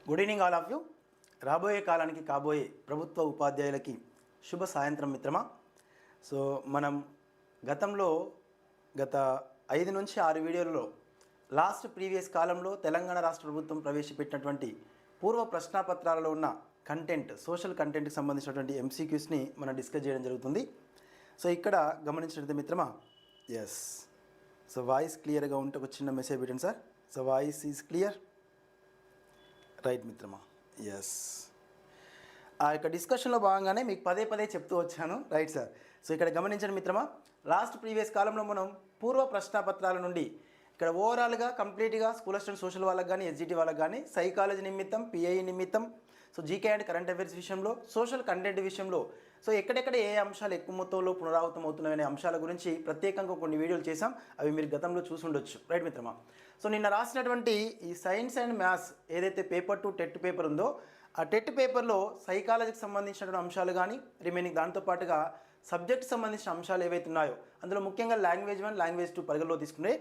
Good evening all of you. రాబోయే కాలానికి కాబోయే ప్రభుత్వ ఉపాధ్యాయులకి శుభ సాయంత్రం మిత్రమా. సో మనం గతంలో గత 5 నుంచి 6 వీడియోలలో ప్రీవియస్ కాలంలో తెలంగాణ రాష్ట్ర ప్రభుత్వం ప్రవేశపెట్టినటువంటి పూర్వ ప్రశ్నాపత్రాలలో ఉన్న కంటెంట్, సోషల్ కంటెంట్కి సంబంధించినటువంటి ఎంసీక్యూస్ని మనం డిస్కస్ చేయడం జరుగుతుంది. సో ఇక్కడ గమనించినట్లయితే మిత్రమా, ఎస్, సో వాయిస్ క్లియర్గా ఉంటే ఒక చిన్న మెసేజ్ పెట్టండి sir. So voice is clear, right మిత్రమా. ఎస్, ఆ యొక్క డిస్కషన్లో భాగంగానే మీకు పదే పదే చెప్తూ వచ్చాను, రైట్ సార్. సో ఇక్కడ గమనించండి మిత్రమా, ప్రీవియస్ కాలంలో మనం పూర్వ ప్రశ్నాపత్రాల నుండి ఇక్కడ ఓవరాల్గా కంప్లీట్గా స్కూల్ అసిస్టెంట్ సోషల్ వాళ్ళకి కానీ, ఎస్జిటి వాళ్ళకి కానీ, సైకాలజీ నిమిత్తం, పిఐ నిమిత్తం, so GK and current affairs విషయంలో, సోషల్ కంటెంట్ విషయంలో, సో ఎక్కడెక్కడ ఏ అంశాలు ఎక్కువ మొత్తంలో పునరావృతం అవుతున్నాయనే అంశాల గురించి ప్రత్యేకంగా కొన్ని వీడియోలు చేసాం. అవి మీరు గతంలో చూసి ఉండొచ్చు, రైట్ మిత్రమా. సో నిన్న రాసినటువంటి ఈ సైన్స్ అండ్ మ్యాథ్స్ ఏదైతే పేపర్ 2 టెట్ పేపర్ ఉందో, ఆ టెట్ పేపర్లో సైకాలజీకి సంబంధించినటువంటి అంశాలు కానీ, రిమైనింగ్ దాంతోపాటుగా సబ్జెక్ట్ సంబంధించిన అంశాలు ఏవైతే ఉన్నాయో, అందులో ముఖ్యంగా లాంగ్వేజ్ 1, లాంగ్వేజ్ 2 పరిగణలో తీసుకుంటే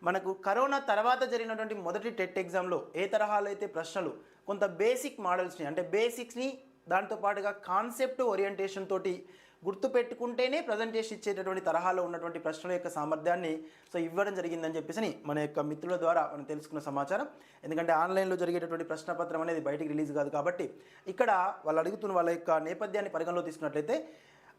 మనకు కరోనా తర్వాత జరిగినటువంటి మొదటి టెట్ ఎగ్జామ్లో ఏ తరహాలో అయితే ప్రశ్నలు కొంత బేసిక్ మోడల్స్ని, అంటే బేసిక్స్ని దాంతోపాటుగా కాన్సెప్ట్ ఓరియంటేషన్ తోటి గుర్తుపెట్టుకుంటేనే ప్రజెంటేషన్ ఇచ్చేటటువంటి తరహాలో ఉన్నటువంటి ప్రశ్నల యొక్క సామర్థ్యాన్ని సో ఇవ్వడం జరిగిందని చెప్పేసి మన యొక్క మిత్రుల ద్వారా మనం తెలుసుకున్న సమాచారం. ఎందుకంటే ఆన్లైన్లో జరిగేటటువంటి ప్రశ్నపత్రం అనేది బయటికి రిలీజ్ కాదు కాబట్టి ఇక్కడ వాళ్ళు అడుగుతున్న వాళ్ళ యొక్క నేపథ్యాన్ని పరిగణలో తీసుకున్నట్లయితే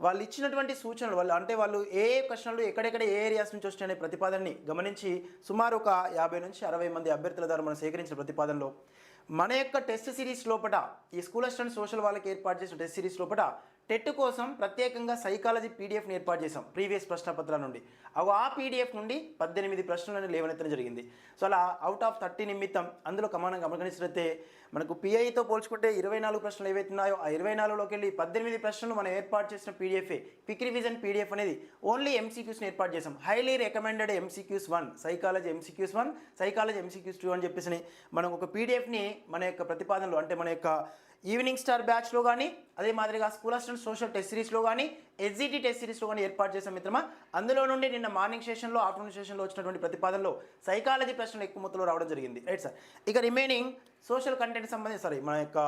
వాళ్ళు ఇచ్చినటువంటి సూచనలు, వాళ్ళు ఏ ప్రశ్నలు ఎక్కడెక్కడ ఏ ఏరియాస్ నుంచి వచ్చినాయనే ప్రతిపాదనని గమనించి సుమారు ఒక 50 నుంచి 60 మంది అభ్యర్థుల ద్వారా మనం సేకరించిన ప్రతిపాదనలో మన యొక్క టెస్ట్ సిరీస్ లోపల, ఈ స్కూల్ అసిస్టెంట్ సోషల్ వాళ్ళకి ఏర్పాటు చేసిన టెస్ట్ సిరీస్ లోపల టెట్ కోసం ప్రత్యేకంగా సైకాలజీ పీడిఎఫ్ని ఏర్పాటు చేసాం ప్రీవియస్ ప్రశ్నపత్రాల నుండి. ఆ పీడిఎఫ్ నుండి 18 ప్రశ్నలను లేవనెత్తడం జరిగింది. సో అలా అవుట్ ఆఫ్ 30 నిమిత్తం అందులో గమనించినట్లయితే మనకు పిఐతో పోల్చుకుంటే 24 ప్రశ్నలు ఏవైతే ఉన్నాయో, ఆ 24లోకి వెళ్ళి 18 ప్రశ్నలు మనం ఏర్పాటు చేసిన పీడిఎఫ్ఏ క్విక్ రివిజన్ పీడిఎఫ్ అనేది ఓన్లీ ఎంసీక్యూస్ని ఏర్పాటు చేసాం. Highly recommended MCQs 1, psychology MCQs 1, psychology MCQs 2 అని చెప్పేసి మనం ఒక పీడిఎఫ్ని మన యొక్క ప్రతిపాదనలో, అంటే మన యొక్క ఈవినింగ్ స్టార్ బ్యాచ్లో కానీ, అదే మాదిరిగా స్కూల్ అసిస్టెంట్ సోషల్ టెస్ట్ సిరీస్లో కానీ, ఎస్జిటి టెస్ట్ సిరీస్లో కానీ ఏర్పాటు చేసాం మిత్రమా. అందులో నుండి నిన్న మార్నింగ్ సెషన్లో, ఆఫ్టర్నూన్ సెషన్లో వచ్చినటువంటి ప్రతిపాదనలో సైకాలజీ ప్రశ్నలు ఎక్కువ మొత్తంలో రావడం జరిగింది, రైట్ సార్. ఇక రిమైనింగ్ సోషల్ కంటెంట్ సంబంధించి మన యొక్క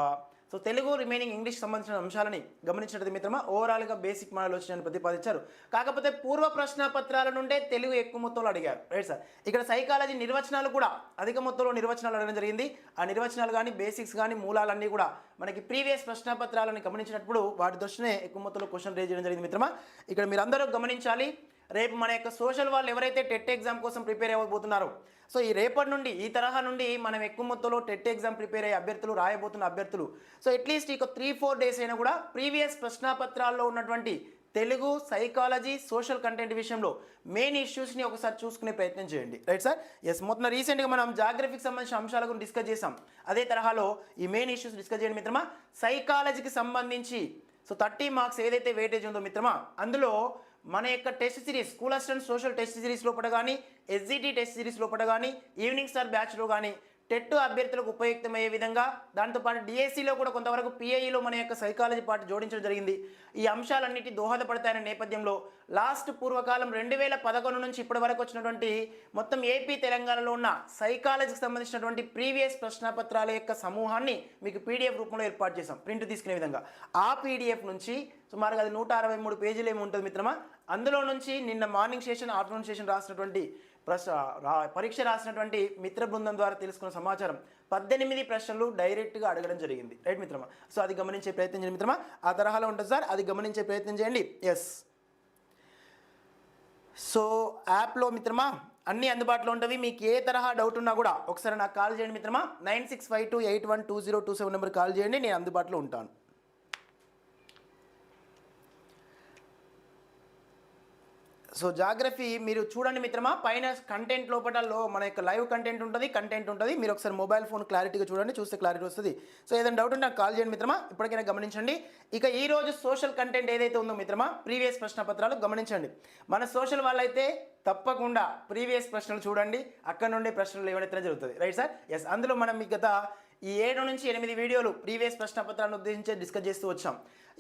సో తెలుగు, రిమైనింగ్ ఇంగ్లీష్ సంబంధించిన అంశాలని గమనించినట్టు మిత్రమా ఓవరాల్గా బేసిక్ మోడల్ వచ్చిన ప్రతిపాదించారు. కాకపోతే పూర్వ ప్రశ్నపత్రాల నుండే తెలుగు ఎక్కువ మొత్తంలో అడిగారు, రైట్ సార్. ఇక్కడ సైకాలజీ నిర్వచనాలు కూడా అధిక మొత్తంలో నిర్వచనాలు అడగడం జరిగింది. ఆ నిర్వచనాలు కానీ, బేసిక్స్ కానీ, మూలాలన్నీ కూడా మనకి ప్రీవియస్ ప్రశ్నపత్రాలను గమనించినప్పుడు వాటి దృష్టినే ఎక్కువ మొత్తంలో క్వశ్చన్ రేజ్ చేయడం జరిగింది మిత్రమా. ఇక్కడ మీరు అందరూ గమనించాలి, రేపు మన యొక్క సోషల్ వాళ్ళు ఎవరైతే టెట్ ఎగ్జామ్ కోసం ప్రిపేర్ అవ్వబోతున్నారో, సో ఈ రేపటి నుండి, ఈ తరహా నుండి మనం ఎక్కువ మొత్తంలో టెట్ ఎగ్జామ్ ప్రిపేర్ అయ్యే అభ్యర్థులు, రాయబోతున్న అభ్యర్థులు, సో అట్లీస్ట్ ఇక 3-4 డేస్ అయినా కూడా ప్రీవియస్ ప్రశ్నాపత్రాల్లో ఉన్నటువంటి తెలుగు, సైకాలజీ, సోషల్ కంటెంట్ విషయంలో మెయిన్ ఇష్యూస్ని ఒకసారి చూసుకునే ప్రయత్నం చేయండి, రైట్ సార్. ఎస్, మొత్తం రీసెంట్గా మనం జాగ్రఫీకి సంబంధించిన అంశాల గురించి డిస్కస్ చేసాం. అదే తరహాలో ఈ మెయిన్ ఇష్యూస్ డిస్కస్ చేయండి మిత్రమా. సైకాలజీకి సంబంధించి సో 30 మార్క్స్ ఏదైతే వెయిటేజ్ ఉందో మిత్రమా, అందులో మన యొక్క test series, school assistant social test series లోపల కానీ, ఎస్జిటి టెస్ట్ సిరీస్ లోపల కానీ, ఈవినింగ్ స్టార్ బ్యాచ్లో కానీ టెట్ అభ్యర్థులకు ఉపయుక్తమయ్యే విధంగా, దాంతోపాటు డిఎస్సిలో కూడా కొంతవరకు పిఐలో మన యొక్క సైకాలజీ పార్ట్ జోడించడం జరిగింది. ఈ అంశాలన్నిటి దోహదపడతాయనే నేపథ్యంలో పూర్వకాలం 2011 నుంచి ఇప్పటి వరకు వచ్చినటువంటి మొత్తం ఏపీ, తెలంగాణలో ఉన్న సైకాలజీకి సంబంధించినటువంటి ప్రీవియస్ ప్రశ్నపత్రాల యొక్క సమూహాన్ని మీకు పీడిఎఫ్ రూపంలో ఏర్పాటు చేసాం, ప్రింట్ తీసుకునే విధంగా. ఆ పీడిఎఫ్ నుంచి సుమారుగా అది 163 పేజీలు ఏమి ఉంటుంది మిత్రమా. అందులో నుంచి నిన్న మార్నింగ్ సెషన్, ఆఫ్టర్నూన్ సెషన్ రాసినటువంటి పరీక్ష రాసినటువంటి మిత్ర బృందం ద్వారా తెలుసుకున్న సమాచారం 18 ప్రశ్నలు డైరెక్ట్గా అడగడం జరిగింది, రైట్ మిత్రమా. సో అది గమనించే ప్రయత్నం చేయండి మిత్రమా. ఆ తరహాలో ఉంటుంది సార్, అది గమనించే ప్రయత్నం చేయండి. ఎస్, సో యాప్లో మిత్రమా అన్నీ అందుబాటులో ఉంటుంది. మీకు ఏ తరహా డౌట్ ఉన్నా కూడా ఒకసారి నాకు కాల్ చేయండి మిత్రమా. 9652812027 నెంబర్ కాల్ చేయండి, నేను అందుబాటులో ఉంటాను. సో జాగ్రఫీ మీరు చూడండి మిత్రమా, పైన కంటెంట్ లోపటలో మన యొక్క లైవ్ కంటెంట్ ఉంటుంది. మీరు ఒకసారి మొబైల్ ఫోన్ క్లారిటీగా చూడండి, చూస్తే క్లారిటీ వస్తుంది. సో ఏదైనా డౌట్ ఉంటే నాకు కాల్ చేయండి మిత్రమా, ఇప్పటికైనా గమనించండి. ఇక ఈ రోజు సోషల్ కంటెంట్ ఏదైతే ఉందో మిత్రమా, ప్రీవియస్ ప్రశ్నపత్రాలు గమనించండి. మన సోషల్ వాళ్ళైతే తప్పకుండా ప్రీవియస్ ప్రశ్నలు చూడండి, అక్కడ నుండి ప్రశ్నలు ఏవైతే జరుగుతుంది, రైట్ సార్. ఎస్, అందులో మనం గత ఈ 7 నుంచి 8 వీడియోలు ప్రీవియస్ ప్రశ్నపత్రాలను ఉద్దేశించి డిస్కస్ చేస్తూ వచ్చాం.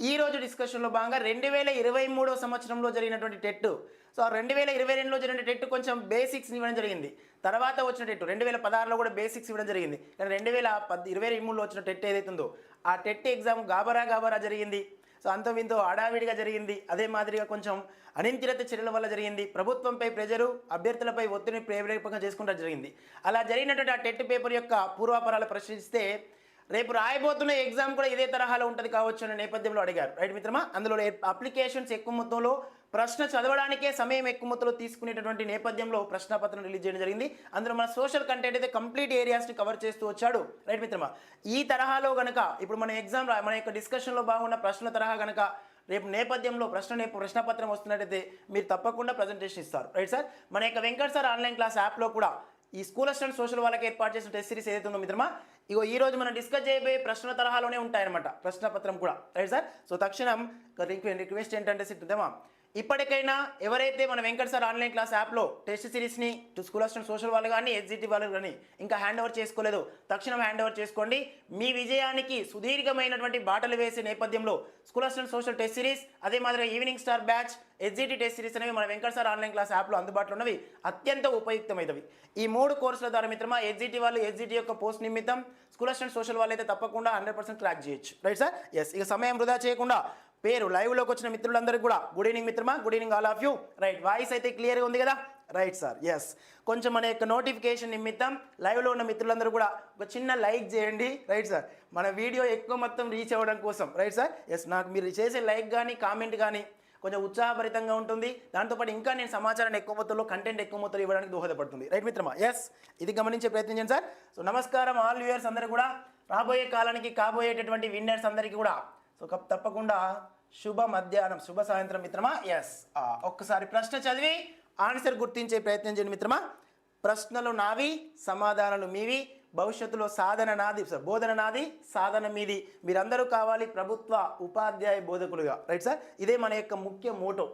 ఈ రోజు డిస్కషన్లో భాగంగా 2023 సంవత్సరంలో జరిగినటువంటి టెట్, సో 2022లో జరిగిన టెట్ కొంచెం బేసిక్స్ ఇవ్వడం జరిగింది. తర్వాత వచ్చిన టెట్ 2016లో కూడా బేసిక్స్ ఇవ్వడం జరిగింది. కానీ 2023లో వచ్చిన టెట్ ఏదైతే ఉందో ఆ టెట్ ఎగ్జామ్ గాబరా జరిగింది. సో అంత వింతో హడావిడిగా జరిగింది. అదే మాదిరిగా కొంచెం అనింతిరత చర్యల వల్ల జరిగింది. ప్రభుత్వంపై ప్రెజరు, అభ్యర్థులపై ఒత్తిడిని ప్రేరేపకంగా చేసుకుంటూ జరిగింది. అలా జరిగినటువంటి ఆ టెట్ పేపర్ యొక్క పూర్వాపరాలు ప్రశ్నిస్తే రేపు రాయబోతున్న ఎగ్జామ్ కూడా ఇదే తరహాలో ఉంటుంది కావచ్చు అనే నేపథ్యంలో అడిగారు. రైట్ మిత్రమా, అందులో అప్లికేషన్స్ ఎక్కువ మొత్తంలో, ప్రశ్న చదవడానికే సమయం ఎక్కువ మొత్తంలో తీసుకునేటటువంటి నేపథ్యంలో ప్రశ్నపత్రం రిలీజ్ చేయడం జరిగింది. అందులో మన సోషల్ కంటెంట్ అయితే కంప్లీట్ ఏరియాస్ని కవర్ చేస్తూ వచ్చాడు. రైట్ మిత్రమా, ఈ తరహాలో గనక ఇప్పుడు మన ఎగ్జామ్ మన యొక్క డిస్కషన్లో బాగున్న ప్రశ్నల తరహా గనక రేపు నేపథ్యంలో ప్రశ్నపత్రం వస్తున్నట్టయితే మీరు తప్పకుండా ప్రజెంటేషన్ ఇస్తారు. రైట్ సార్, మన యొక్క వెంకట్ సార్ ఆన్లైన్ క్లాస్ యాప్లో కూడా ఈ స్కూల్ అసిస్టెంట్ సోషల్ వాళ్ళకి ఏర్పాటు చేసిన టెస్ట్ సిరీస్ ఏదైతే ఉందో మిత్రమా, ఇగో ఈ రోజు మనం డిస్కస్ చేయబోయే ప్రశ్నల తరహాలోనే ఉంటాయన్నమాట ప్రశ్నపత్రం కూడా. రైట్ సార్, సో తక్షణం రిక్వెస్ట్ ఏంటంటే సిద్ధమా, ఇప్పటికైనా ఎవరైతే మన వెంకట్ సార్ ఆన్లైన్ క్లాస్ యాప్లో టెస్ట్ సిరీస్ని స్కూల్ అసిస్టెంట్ సోషల్ వాళ్ళు కానీ ఎస్జిటి వాళ్ళు కానీ ఇంకా హ్యాండ్ ఓవర్ చేసుకోలేదు, తక్షణం హ్యాండ్ ఓవర్ చేసుకోండి. మీ విజయానికి సుదీర్ఘమైనటువంటి బాటలు వేసే నేపథ్యంలో school assistant social test series, అదే మాదిరిగా evening star batch, SGT test series అనేవి మన వెంకట్ సార్ ఆన్లైన్ క్లాస్ యాప్లో అందుబాటులో ఉన్నవి, అత్యంత ఉపయుక్తమైనవి. ఈ 3 కోర్సుల ద్వారా మిత్రమా ఎస్జిటి వాళ్ళు ఎస్జిటి యొక్క పోస్ట్ నిమిత్తం, స్కూల్ అసిస్టెంట్ సోషల్ వాళ్ళు అయితే తప్పకుండా 100% క్రాక్ చేయొచ్చు. రైట్ సార్, ఎస్, ఇక సమయం వృధా చేయకుండా పేరు లైవ్లోకి వచ్చిన మిత్రులందరికీ కూడా గుడ్ ఈవినింగ్ మిత్రమా, good evening all of you. Right, voice అయితే క్లియర్గా ఉంది కదా? రైట్ సార్, ఎస్, కొంచెం మన యొక్క నోటిఫికేషన్ నిమిత్తం లైవ్లో ఉన్న మిత్రులందరూ కూడా ఒక చిన్న లైక్ చేయండి. రైట్ సార్, మన వీడియో ఎక్కువ మొత్తం రీచ్ అవ్వడం కోసం. రైట్ సార్, ఎస్, నాకు మీరు చేసే లైక్ కానీ కామెంట్ కానీ కొంచెం ఉత్సాహభరితంగా ఉంటుంది. దాంతోపాటు ఇంకా నేను సమాచారాన్ని ఎక్కువ మొత్తంలో, కంటెంట్ ఎక్కువ మొత్తంలో ఇవ్వడానికి దోహదపడుతుంది. రైట్ మిత్రమా, ఎస్, ఇది గమనించే ప్రయత్నం చేయండి సార్. సో నమస్కారం ఆల్ వ్యూయర్స్ అందరూ కూడా, రాబోయే కాలానికి కాబోయేటటువంటి విన్నర్స్ అందరికీ కూడా సో తప్పకుండా శుభ మధ్యాహ్నం, శుభ సాయంత్రం మిత్రమా. ఎస్, ఒక్కసారి ప్రశ్న చదివి ఆన్సర్ గుర్తించే ప్రయత్నం చేయండి మిత్రమా. ప్రశ్నలు నావి, సమాధానాలు మీవి, భవిష్యత్తులో సాధన నాది, బోధన నాది, సాధన మీది. మీరందరూ కావాలి ప్రభుత్వ ఉపాధ్యాయ బోధకులుగా. రైట్ సార్, ఇదే మన యొక్క ముఖ్య మోటో.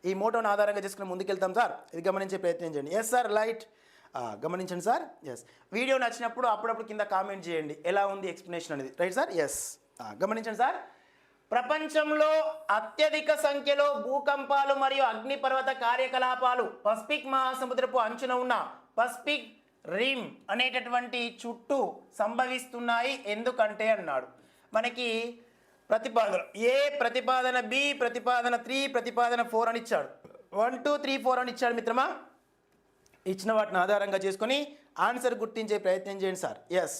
ఈ మోటోను ఆధారంగా చేసుకుని ముందుకెళ్తాం సార్. ఇది గమనించే ప్రయత్నం చేయండి. ఎస్ సార్, లైట్ గమనించండి సార్. ఎస్, వీడియో నచ్చినప్పుడు అప్పుడప్పుడు కింద కామెంట్ చేయండి ఎలా ఉంది ఎక్స్ప్లెనేషన్ అనేది. రైట్ సార్, ఎస్, గమనించండి సార్. ప్రపంచంలో అత్యధిక సంఖ్యలో భూకంపాలు మరియు అగ్నిపర్వత కార్యకలాపాలు పసిఫిక్ మహాసముద్రపు అంచున ఉన్న పసిఫిక్ రిమ్ అనేటటువంటి చుట్టూ సంభవిస్తున్నాయి ఎందుకంటే అన్నాడు. మనకి ప్రతిపాదన ఏ, ప్రతిపాదన బి, ప్రతిపాదన 3, ప్రతిపాదన 4 అని ఇచ్చాడు. 1, 2, 3, 4 అని ఇచ్చాడు మిత్రమా. ఇచ్చిన వాటిని ఆధారంగా చేసుకొని ఆన్సర్ గుర్తించే ప్రయత్నం చేయండి సార్. ఎస్,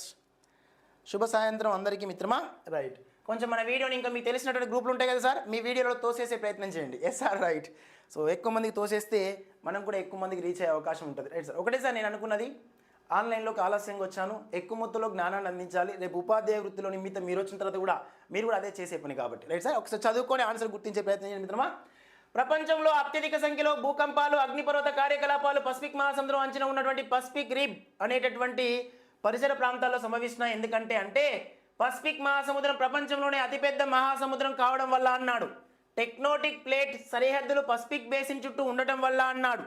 శుభ సాయంత్రం అందరికీ మిత్రమా. రైట్, కొంచెం మన వీడియోని ఇంకా మీకు తెలిసినటువంటి గ్రూపులు ఉంటాయి కదా సార్, మీ వీడియోలో తోసేసే ప్రయత్నం చేయండి. Yes sir, right. సో ఎక్కువ మందికి తోసేస్తే మనం కూడా ఎక్కువ మందికి రీచ్ అయ్యే అవకాశం ఉంటుంది. రైట్ సార్, ఒకటే సార్ నేను అనుకున్నది, ఆన్లైన్లోకి ఆలస్యంగా వచ్చాను, ఎక్కువ మొత్తంలో జ్ఞానాన్ని అందించాలి. రేపు ఉపాధ్యాయ వృత్తిలో నిమిత్తం మీరు వచ్చిన తర్వాత కూడా మీరు కూడా అదే చేసే పని కాబట్టి. రైట్ సార్, ఒకసారి చదువుకొని ఆన్సర్ గుర్తించే ప్రయత్నం చేయండి మిత్రమా. ప్రపంచంలో అత్యధిక సంఖ్యలో భూకంపాలు, అగ్నిపర్వత కార్యకలాపాలు పసిఫిక్ మహాసముద్రం అంచున ఉన్నటువంటి పసిఫిక్ రిమ్ అనేటటువంటి పరిసర ప్రాంతాల్లో సంభవిస్తున్నాయి ఎందుకంటే అంటే పసిఫిక్ మహాసముద్రం ప్రపంచంలోనే అతిపెద్ద మహాసముద్రం కావడం వల్ల అన్నాడు. టెక్టోనిక్ ప్లేట్ సరిహద్దులు పసిఫిక్ బేసిన్ చుట్టూ ఉండటం వల్ల అన్నాడు.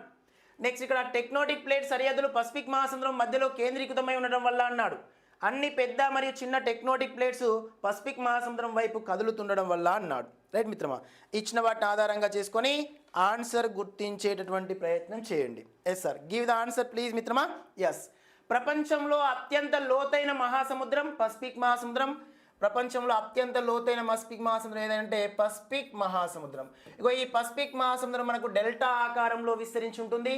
నెక్స్ట్ ఇక్కడ టెక్టోనిక్ ప్లేట్ సరిహద్దులు పసిఫిక్ మహాసముద్రం మధ్యలో కేంద్రీకృతమై ఉండటం వల్ల అన్నాడు. అన్ని పెద్ద మరియు చిన్న టెక్టోనిక్ ప్లేట్స్ పసిఫిక్ మహాసముద్రం వైపు కదులుతుండడం వల్ల అన్నాడు. రైట్ మిత్రమా, ఇచ్చిన వాటిని ఆధారంగా చేసుకొని ఆన్సర్ గుర్తించేటటువంటి ప్రయత్నం చేయండి. Yes sir, give the answer please మిత్రమా. ఎస్, ప్రపంచంలో అత్యంత లోతైన మహాసముద్రం పసిఫిక్ మహాసముద్రం. ప్రపంచంలో అత్యంత లోతైన పసిఫిక్ మహాసముద్రం ఏదంటే పసిఫిక్ మహాసముద్రం. ఇగో ఈ పసిఫిక్ మహాసముద్రం మనకు డెల్టా ఆకారంలో విస్తరించి ఉంటుంది.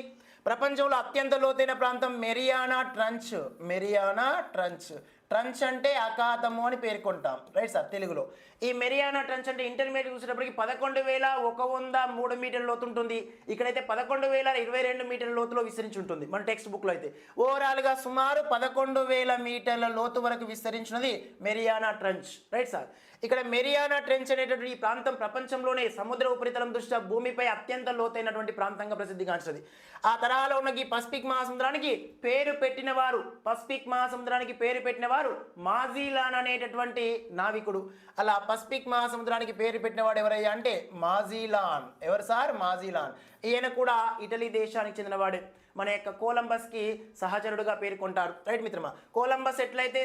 ప్రపంచంలో అత్యంత లోతైన ప్రాంతం Mariana tranche. Mariana tranche, tranche అంటే అఖాతము అని పేర్కొంటాం. రైట్ సార్, తెలుగులో ఈ మెరియానా ట్రంచ్ అంటే ఇంటర్మీడియట్ చూసేటప్పటికి 11,103 మీటర్ల లోతు ఉంటుంది. ఇక్కడైతే 11,022 మీటర్ల లోతులో విస్తరించి ఉంటుంది మన టెక్స్ట్ బుక్లో అయితే. ఓవరాల్గా సుమారు 11,000 మీటర్ల లోతు వరకు విస్తరించినది మెరియానా ట్రంచ్. రైట్ సార్, ఇక్కడ మెరియానా ట్రెంచ్ అనేటటువంటి ఈ ప్రాంతం ప్రపంచంలోనే సముద్ర ఉపరితలం దృష్ట్యా భూమిపై అత్యంత లోతైనటువంటి ప్రాంతంగా ప్రసిద్ధిగాంచినది. ఆ తరహాలో ఉన్న ఈ పసిఫిక్ మహాసముద్రానికి పేరు పెట్టిన వారు, పసిఫిక్ మహాసముద్రానికి పేరు పెట్టిన వారు మాజిలాన్ అనేటటువంటి నావికుడు. అలా పసిఫిక్ మహాసముద్రానికి పేరు పెట్టిన వాడు ఎవరయ్యా అంటే మాజిలాన్. ఎవరు సార్? మాజిలాన్. ఈయన కూడా ఇటలీ దేశానికి చెందినవాడే. మన యొక్క కొలంబస్కి సహచరుడుగా పేర్కొంటారు. రైట్ మిత్రమా, కొలంబస్ ఎట్లయితే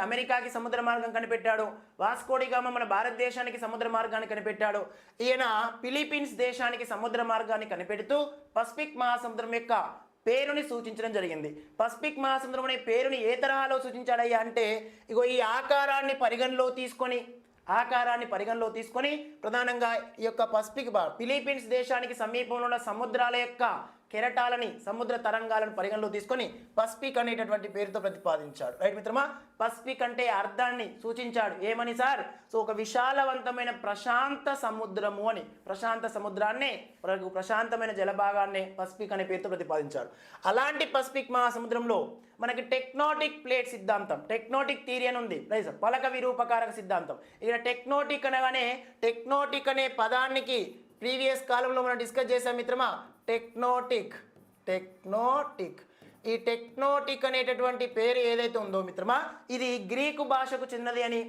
అమెరికాకి సముద్ర మార్గం కనిపెట్టాడు, వాస్కోడిగామా మన భారతదేశానికి సముద్ర మార్గాన్ని కనిపెట్టాడు, ఈయన ఫిలిప్పీన్స్ దేశానికి సముద్ర మార్గాన్ని కనిపెడుతూ పసిఫిక్ మహాసముద్రం యొక్క పేరుని సూచించడం జరిగింది. పసిఫిక్ మహాసముద్రం అనే పేరుని ఏ తరహాలో సూచించాడయ్యా అంటే, ఇగో ఈ ఆకారాన్ని పరిగణలో తీసుకొని ప్రధానంగా ఈ యొక్క ఫిలిప్పీన్స్ దేశానికి సమీపంలో ఉన్న సముద్రాల యొక్క కెరటాలని, సముద్ర తరంగాలను పరిగణలో తీసుకొని పసిఫిక్ అనేటటువంటి పేరుతో ప్రతిపాదించాడు. రైట్ మిత్రమా, పసిఫిక్ అంటే అర్థాన్ని సూచించాడు. ఏమని సార్? సో ఒక విశాలవంతమైన ప్రశాంత సముద్రము అని, ప్రశాంత సముద్రాన్ని, ప్రశాంతమైన జలభాగాన్ని పసిఫిక్ అనే పేరుతో ప్రతిపాదించాడు. అలాంటి పసిఫిక్ మహాసముద్రంలో మనకి టెక్టోనిక్ ప్లేట్ సిద్ధాంతం, టెక్టోనిక్ థియరీ అని ఉంది. రైట్, పలక విరూపకారక సిద్ధాంతం. ఇక్కడ టెక్టోనిక్ అనగానే, టెక్టోనిక్ అనే పదానికి ప్రీవియస్ కాలంలో మనం డిస్కస్ చేసాం మిత్రమా, టెక్టోనిక్. ఈ టెక్టోనిక్ అనేటటువంటి పేరు ఏదైతే ఉందో మిత్రమా, ఇది గ్రీకు భాషకు చెందినది అని,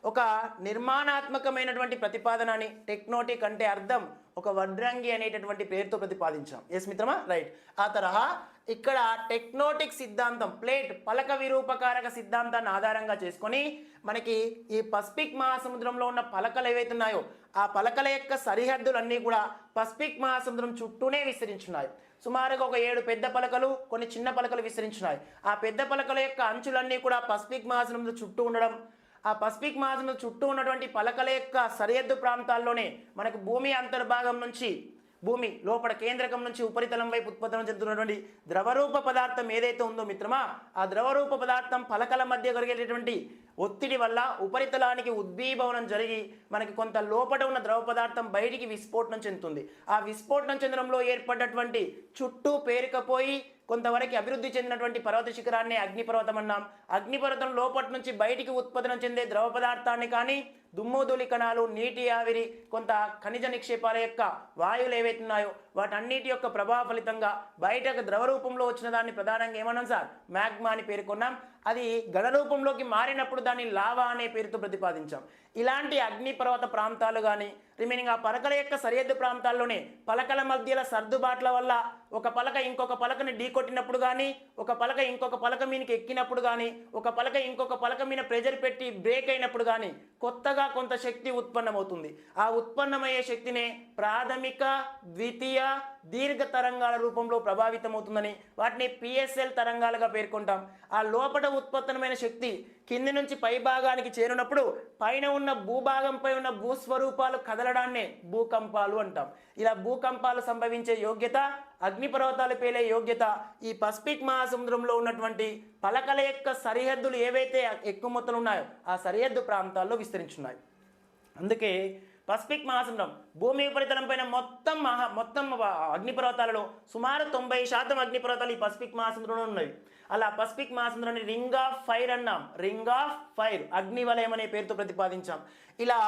ఒక నిర్మాణాత్మకమైనటువంటి ప్రతిపాదన అని. టెక్టోనిక్ అంటే అర్థం ఒక వడ్రంగి అనేటటువంటి పేరుతో ప్రతిపాదించాం. ఎస్ మిత్రమా, రైట్. ఆ తరహా ఇక్కడ టెక్టోనిక్ సిద్ధాంతం, ప్లేట్ పలక విరూపకారక సిద్ధాంతాన్ని ఆధారంగా చేసుకొని మనకి ఈ పసిఫిక్ మహాసముద్రంలో ఉన్న పలకలు ఏవైతే ఉన్నాయో ఆ పలకల యొక్క సరిహద్దులన్నీ కూడా పసిఫిక్ మహాసముద్రం చుట్టూనే విస్తరించున్నాయి. సుమారుగా ఒక 7 పెద్ద పలకలు, కొన్ని చిన్న పలకలు విస్తరించున్నాయి. ఆ పెద్ద పలకల యొక్క అంచులన్నీ కూడా పసిఫిక్ మహాసముద్రం చుట్టూ ఉండడం, ఆ పసిఫిక్ మహాసముద్రం చుట్టూ ఉన్నటువంటి పలకల యొక్క సరిహద్దు ప్రాంతాల్లోనే మనకు భూమి అంతర్భాగం నుంచి, భూమి లోపల కేంద్రకం నుంచి ఉపరితలం వైపు ఉత్పత్తి చెందుతున్నటువంటి ద్రవరూప పదార్థం ఏదైతే ఉందో మిత్రమా, ఆ ద్రవరూప పదార్థం పలకల మధ్య కలిగేటటువంటి ఒత్తిడి వల్ల ఉపరితలానికి ఉద్భీభవనం జరిగి మనకి కొంత లోపల ఉన్న ద్రవ పదార్థం బయటికి విస్ఫోటనం చెందుతుంది. ఆ విస్ఫోటనం చెందడంలో ఏర్పడ్డటువంటి చుట్టూ పేరుకపోయి కొంతవరకు అభివృద్ధి చెందినటువంటి పర్వత శిఖరాన్ని అగ్నిపర్వతం అన్నాం. అగ్నిపర్వతం లోపటి నుంచి బయటికి ఉత్పత్తి చెందే ద్రవ పదార్థాన్ని కానీ, దుమ్ము ధూళి కణాలు, నీటి ఆవిరి, కొంత ఖనిజ నిక్షేపాల యొక్క వాయువులు ఏవైతే ఉన్నాయో వాటన్నిటి యొక్క ప్రభావ ఫలితంగా బయటకు ద్రవ రూపంలో వచ్చిన దాన్ని ప్రధానంగా ఏమన్నాం సార్? మ్యాగ్మా అని పేర్కొన్నాం. అది ఘన రూపంలోకి మారినప్పుడు దాన్ని లావా అనే పేరుతో ప్రతిపాదించాం. ఇలాంటి అగ్నిపర్వత ప్రాంతాలు కానీ, రిమైనింగ్ ఆ పలకల యొక్క సరిహద్దు ప్రాంతాల్లోనే పలకల మధ్యల సర్దుబాట్ల వల్ల ఒక పలక ఇంకొక పలకని ఢీకొట్టినప్పుడు కానీ, ఒక పలక ఇంకొక పలక మీదకి ఎక్కినప్పుడు కానీ, ఒక పలక ఇంకొక పలక మీద ప్రెజర్ పెట్టి బ్రేక్ అయినప్పుడు కానీ కొత్తగా కొంత శక్తి ఉత్పన్నమవుతుంది. ఆ ఉత్పన్నమయ్యే శక్తినే ప్రాథమిక, ద్వితీయ, దీర్ఘ తరంగాల రూపంలో ప్రభావితమవుతుందని వాటిని పిఎస్ఎల్ తరంగాలుగా పేర్కొంటాం. ఆ లోపల ఉత్పన్నమైన శక్తి కింది నుంచి పై భాగానికి చేరినప్పుడు పైన ఉన్న భూభాగంపై ఉన్న భూస్వరూపాలు కదలడాన్నే భూకంపాలు అంటాం. ఇలా భూకంపాలు సంభవించే యోగ్యత, అగ్నిపర్వతాలు పేలే యోగ్యత ఈ పసిఫిక్ మహాసముద్రంలో ఉన్నటువంటి పలకల యొక్క సరిహద్దులు ఏవైతే ఎక్కువ మొత్తంలో ఉన్నాయో ఆ సరిహద్దు ప్రాంతాల్లో విస్తరించున్నాయి. అందుకే పసిఫిక్ మహాసముద్రం భూమి ఉపరితలం పైన మొత్తం అగ్నిపర్వతాలలో సుమారు 90% అగ్నిపర్వతాలు ఈ పసిఫిక్ మహాసముద్రంలో ఉన్నాయి. అలా పసిఫిక్ మహాసముద్రాన్ని రింగ్ ఆఫ్ ఫైర్ అన్నాం. రింగ్ ఆఫ్ ఫైర్, అగ్నివలయం అనే పేరుతో ప్రతిపాదించాం. ఇలా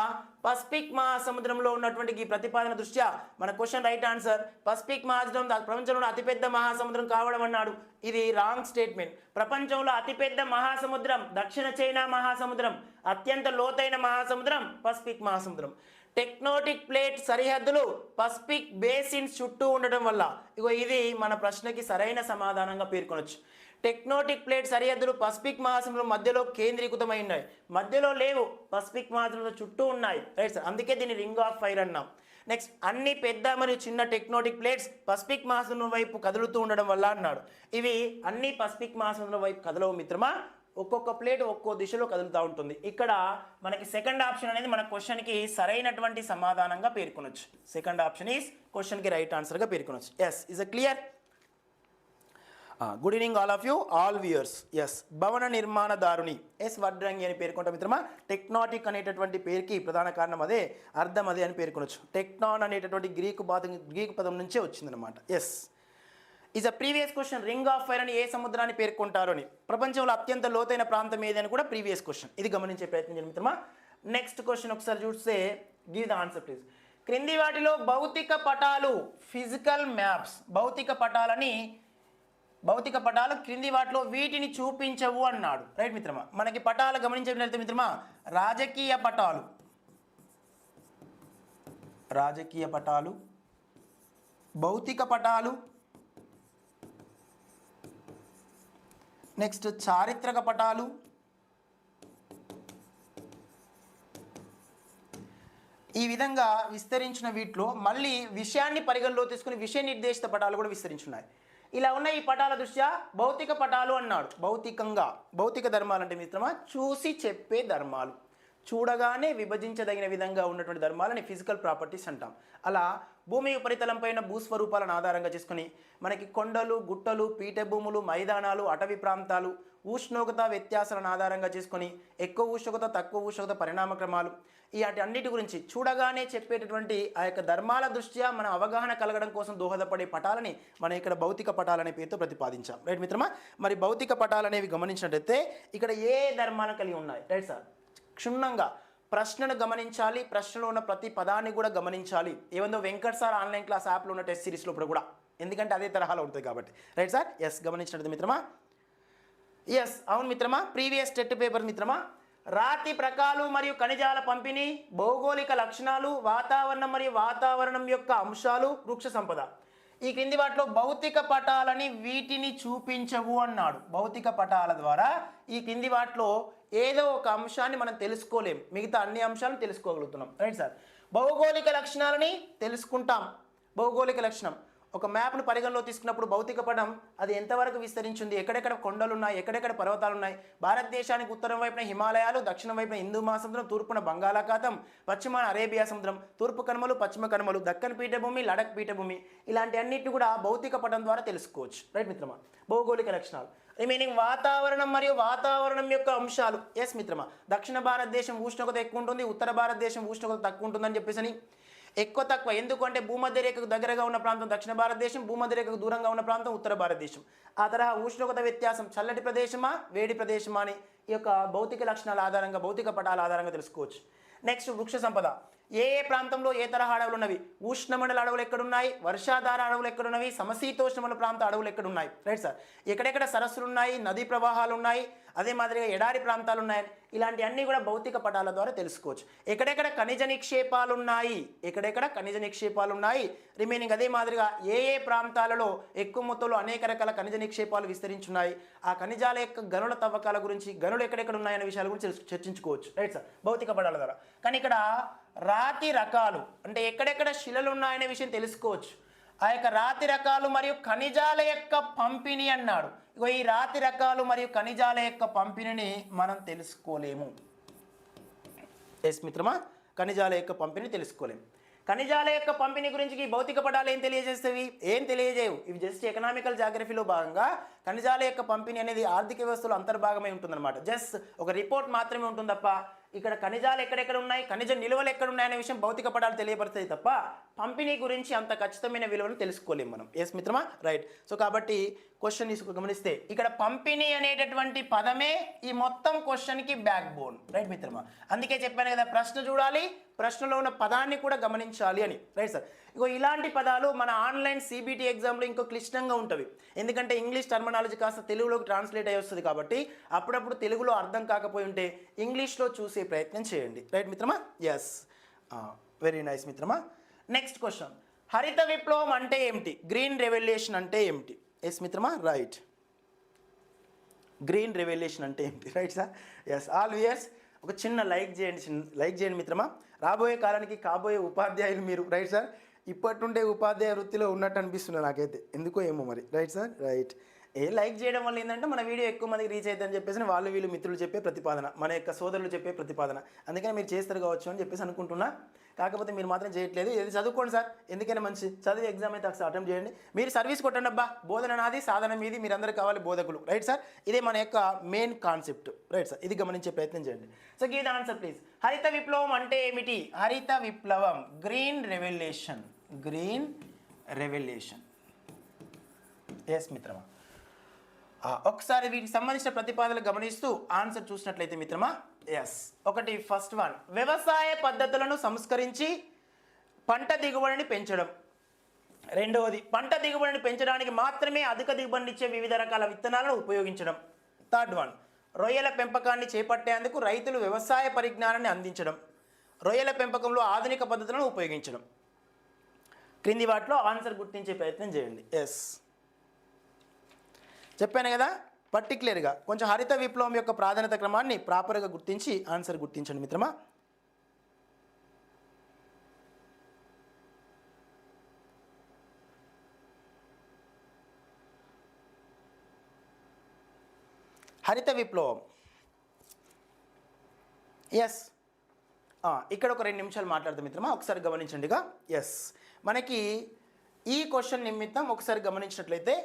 పసిఫిక్ మహాసముద్రంలో ఉన్నటువంటి ఈ ప్రతిపాదన దృష్ట్యా మన క్వశ్చన్ రైట్ ఆన్సర్, పసిఫిక్ మహాసముద్రం ప్రపంచంలో అతిపెద్ద మహాసముద్రం కావడం అన్నాడు. ఇది రాంగ్ స్టేట్మెంట్. ప్రపంచంలో అతిపెద్ద మహాసముద్రం దక్షిణ చైనా మహాసముద్రం, అత్యంత లోతైన మహాసముద్రం పసిఫిక్ మహాసముద్రం. టెక్టోనిక్ ప్లేట్ సరిహద్దులు పసిఫిక్ బేసిన్స్ చుట్టూ ఉండటం వల్ల ఇగో ఇది మన ప్రశ్నకి సరైన సమాధానంగా పేర్కొనొచ్చు. టెక్టోనిక్ ప్లేట్ సరిహద్దులు పసిఫిక్ మహాసముద్రం మధ్యలో కేంద్రీకృతమై ఉన్నాయి, మధ్యలో లేవు, పసిఫిక్ మహాసముద్రం చుట్టూ ఉన్నాయి. రైట్ సార్, అందుకే దీన్ని రింగ్ ఆఫ్ ఫైర్ అన్నాం. నెక్స్ట్, అన్ని పెద్ద మరియు చిన్న టెక్టోనిక్ ప్లేట్స్ పసిఫిక్ మహాసముద్రం వైపు కదులుతూ ఉండడం వల్ల అన్నాడు. ఇవి అన్ని పసిఫిక్ మహాసముద్రం వైపు కదలవు మిత్రమా, ఒక్కొక్క ప్లేట్ ఒక్కో దిశలో కదులుతూ ఉంటుంది. ఇక్కడ మనకి సెకండ్ ఆప్షన్ అనేది మన క్వశ్చన్కి సరైనటువంటి సమాధానంగా పేర్కొనొచ్చు. సెకండ్ ఆప్షన్ ఈస్ క్వశ్చన్కి రైట్ ఆన్సర్గా పేర్కొనొచ్చు. Yes, is a clear? Good evening all of you, all viewers. Yes, భవన నిర్మాణదారుని ఎస్ వడ్రంగి అని పేర్కొంటాం మిత్రమా. టెక్టోనిక్ అనేటటువంటి పేరుకి ప్రధాన కారణం అదే, అర్థం అదే అని పేర్కొనొచ్చు. టెక్టాన్ అనేటటువంటి గ్రీకు పదం నుంచే వచ్చిందనమాట. Yes, is a previous question. Ring of fire అని ఏ సముద్రాన్ని పేర్కొంటారు అని, ప్రపంచంలో అత్యంత లోతైన ప్రాంతం ఏది అని కూడా ప్రీవియస్ క్వశ్చన్. ఇది గమనించే ప్రయత్నం చేయండి మిత్రమా. నెక్స్ట్ క్వశ్చన్ ఒకసారి చూస్తే, గివ్ ద ఆన్సర్ ప్లీజ్. క్రింది వాటిలో భౌతిక పటాలు, ఫిజికల్ మ్యాప్స్, భౌతిక పటాలు క్రింది వాటిలో వీటిని చూపించవు అన్నాడు. రైట్ మిత్రమా, మనకి పటాలు గమనించినట్లయితే మిత్రమా, రాజకీయ పటాలు, భౌతిక పటాలు, నెక్స్ట్ చారిత్రక పటాలు, ఈ విధంగా విస్తరించిన వీటిలో మళ్ళీ విషయాన్ని పరిగణలో తీసుకుని విషయ నిర్దేశిత పటాలు కూడా విస్తరించున్నాయి. ఇలా ఉన్న ఈ పటాల దృష్ట్యా భౌతిక పటాలు అన్నాడు. భౌతిక ధర్మాలు అంటే మిత్రమా చూసి చెప్పే ధర్మాలు, చూడగానే విభజించదగిన విధంగా ఉన్నటువంటి ధర్మాలని ఫిజికల్ ప్రాపర్టీస్ అంటాం. అలా భూమి ఉపరితలం పైన భూస్వరూపాలను ఆధారంగా చేసుకుని మనకి కొండలు, గుట్టలు, పీఠభూములు, మైదానాలు, అటవీ ప్రాంతాలు, ఉష్ణోగ్రత వ్యత్యాసాలను ఆధారంగా చేసుకొని ఎక్కువ ఉష్ణోగ్రత, తక్కువ ఉష్ణోగ్రత పరిణామ క్రమాలు, ఈ అన్నిటి గురించి చూడగానే చెప్పేటటువంటి ఆ యొక్క ధర్మాల దృష్ట్యా మన అవగాహన కలగడం కోసం దోహదపడే పటాలని మనం ఇక్కడ భౌతిక పటాలు అనే పేరుతో ప్రతిపాదించాం. రైట్ మిత్రమా? మరి భౌతిక పటాలు అనేవి గమనించినట్టయితే ఇక్కడ ఏ ధర్మాలు కలిగి ఉన్నాయి? రైట్ సార్, క్షుణ్ణంగా ప్రశ్నను గమనించాలి, ప్రశ్నలో ఉన్న ప్రతి పదాన్ని కూడా గమనించాలి. ఏవందో వెంకట్ సార్ ఆన్లైన్ క్లాస్ యాప్లో ఉన్న టెస్ట్ సిరీస్లో కూడా, ఎందుకంటే అదే తరహాలో ఉంటుంది కాబట్టి. Right sir? ఎస్, గమనించినట్టు మిత్రమా? ఎస్, అవును మిత్రమా. ప్రీవియస్ టెట్ పేపర్ మిత్రమా, రాతి ప్రకాలు మరియు ఖనిజాల పంపిణీ, భౌగోళిక లక్షణాలు, వాతావరణం మరియు వాతావరణం యొక్క అంశాలు, వృక్ష సంపద. ఈ క్రింది వాటిలో భౌతిక పటాలని వీటిని చూపించవు అన్నాడు. భౌతిక పటాల ద్వారా ఈ క్రింది వాటిలో ఏదో ఒక అంశాన్ని మనం తెలుసుకోలేం, మిగతా అన్ని అంశాలను తెలుసుకోగలుగుతున్నాం. Right sir? భౌగోళిక లక్షణాలని తెలుసుకుంటాం. భౌగోళిక లక్షణం ఒక మ్యాప్ను పరిగణలో తీసుకున్నప్పుడు భౌతిక పటం అది ఎంతవరకు విస్తరించింది, ఎక్కడెక్కడ కొండలు ఉన్నాయి, ఎక్కడెక్కడ పర్వతాలు ఉన్నాయి, భారతదేశానికి ఉత్తరం వైపున హిమాలయాలు, దక్షిణం వైపున హిందూ మహాసముద్రం, తూర్పున బంగాళాఖాతం, పశ్చిమాన అరేబియా సముద్రం, తూర్పు కనుమలు, పశ్చిమ కనుమలు, దక్కన్ పీఠభూమి, లడక్ పీఠభూమి, ఇలాంటి అన్నిటిని కూడా భౌతిక పటం ద్వారా తెలుసుకోవచ్చు. రైట్ మిత్రమా? భౌగోళిక లక్షణాలు. రిమైనింగ్ వాతావరణం మరియు వాతావరణం యొక్క అంశాలు. ఎస్ మిత్రమా, దక్షిణ భారతదేశం ఉష్ణోగ్రత ఎక్కువ ఉంటుంది, ఉత్తర భారతదేశం ఉష్ణోగ్రత తక్కువ ఉంటుందని చెప్పేసి ఎక్కువ తక్కువ, ఎందుకంటే భూమధ్య రేఖకు దగ్గరగా ఉన్న ప్రాంతం దక్షిణ భారతదేశం, భూమధ్య రేఖకు దూరంగా ఉన్న ప్రాంతం ఉత్తర భారతదేశం. ఆ తరహా ఉష్ణోగ్రత వ్యత్యాసం చల్లటి ప్రదేశమా వేడి ప్రదేశమా అని ఈ యొక్క భౌతిక లక్షణాల ఆధారంగా భౌతిక పటాల ఆధారంగా తెలుసుకోవచ్చు. నెక్స్ట్ వృక్ష సంపద. ఏ ఏ ప్రాంతంలో ఏ తరహా అడవులు ఉన్నవి, ఉష్ణమండల అడవులు ఎక్కడున్నాయి, వర్షాధార అడవులు ఎక్కడున్నవి, సమశీతోష్ణమండల ప్రాంత అడవులు ఎక్కడున్నాయి. Right sir? ఎక్కడెక్కడ సరస్సులు ఉన్నాయి, నదీ ప్రవాహాలు ఉన్నాయి, అదే మాదిరిగా ఎడారి ప్రాంతాలు ఉన్నాయి, ఇలాంటి అన్నీ కూడా భౌతిక పటాల ద్వారా తెలుసుకోవచ్చు. ఎక్కడెక్కడ ఖనిజ నిక్షేపాలు ఉన్నాయి, ఎక్కడెక్కడ ఖనిజ నిక్షేపాలు ఉన్నాయి, రిమైనింగ్ అదే మాదిరిగా ఏ ఏ ప్రాంతాలలో ఎక్కువ మొత్తంలో అనేక రకాల ఖనిజ నిక్షేపాలు విస్తరించున్నాయి, ఆ ఖనిజాల యొక్క గనుల తవ్వకాల గురించి, గనులు ఎక్కడెక్కడ ఉన్నాయనే విషయాల గురించి చర్చించుకోవచ్చు. Right sir? భౌతిక పటాల ద్వారా. కానీ ఇక్కడ రాతి రకాలు అంటే ఎక్కడెక్కడ శిలలు ఉన్నాయనే విషయం తెలుసుకోవచ్చు. ఆ యొక్క రాతి రకాలు మరియు ఖనిజాల యొక్క పంపిణీ అన్నాడు. ఇగో ఈ రాతి రకాలు మరియు ఖనిజాల యొక్క పంపిణీని మనం తెలుసుకోలేము. ఎస్ మిత్రమా, ఖనిజాల యొక్క పంపిణీ తెలుసుకోలేము. ఖనిజాల యొక్క పంపిణీ గురించి ఈ భౌతిక పటాలు ఏం తెలియజేస్తవి? ఏం తెలియజేయవు. ఇవి జస్ట్ ఎకనామికల్ జాగ్రఫీలో భాగంగా ఖనిజాల యొక్క పంపిణీ అనేది ఆర్థిక వ్యవస్థలో అంతర్భాగమై ఉంటుందన్నమాట. జస్ట్ ఒక రిపోర్ట్ మాత్రమే ఉంటుంది తప్ప ఇక్కడ ఖనిజాలు ఎక్కడెక్కడ ఉన్నాయి, ఖనిజ నిల్వలు ఎక్కడ ఉన్నాయనే విషయం భౌతిక పటాలు తెలియపరుస్తాయి తప్ప పంపిణీ గురించి అంత ఖచ్చితమైన విలువను తెలుసుకోలేము మనం. ఎస్ మిత్రమా? రైట్. సో కాబట్టి క్వశ్చన్ గమనిస్తే ఇక్కడ పంపిణీ అనేటటువంటి పదమే ఈ మొత్తం క్వశ్చన్కి బ్యాక్ బోన్. రైట్ మిత్రమా? అందుకే చెప్పాను కదా, ప్రశ్న చూడాలి, ప్రశ్నలో ఉన్న పదాన్ని కూడా గమనించాలి అని. Right sir? ఇగో ఇలాంటి పదాలు మన ఆన్లైన్ సిబిటి ఎగ్జామ్లో ఇంకో క్లిష్టంగా ఉంటుంది. ఎందుకంటే ఇంగ్లీష్ టర్మినాలజీ కాస్త తెలుగులోకి ట్రాన్స్లేట్ అయ్యి వస్తుంది కాబట్టి అప్పుడప్పుడు తెలుగులో అర్థం కాకపోయి ఉంటే ఇంగ్లీష్లో చూసే ప్రయత్నం చేయండి. రైట్ మిత్రమా? ఎస్, వెరీ నైస్ మిత్రమా. నెక్స్ట్ క్వశ్చన్, హరిత విప్లవం అంటే ఏమిటి, గ్రీన్ రెవల్యూషన్ అంటే ఏమిటి? ఎస్ మిత్రమా, రైట్. గ్రీన్ రెవల్యూషన్ అంటే ఏమిటి? Right sir? Yes, all viewers ఒక చిన్న లైక్ చేయండి మిత్రమా. రాబోయే కాలానికి కాబోయే ఉపాధ్యాయులు మీరు. Right sir? ఇప్పటి నుండే ఉపాధ్యాయ వృత్తిలో ఉన్నట్టు అనిపిస్తుంది నాకైతే, ఎందుకో ఏమో మరి. Right sir? రైట్. లైక్ చేయడం వల్ల ఏంటంటే మన వీడియో ఎక్కువ మందికి రీచ్ అవుతుందని చెప్పేసి వాళ్ళు వీళ్ళు మిత్రులు చెప్పే ప్రతిపాదన, మన యొక్క సోదరులు చెప్పే ప్రతిపాదన. అందుకని మీరు చేస్తారు కావచ్చు అని చెప్పేసి అనుకుంటున్నా. కాకపోతే మీరు మాత్రం చేయట్లేదు. ఇది చదువుకోండి సార్, ఎందుకైనా మంచి చదివి ఎగ్జామ్ అయితే ఒకసారి అటెంప్ట్ చేయండి. మీరు సర్వీస్ కొట్టండి అబ్బా, బోధన నాది సాధన మీది, మీరందరూ కావాలి బోధకులు. Right sir? ఇదే మన యొక్క మెయిన్ కాన్సెప్ట్. Right sir? ఇది గమనించే ప్రయత్నం చేయండి. So give the answer please. హరిత విప్లవం అంటే ఏమిటి? హరిత విప్లవం, green revolution. Green revolution. Yes మిత్రమా. ఒకసారి వీటికి సంబంధించిన ప్రతిపాదనలు గమనిస్తూ ఆన్సర్ చూసినట్లయితే మిత్రమా, ఎస్. ఒకటి, ఫస్ట్ వన్, వ్యవసాయ పద్ధతులను సంస్కరించి పంట దిగుబడిని పెంచడం. రెండవది, పంట దిగుబడిని పెంచడానికి మాత్రమే అధిక దిగుబడినిచ్చే వివిధ రకాల విత్తనాలను ఉపయోగించడం. థర్డ్ వన్, రొయ్యల పెంపకాన్ని చేపట్టేందుకు రైతులు వ్యవసాయ పరిజ్ఞానాన్ని అందించడం. రొయ్యల పెంపకంలో ఆధునిక పద్ధతులను ఉపయోగించడం. క్రింది వాటిలో ఆన్సర్ గుర్తించే ప్రయత్నం చేయండి. ఎస్, చెప్పాను కదా, పర్టికులర్గా కొంచెం హరిత విప్లవం యొక్క ప్రాధాన్యత క్రమాన్ని ప్రాపర్గా గుర్తించి ఆన్సర్ గుర్తించండి మిత్రమా. హరిత విప్లవం, ఎస్. ఇక్కడ ఒక 2 నిమిషాలు మాట్లాడతాం మిత్రమా, ఒకసారి గమనించండిగా. ఎస్, మనకి ఈ క్వశ్చన్ నిమిత్తం ఒకసారి గమనించినట్లయితే,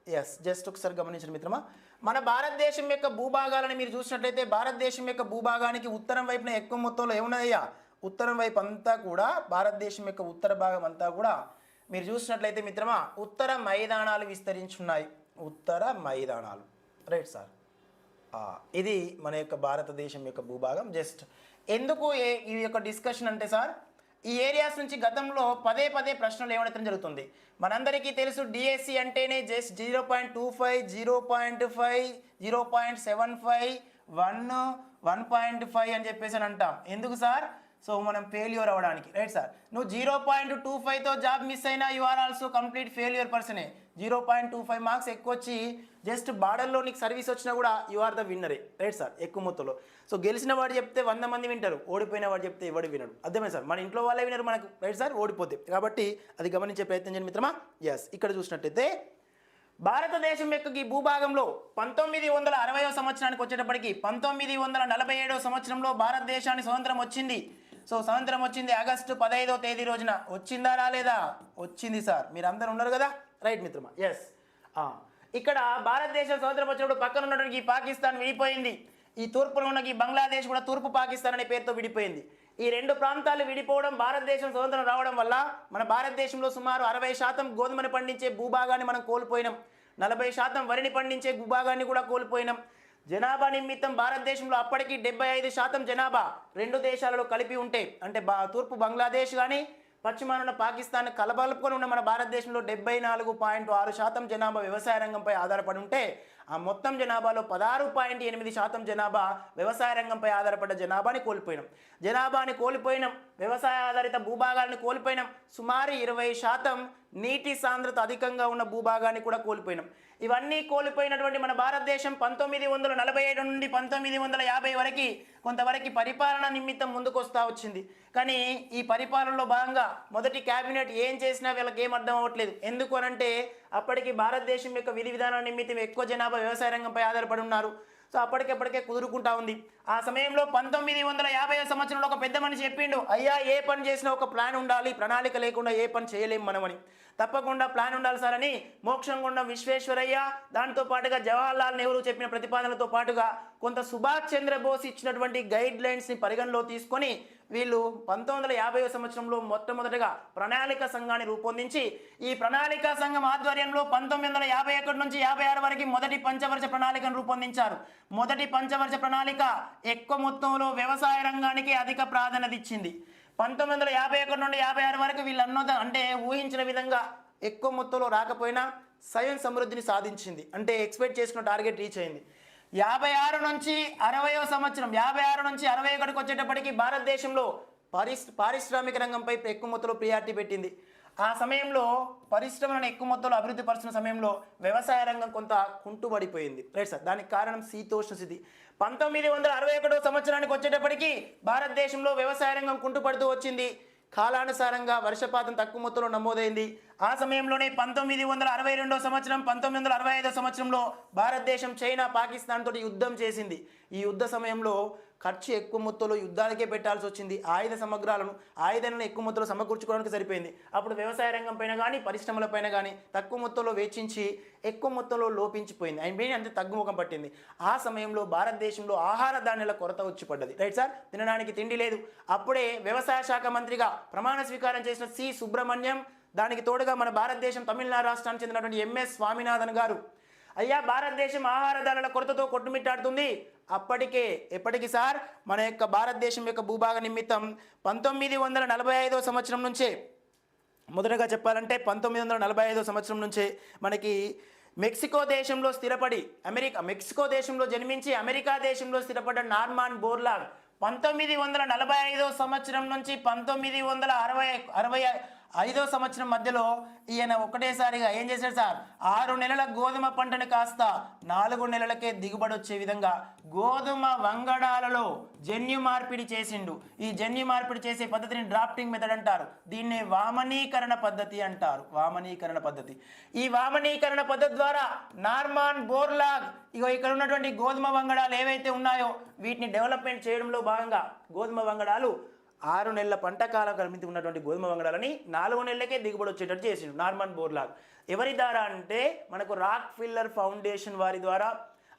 ఎస్ జస్ట్ ఒకసారి గమనించండి మిత్రమా, మన భారతదేశం యొక్క భూభాగాలను మీరు చూసినట్లయితే భారతదేశం యొక్క భూభాగానికి ఉత్తరం వైపున ఎక్కువ మొత్తంలో ఏమున్నదయ్యా, ఉత్తరం వైపు అంతా కూడా భారతదేశం యొక్క ఉత్తర భాగం అంతా కూడా మీరు చూసినట్లయితే మిత్రమా ఉత్తర మైదానాలు విస్తరించున్నాయి. ఉత్తర మైదానాలు, రైట్ సార్. ఇది మన యొక్క భారతదేశం యొక్క భూభాగం. జస్ట్ ఎందుకు ఈ యొక్క డిస్కషన్ అంటే సార్, ఈ ఏరియాస్ నుంచి గతంలో పదే ప్రశ్నలు ఏమడటం జరుగుతుంది. మనందరికీ తెలుసు డిఎస్సి అంటేనే జస్ట్ 0.25, 0.5, 0.75, 1, 1.5 అని చెప్పేసి అని అంటాం. ఎందుకు సార్? సో మనం ఫెయిల్యూర్ అవ్వడానికి, రైట్ సార్. నువ్వు 0.25తో జాబ్ మిస్ అయినా you are also complete failure పర్సనే. 0.25 మార్క్స్ ఎక్కువ వచ్చి జస్ట్ బార్డర్లో నీకు సర్వీస్ వచ్చినా కూడా యు ఆర్ ద విన్నరే, రైట్ సార్, ఎక్కువ మొత్తంలో. సో గెలిచిన వాడు చెప్తే 100 మంది వింటారు, ఓడిపోయిన వాడు చెప్తే ఎవడు వినడు. అర్థమే సార్, మన ఇంట్లో వాళ్ళే వినరు మనకు, రైట్ సార్, ఓడిపోతే. కాబట్టి అది గమనించే ప్రయత్నం చేయండి మిత్రమా. ఎస్, ఇక్కడ చూసినట్టయితే భారతదేశం యొక్క ఈ భూభాగంలో 1960వ సంవత్సరానికి వచ్చేటప్పటికి 1947వ సంవత్సరంలో భారతదేశానికి స్వతంత్రం వచ్చింది. సో స్వతంత్రం వచ్చింది ఆగస్టు 15వ తేదీ రోజున. వచ్చిందా రాలేదా? వచ్చింది సార్, మీరు అందరూ ఉన్నారు కదా, రైట్ మిత్రమా. ఎస్, ఇక్కడ భారతదేశం స్వతంత్రం వచ్చినప్పుడు పక్కన ఉన్నటువంటి ఈ పాకిస్తాన్ విడిపోయింది. ఈ తూర్పులో ఉన్న ఈ బంగ్లాదేశ్ కూడా తూర్పు పాకిస్తాన్ అనే పేరుతో విడిపోయింది. ఈ 2 ప్రాంతాలు విడిపోవడం, భారతదేశం స్వతంత్రం రావడం వల్ల మన భారతదేశంలో సుమారు 60% గోధుమని పండించే భూభాగాన్ని మనం కోల్పోయినాం. 40% వరిని పండించే భూభాగాన్ని కూడా కోల్పోయినాం. జనాభా నిమిత్తం భారతదేశంలో అప్పటికి 75% జనాభా 2 దేశాలలో కలిపి ఉంటే, అంటే తూర్పు బంగ్లాదేశ్ కానీ పశ్చిమాన ఉన్న పాకిస్తాన్ కలబలుపుకొని ఉన్న మన భారతదేశంలో 74.6% జనాభా వ్యవసాయ రంగంపై ఆధారపడి ఉంటే, ఆ మొత్తం జనాభాలో 16.8% జనాభా వ్యవసాయ రంగంపై ఆధారపడ్డ జనాభాని కోల్పోయినాం. జనాభాని కోల్పోయినాం, వ్యవసాయ ఆధారిత భూభాగాలను కోల్పోయినాం. సుమారు 20% నీటి సాంద్రత అధికంగా ఉన్న భూభాగాన్ని కూడా కోల్పోయినాం. ఇవన్నీ కోల్పోయినటువంటి మన భారతదేశం 1947 నుండి 1950 వరకు కొంతవరకు పరిపాలన నిమిత్తం ముందుకు వస్తూ వచ్చింది. కానీ ఈ పరిపాలనలో భాగంగా మొదటి క్యాబినెట్ ఏం చేసినా వీళ్ళకి ఏం అర్థం అవ్వట్లేదు. ఎందుకు అనంటే అప్పటికి భారతదేశం యొక్క విధి విధానాల నిమిత్తం ఎక్కువ జనాభా వ్యవసాయ రంగంపై ఆధారపడి ఉన్నారు. సో అప్పటికెప్పటికే కుదురుకుంటా ఉంది. ఆ సమయంలో 1950వ సంవత్సరంలో ఒక పెద్ద మనిషి చెప్పిండు, అయ్యా ఏ పని చేసినా ఒక ప్లాన్ ఉండాలి, ప్రణాళిక లేకుండా ఏ పని చేయలేం మనమని. తప్పకుండా ప్లాన్ ఉండాలి సార్ అని మోక్షంగుండం విశ్వేశ్వరయ్య, దాంతో పాటుగా జవహర్లాల్ నెహ్రూ చెప్పిన ప్రతిపాదనలతో పాటుగా కొంత సుభాష్ చంద్రబోస్ ఇచ్చినటువంటి గైడ్ లైన్స్ని పరిగణలో తీసుకొని వీళ్ళు 1950వ సంవత్సరంలో మొట్టమొదటిగా ప్రణాళిక సంఘాన్ని రూపొందించి, ఈ ప్రణాళిక సంఘం ఆధ్వర్యంలో 1951 నుంచి 56 వరకు మొదటి పంచవర్ష ప్రణాళికను రూపొందించారు. మొదటి పంచవర్ష ప్రణాళిక ఎక్కువ మొత్తంలో వ్యవసాయ రంగానికి అధిక ప్రాధాన్యత ఇచ్చింది. 1951 నుండి 56 వరకు వీళ్ళు అంటే ఊహించిన విధంగా ఎక్కువ మొత్తంలో రాకపోయినా స్వయం సమృద్ధిని సాధించింది. అంటే ఎక్స్పెక్ట్ చేసుకున్న టార్గెట్ రీచ్ అయింది. 56 నుంచి 60వ సంవత్సరం, 56 నుంచి 61కి వచ్చేటప్పటికి భారతదేశంలో పారిశ్రామిక రంగంపై ఎక్కువ మొత్తంలో ప్రియారిటీ పెట్టింది. ఆ సమయంలో పరిశ్రమలను ఎక్కువ మొత్తంలో అభివృద్ధి పరుస్తున్న సమయంలో వ్యవసాయ రంగం కొంత కుంటుబడిపోయింది, రైట్ సార్. దానికి కారణం శీతోష్ణ స్థితి. 1961వ సంవత్సరానికి వచ్చేటప్పటికి భారతదేశంలో వ్యవసాయ రంగం కుంటుపడుతూ వచ్చింది. కాలానుసారంగా వర్షపాతం తక్కువ మొత్తంలో నమోదైంది. ఆ సమయంలోనే 1962వ సంవత్సరం, 1965వ సంవత్సరంలో భారతదేశం చైనా పాకిస్తాన్ తోటి యుద్ధం చేసింది. ఈ యుద్ధ సమయంలో ఖర్చు ఎక్కువ మొత్తంలో యుద్ధాలకే పెట్టాల్సి వచ్చింది. ఆయుధాలను ఎక్కువ మొత్తంలో సమకూర్చుకోవడానికి సరిపోయింది. అప్పుడు వ్యవసాయ రంగం పైన కానీ పరిశ్రమల పైన కానీ తక్కువ మొత్తంలో వెచ్చించి ఎక్కువ మొత్తంలో లోపించిపోయింది, అంతే తగ్గుముఖం పట్టింది. ఆ సమయంలో భారతదేశంలో ఆహార ధాన్యాల కొరత వచ్చి పడ్డది, రైట్ సార్. తినడానికి తిండి లేదు. అప్పుడే వ్యవసాయ శాఖ మంత్రిగా ప్రమాణ స్వీకారం చేసిన సి సుబ్రహ్మణ్యం, దానికి తోడుగా మన భారతదేశం తమిళనాడు రాష్ట్రానికి చెందినటువంటి ఎంఎస్ స్వామినాథన్ గారు, అయ్యా భారతదేశం ఆహార ధాన్యాల కొరతతో కొట్టుమిట్టాడుతుంది. ఎప్పటికీ సార్ మన యొక్క భారతదేశం యొక్క భూభాగ నిమిత్తం 1945వ సంవత్సరం నుంచే, మొదటగా చెప్పాలంటే 1945వ సంవత్సరం నుంచే మనకి మెక్సికో దేశంలో స్థిరపడి మెక్సికో దేశంలో జన్మించి అమెరికా దేశంలో స్థిరపడ్డ నార్మాన్ బోర్లాగ్ 1945వ సంవత్సరం నుంచి 5వ సంవత్సరం మధ్యలో ఈయన ఒకటేసారిగా ఏం చేశాడు సార్, 6 నెలల గోధుమ పంటని కాస్త 4 నెలలకే దిగుబడి వచ్చే విధంగా గోధుమ వంగడాలలో జన్యు మార్పిడి చేసిండు. ఈ జన్యు మార్పిడి చేసే పద్ధతిని డ్రాఫ్టింగ్ మెథడ్ అంటారు. దీన్ని వామనీకరణ పద్ధతి అంటారు. వామనీకరణ పద్ధతి. ఈ వామనీకరణ పద్ధతి ద్వారా నార్మాన్ బోర్లాగ్ ఇక్కడ ఉన్నటువంటి గోధుమ వంగడాలు ఏవైతే ఉన్నాయో వీటిని డెవలప్మెంట్ చేయడంలో భాగంగా గోధుమ వంగడాలు 6 నెలల పంట కాల పరిమితి ఉన్నటువంటి గోధుమ వంగడాలని 4 నెలలకే దిగుబడి వచ్చేటట్టు చేసిండు నార్మన్ బోర్లాగ్. ఎవరి ద్వారా అంటే మనకు రాక్ ఫిల్లర్ ఫౌండేషన్ వారి ద్వారా,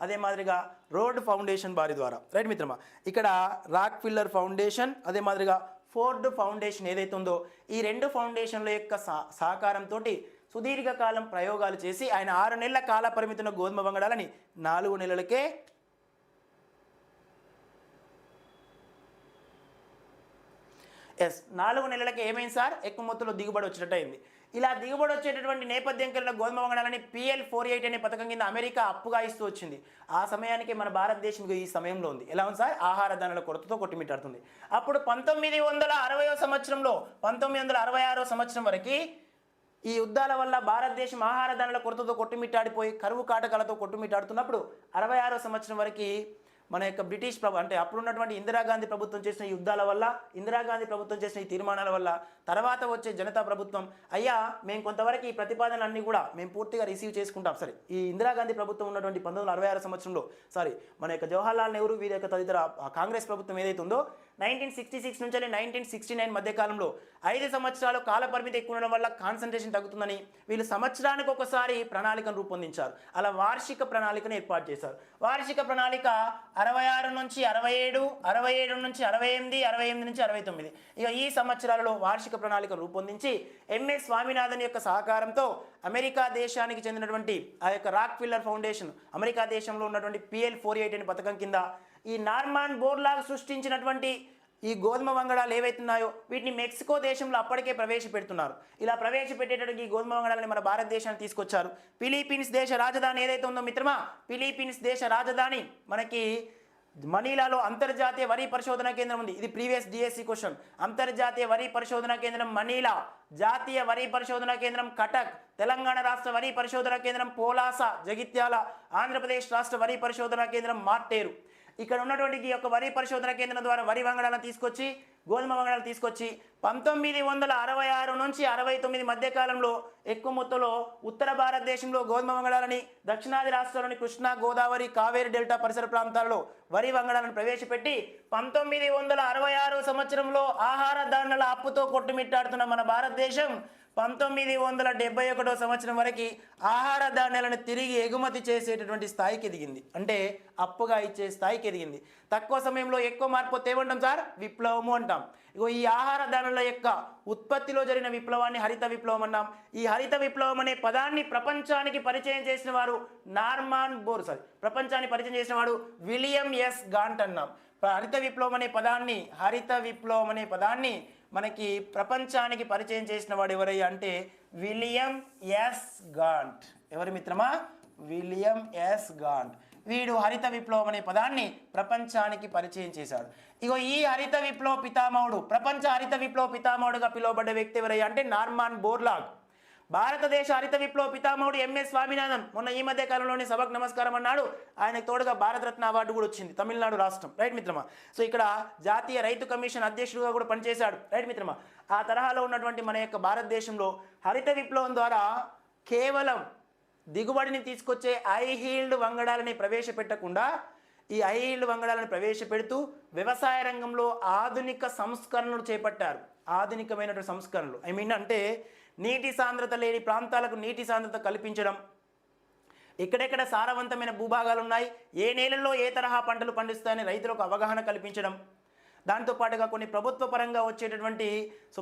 అదే మాదిరిగా రోడ్ ఫౌండేషన్ వారి ద్వారా. రైట్ మిత్రమా, ఇక్కడ రాక్ ఫిల్లర్ ఫౌండేషన్ అదే మాదిరిగా ఫోర్డ్ ఫౌండేషన్ ఏదైతే ఉందో ఈ 2 ఫౌండేషన్ల యొక్క సహకారంతో సుదీర్ఘకాలం ప్రయోగాలు చేసి ఆయన 6 నెలల కాల పరిమితి ఉన్న గోధుమ వంగడాలని 4 నెలలకే ఎస్ 4 నెలలకి ఏమైంది సార్, ఎక్కువ మొత్తంలో దిగుబడి వచ్చేటట్టు అయింది. ఇలా దిగుబడి వచ్చేటటువంటి నేపథ్యం కలిగిన గోధుమ వంగడాలని PL48 అనే పథకం కింద అమెరికా అప్పుగా ఇస్తూ వచ్చింది. ఆ సమయానికి మన భారతదేశం ఈ సమయంలో ఉంది. ఎలా ఉంది సార్, ఆహార ధాన్యాల కొరతతో కొట్టుమిట్టాడుతుంది. అప్పుడు 1960వ సంవత్సరంలో 1966వ సంవత్సరం వరకు ఈ యుద్ధాల వల్ల భారతదేశం ఆహార ధాన్యాల కొరతతో కొట్టుమిట్టాడిపోయి కరువు కాటకాలతో కొట్టుమిట్టాడుతున్నప్పుడు 66వ సంవత్సరం వరకు మన యొక్క బ్రిటిష్ అంటే అప్పుడున్నటువంటి ఇందిరాగాంధీ ప్రభుత్వం చేసిన యుద్ధాల వల్ల, ఇందిరాగాంధీ ప్రభుత్వం చేసిన ఈ తీర్మానాల వల్ల తర్వాత వచ్చే జనతా ప్రభుత్వం అయ్యా మేము కొంతవరకు ఈ ప్రతిపాదనలన్నీ కూడా మేము పూర్తిగా రిసీవ్ చేసుకుంటాం. సరే, ఈ ఇందిరాగాంధీ ప్రభుత్వం ఉన్నటువంటి 1966 సంవత్సరంలో మన యొక్క జవహర్లాల్ నెహ్రూ వీరి యొక్క తదితర కాంగ్రెస్ ప్రభుత్వం ఏదైతే ఉందో 1966 నుంచి 1969 మధ్య కాలంలో 5 సంవత్సరాలు కాల పరిమితి ఎక్కువ ఉండడం వల్ల కాన్సన్ట్రేషన్ తగ్గుతుందని వీళ్ళు సంవత్సరానికి ఒకసారి ప్రణాళికను రూపొందించారు. అలా వార్షిక ప్రణాళికను ఏర్పాటు చేశారు. వార్షిక ప్రణాళిక 66 నుంచి 67, 67 నుంచి 68, 68 నుంచి 69 ఇక ఈ సంవత్సరాలలో వార్షిక ప్రణాళిక రూపొందించి ఎంఎస్ స్వామినాథన్ యొక్క సహకారంతో అమెరికా దేశానికి చెందినటువంటి ఆ యొక్క రాక్ ఫిల్లర్ ఫౌండేషన్ అమెరికా దేశంలో ఉన్నటువంటి PL48 అనే పథకం కింద ఈ నార్మాన్ బోర్లాగ్ సృష్టించినటువంటి ఈ గోధుమ వంగడాలు ఏవైతున్నాయో వీటిని మెక్సికో దేశంలో అప్పటికే ప్రవేశపెడుతున్నారు. ఇలా ప్రవేశపెట్టేటటువంటి ఈ గోధుమ వంగడాలని మన భారతదేశానికి తీసుకొచ్చారు. ఫిలిప్పీన్స్ దేశ రాజధాని ఏదైతే ఉందో మిత్రమా, ఫిలిప్పీన్స్ దేశ రాజధాని మనకి మనీలాలో అంతర్జాతీయ వరి పరిశోధన కేంద్రం ఉంది. ఇది ప్రీవియస్ డిఎస్సి క్వశ్చన్. అంతర్జాతీయ వరి పరిశోధన కేంద్రం మనీలా, జాతీయ వరి పరిశోధన కేంద్రం కటక్, తెలంగాణ రాష్ట్ర వరి పరిశోధన కేంద్రం పోలాస జగిత్యాల, ఆంధ్రప్రదేశ్ రాష్ట్ర వరి పరిశోధన కేంద్రం మార్టేరు. ఇక్కడ ఉన్నటువంటి ఈ యొక్క వరి పరిశోధన కేంద్రం ద్వారా వరి వంగడాలను తీసుకొచ్చి గోధుమ వంగడాలు తీసుకొచ్చి 1966 నుంచి 69 మధ్య కాలంలో ఎక్కువ మొత్తంలో ఉత్తర భారతదేశంలో గోధుమ వంగడాలని, దక్షిణాది రాష్ట్రాల్లోని కృష్ణా, గోదావరి, కావేరి డెల్టా పరిసర ప్రాంతాల్లో వరి వంగడాలను ప్రవేశపెట్టి 1966 సంవత్సరంలో ఆహార ధాన్యాల అప్పుతో కొట్టుమిట్టాడుతున్న మన భారతదేశం 1971 సంవత్సరం వరకు ఆహార ధాన్యాలను తిరిగి ఎగుమతి చేసేటటువంటి స్థాయికి ఎదిగింది. అంటే అప్పుగా ఇచ్చే స్థాయికి ఎదిగింది. తక్కువ సమయంలో ఎక్కువ మార్పు ఏమంటాం సార్, విప్లవము అంటాం. ఇగో ఈ ఆహార ధాన్యాల యొక్క ఉత్పత్తిలో జరిగిన విప్లవాన్ని హరిత విప్లవం అన్నాం. ఈ హరిత విప్లవం అనే పదాన్ని ప్రపంచానికి పరిచయం చేసిన వారు ప్రపంచాన్ని పరిచయం చేసిన వాడు విలియం ఎస్ గాంట్ అన్నాం. హరిత విప్లవం అనే పదాన్ని మనకి ప్రపంచానికి పరిచయం చేసిన వాడు ఎవరయ్యా అంటే విలియం ఎస్ గాంట్. ఎవరి మిత్రమా, విలియం ఎస్ గాంట్. వీడు హరిత విప్లవం అనే పదాన్ని ప్రపంచానికి పరిచయం చేశాడు. ఇగో ఈ హరిత విప్లవ పితామహుడు, ప్రపంచ హరిత విప్లవ పితామహుడుగా పిలువబడ్డ వ్యక్తి ఎవరయ్యా అంటే నార్మాన్ బోర్లాగ్. భారతదేశ హరిత విప్లవ పితామహుడు ఎంఎస్ స్వామినాథన్ మొన్న ఈ మధ్య కాలంలోనే సభకు నమస్కారం అన్నాడు. ఆయనకు తోడుగా భారతరత్న అవార్డు కూడా వచ్చింది, తమిళనాడు రాష్ట్రం. రైట్ మిత్రమా. సో ఇక్కడ జాతీయ రైతు కమిషన్ అధ్యక్షుడిగా కూడా పనిచేశాడు. రైట్ మిత్రమా. ఆ తరహాలో ఉన్నటువంటి మన యొక్క భారతదేశంలో హరిత విప్లవం ద్వారా కేవలం దిగుబడిని తీసుకొచ్చే హీల్డ్ వంగడాలని ప్రవేశపెట్టకుండా ఈ హీల్డ్ వంగడాలను ప్రవేశపెడుతూ వ్యవసాయ రంగంలో ఆధునిక సంస్కరణలు చేపట్టారు. ఆధునికమైనటువంటి సంస్కరణలు అంటే నీటి సాంద్రత లేని ప్రాంతాలకు నీటి సాంద్రత కల్పించడం, ఎక్కడెక్కడ సారవంతమైన భూభాగాలు ఉన్నాయి, ఏ నేలల్లో ఏ తరహా పంటలు పండిస్తాయని రైతులకు అవగాహన కల్పించడం, దాంతోపాటుగా కొన్ని ప్రభుత్వ పరంగా వచ్చేటటువంటి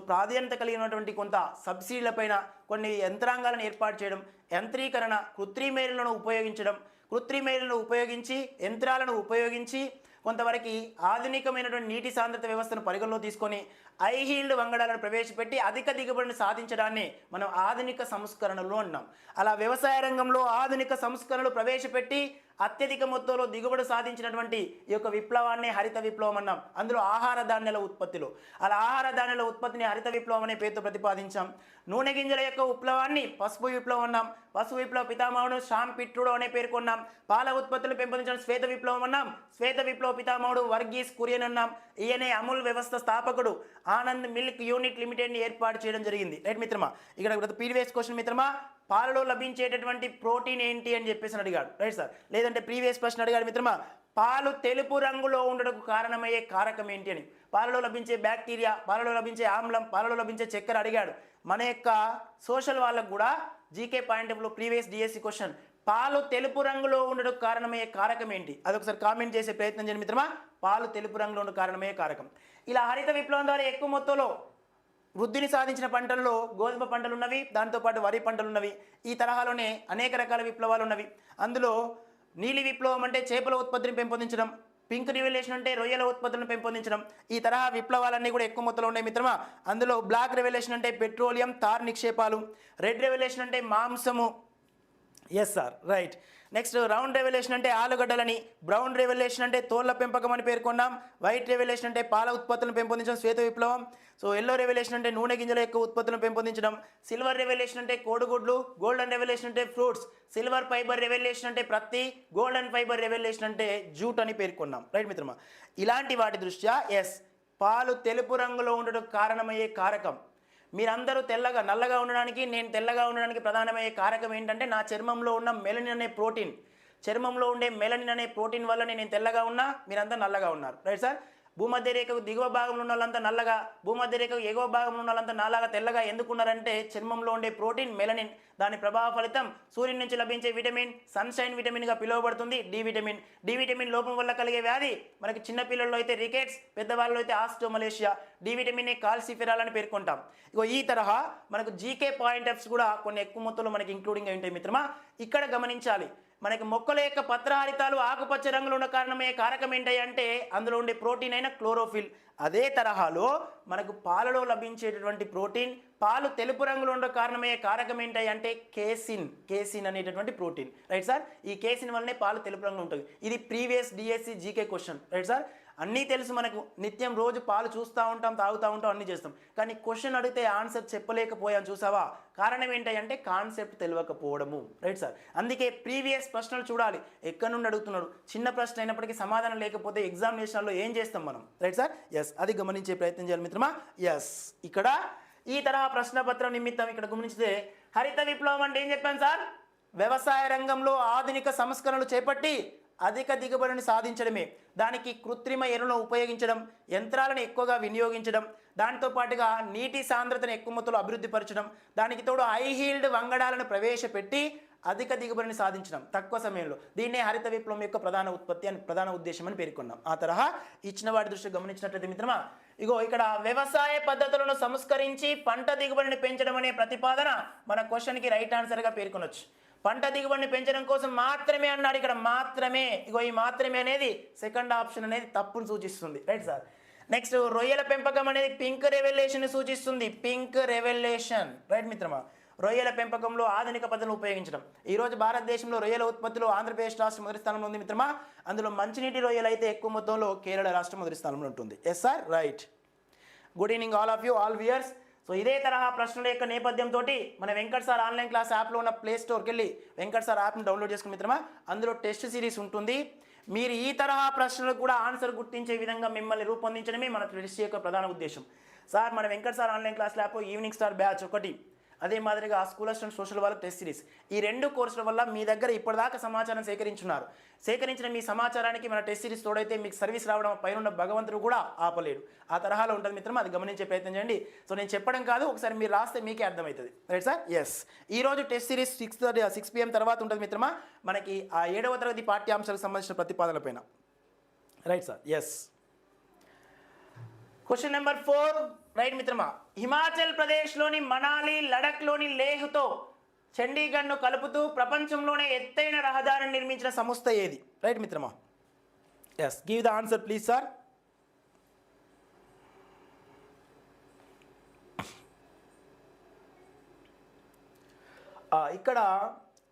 ప్రాధాన్యత కలిగినటువంటి కొంత సబ్సిడీలపైన కొన్ని యంత్రాంగాలను ఏర్పాటు చేయడం, యంత్రీకరణ, కృత్రిమేలులను ఉపయోగించి యంత్రాలను ఉపయోగించి కొంతవరకు ఆధునికమైనటువంటి నీటి సాంద్రత వ్యవస్థను పరిగణలో తీసుకొని హీల్డ్ వంగడాలను ప్రవేశపెట్టి అధిక దిగుబడిని సాధించడాన్ని మనం ఆధునిక సంస్కరణలు అన్నాం. అలా వ్యవసాయ రంగంలో ఆధునిక సంస్కరణలు ప్రవేశపెట్టి అత్యధిక మొత్తంలో దిగుబడి సాధించినటువంటి ఈ యొక్క విప్లవాన్ని హరిత విప్లవం అన్నాం. అందులో ఆహార ధాన్యాల ఉత్పత్తిలో అలా ఆహార ధాన్యాల ఉత్పత్తిని హరిత విప్లవం అనే పేరుతో ప్రతిపాదించాం. నూనె గింజల యొక్క విప్లవాన్ని పసుపు విప్లవం అన్నాం. పసుపు విప్లవ పితామహుడు షామ్ పిట్రూడో అనే పేర్కొన్నాం. పాల ఉత్పత్తులు పెంపొందించడం శ్వేత విప్లవం అన్నాం. శ్వేత విప్లవ పితామహుడు వర్గీస్ కురియన్ అన్నాం. ఈయనే అమూల్ వ్యవస్థ స్థాపకుడు ఆనంద్ మిల్క్ యూనిట్ లిమిటెడ్ని ఏర్పాటు చేయడం జరిగింది. రైట్ మిత్రమా, ఇక్కడ ప్రీవియస్ క్వశ్చన్ మిత్రమా, పాలలో లభించేటటువంటి ప్రోటీన్ ఏంటి అని చెప్పేసి అడిగాడు. రైట్ సార్, లేదంటే ప్రీవియస్ క్వశ్చన్ అడిగాడు మిత్రమా, పాలు తెలుపు రంగులో ఉండటకు కారణమయ్యే కారకం ఏంటి అని. పాలలో లభించే బ్యాక్టీరియా, పాలలో లభించే ఆమ్లం, పాలలో లభించే చక్కెర అడిగాడు. మన యొక్క సోషల్ వాళ్ళకు కూడా GK point of previous DSC question, పాలు తెలుపు రంగులో ఉండటకు కారణమయ్యే కారకం ఏంటి, అదొకసారి కామెంట్ చేసే ప్రయత్నం చేయండి మిత్రమా. పాలు తెలుపు రంగులో ఉండే కారణమయ్యే కారకం. ఇలా హరిత విప్లవం ద్వారా ఎక్కువ మొత్తంలో వృద్ధిని సాధించిన పంటల్లో గోధుమ పంటలు ఉన్నవి, దాంతోపాటు వరి పంటలు ఉన్నవి. ఈ తరహాలోనే అనేక రకాల విప్లవాలు ఉన్నవి. అందులో నీలి విప్లవం అంటే చేపల ఉత్పత్తిని పెంపొందించడం, పింక్ రివల్యూషన్ అంటే రొయ్యల ఉత్పత్తులను పెంపొందించడం. ఈ తరహా విప్లవాలన్నీ కూడా ఎక్కువ మొత్తంలో ఉన్నాయి మిత్రమా. అందులో బ్లాక్ రెవల్యూషన్ అంటే పెట్రోలియం తార్ నిక్షేపాలు, రెడ్ రెవల్యూషన్ అంటే మాంసము. Yes sir, right. Next round revolution అంటే ఆలుగడ్డలని, బ్రౌన్ రెవల్యూషన్ అంటే తోళ్ల పెంపకం అని పేర్కొన్నాం. వైట్ రెవల్యూషన్ అంటే పాల ఉత్పత్తులను పెంపొందించడం శ్వేత విప్లవం. సో ఎల్లో రెవల్యూషన్ అంటే నూనె గింజల యొక్క ఉత్పత్తులను పెంపొందించడం. సిల్వర్ రెవల్యూషన్ అంటే కోడిగుడ్లు. గోల్డెన్ రెవల్యూషన్ అంటే ఫ్రూట్స్. సిల్వర్ ఫైబర్ రెవల్యూషన్ అంటే ప్రత్తి. గోల్డెన్ ఫైబర్ రెవల్యూషన్ అంటే జూట్ అని పేర్కొన్నాం. రైట్ మిత్రమా, ఇలాంటి వాటి దృష్ట్యా పాలు తెలుపు రంగులో ఉండడం కారణమయ్యే కారకం. మీరందరూ నల్లగా ఉండడానికి, నేను తెల్లగా ఉండడానికి ప్రధానమయ్యే కారకం ఏంటంటే నా చర్మంలో ఉన్న మెలనిన్ అనే ప్రోటీన్. చర్మంలో ఉండే మెలనిన్ అనే ప్రోటీన్ వల్ల నేను తెల్లగా ఉన్నా, మీరంతా నల్లగా ఉన్నారు. Right sir. భూమధ్య రేఖకు దిగువ భాగంలో ఉన్న వాళ్ళంతా నల్లగా, భూమధ్య రేఖకు ఎగువ భాగంలో ఉన్న వాళ్ళంతా నాలాగా తెల్లగా ఎందుకున్నారంటే చర్మంలో ఉండే ప్రోటీన్ మెలనిన్, దాని ప్రభావ ఫలితం సూర్యుని నుంచి లభించే విటమిన్ సన్షైన్ విటమిన్గా పిలువబడుతుంది డి విటమిన్. డి విటమిన్ లోపం వల్ల కలిగే వ్యాధి మనకి చిన్నపిల్లల్లో అయితే రికెట్స్, పెద్దవాళ్ళలో అయితే ఆస్టోమలేషియా. డి విటమిన్ కాల్సిఫెరాల్ అని పేర్కొంటాం. ఇగో ఈ తరహా మనకు జీకే పాయింట్ ఆఫ్స్ కూడా కొన్ని ఎక్కువ మొత్తంలో మనకి ఇంక్లూడింగ్ అయి ఉంటాయి మిత్రమా. ఇక్కడ గమనించాలి, మనకి మొక్కల యొక్క పత్రహారితాలు ఆకుపచ్చ రంగులో ఉన్న కారణమయ్యే కారకం ఏంటి అంటే అందులో ఉండే ప్రోటీన్ అయిన క్లోరోఫిల్. అదే తరహాలో మనకు పాలలో లభించేటటువంటి ప్రోటీన్, పాలు తెలుపు రంగులో ఉండే కారణమయ్యే కారకం ఏంటి అంటే కేసిన్ అనేటటువంటి ప్రోటీన్. రైట్ సార్, ఈ కేసిన్ వల్లనే పాలు తెలుపు రంగులో ఉంటుంది. ఇది previous DSC GK question. Right sir, అన్నీ తెలుసు మనకు, నిత్యం రోజు పాలు చూస్తూ ఉంటాం, తాగుతూ ఉంటాం, అన్నీ చేస్తాం. కానీ క్వశ్చన్ అడిగితే ఆన్సర్ చెప్పలేకపోయాం, చూసావా? కారణం ఏంటంటే కాన్సెప్ట్ తెలియకపోవడము. రైట్ సార్, అందుకే ప్రీవియస్ ప్రశ్నలు చూడాలి, ఎక్కడి నుండి అడుగుతున్నాడు. చిన్న ప్రశ్న అయినప్పటికీ సమాధానం లేకపోతే ఎగ్జామినేషన్లో ఏం చేస్తాం మనం? రైట్ సార్, అది గమనించే ప్రయత్నం చేయాలి మిత్రమా. ఇక్కడ ఈ తరహా ప్రశ్నపత్రం నిమిత్తం ఇక్కడ గమనించితే హరిత విప్లవం అంటే ఏం చెప్పాను సార్? వ్యవసాయ రంగంలో ఆధునిక సంస్కరణలు చేపట్టి అధిక దిగుబడిని సాధించడమే. దానికి కృత్రిమ ఎరువులను ఉపయోగించడం, యంత్రాలను ఎక్కువగా వినియోగించడం, దాంతో పాటుగా నీటి సాంద్రతను ఎక్కువ మొత్తంలో అభివృద్ధి పరచడం, దానికి తోడు హై హీల్డ్ వంగడాలను ప్రవేశపెట్టి అధిక దిగుబడిని సాధించడం తక్కువ సమయంలో. దీన్నే హరిత విప్లవం యొక్క ప్రధాన ఉద్దేశం అని పేర్కొన్నాం. ఆ తరహా ఇచ్చిన వాటి దృష్టి గమనించినట్లయితే మిత్రమా, ఇక్కడ వ్యవసాయ పద్ధతులను సంస్కరించి పంట దిగుబడిని పెంచడం అనే ప్రతిపాదన మన క్వశ్చన్కి రైట్ ఆన్సర్గా పేర్కొనొచ్చు. పంట దిగుబడిని పెంచడం కోసం మాత్రమే అన్నాడు. ఇక్కడ మాత్రమే, ఈ మాత్రమే అనేది సెకండ్ ఆప్షన్ అనేది తప్పును సూచిస్తుంది. Right sir. నెక్స్ట్ రొయ్యల పెంపకం అనేది పింక్ రెవల్యూషన్ సూచిస్తుంది. Pink revolution. రైట్ మిత్రమా, రొయ్యల పెంపకంలో ఆధునిక పద్ధతులను ఉపయోగించడం. ఈరోజు భారతదేశంలో రొయ్యల ఉత్పత్తిలో ఆంధ్రప్రదేశ్ రాష్ట్రం మొదటి స్థానంలో ఉంది మిత్రమా. అందులో మంచినీటి రొయ్యలు అయితే ఎక్కువ మొత్తంలో కేరళ రాష్ట్రం మొదటి స్థానంలో ఉంటుంది. Yes sir, right. Good evening all of you, all viewers. So ఇదే తరహా ప్రశ్నల యొక్క నేపథ్యంతో మన వెంకట్ సార్ ఆన్లైన్ క్లాస్ యాప్లో ఉన్న ప్లే స్టోర్కి వెళ్ళి వెంకట్ సార్ యాప్ని డౌన్లోడ్ చేసుకుని మిత్రమా, అందులో టెస్ట్ సిరీస్ ఉంటుంది. మీరు ఈ తరహా ప్రశ్నలకు కూడా ఆన్సర్ గుర్తించే విధంగా మిమ్మల్ని రూపొందించడమే మన టెస్ట్ యొక్క ప్రధాన ఉద్దేశం. సార్ మన Venkat sir online class app evening star batch ఒకటి, అదే మాదిరిగా స్కూల్ అసిస్టెంట్ సోషల్ వాళ్ళ టెస్ట్ సిరీస్, ఈ రెండు కోర్సుల వల్ల మీ దగ్గర ఇప్పటిదాకా సమాచారం సేకరించిన మీ సమాచారానికి మన టెస్ట్ సిరీస్ తోడైతే మీకు సర్వీస్ రావడం పైన భగవంతుడు కూడా ఆపలేడు. ఆ తరహాలో ఉంటుంది మిత్రం, అది గమనించే ప్రయత్నం చేయండి. సో నేను చెప్పడం కాదు, ఒకసారి మీరు రాస్తే మీకే అర్థమవుతుంది. Right sir. ఈరోజు టెస్ట్ సిరీస్ 6 PM తర్వాత ఉంటుంది మిత్రమా, మనకి ఆ 7వ తరగతి పాఠ్యాంశాలకు సంబంధించిన ప్రతిపాదనల పైన. Right sir. Question number 4. Right మిత్రమా, హిమాచల్ ప్రదేశ్లోని మనాలి, లడఖ్లోని లేహ్తో చండీగఢ్ను కలుపుతూ ప్రపంచంలోనే ఎత్తైన రహదారిని నిర్మించిన సంస్థ ఏది? రైట్ మిత్రమా. Give the answer please sir. ఇక్కడ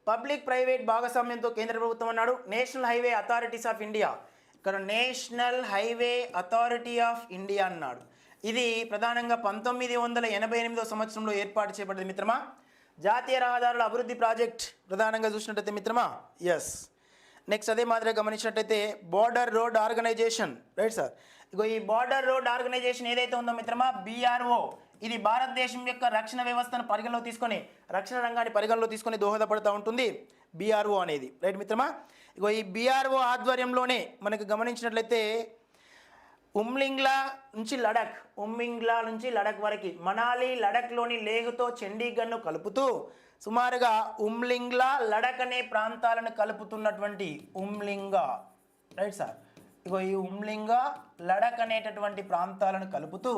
పబ్లిక్ ప్రైవేట్ భాగస్వామ్యంతో కేంద్ర ప్రభుత్వం అన్నాడు. National highway authorities of India, ఇక్కడ national highway authority of India అన్నాడు. ఇది ప్రధానంగా 1988 సంవత్సరంలో ఏర్పాటు చేయబడింది మిత్రమా. జాతీయ రహదారుల అభివృద్ధి ప్రాజెక్ట్ ప్రధానంగా చూసినట్టయితే మిత్రమా, ఎస్. నెక్స్ట్ అదే మాదిరిగా గమనించినట్టయితే border road organisation, right sir. ఇగో ఈ బార్డర్ రోడ్ ఆర్గనైజేషన్ ఏదైతే ఉందో మిత్రమా, BRO, ఇది భారతదేశం యొక్క రక్షణ వ్యవస్థను పరిగణలో తీసుకొని, రక్షణ రంగాన్ని పరిగణలో తీసుకొని దోహదపడుతూ ఉంటుంది BRO అనేది, రైట్ మిత్రమా. ఇగో ఈ BRO ఆధ్వర్యంలోనే మనకు గమనించినట్లయితే ఉమ్లింగ్లా నుంచి లడక్ వరకు, మనాలి లడఖ్లోని లేహ్తో చండీగఢ్ను కలుపుతూ సుమారుగా ఉమ్లింగ్లా లడక్ అనే ప్రాంతాలను కలుపుతున్నటువంటి ఉమ్లింగా, రైట్ సార్. ఇగో ఈ ఉమ్లింగా లడక్ అనేటటువంటి ప్రాంతాలను కలుపుతూ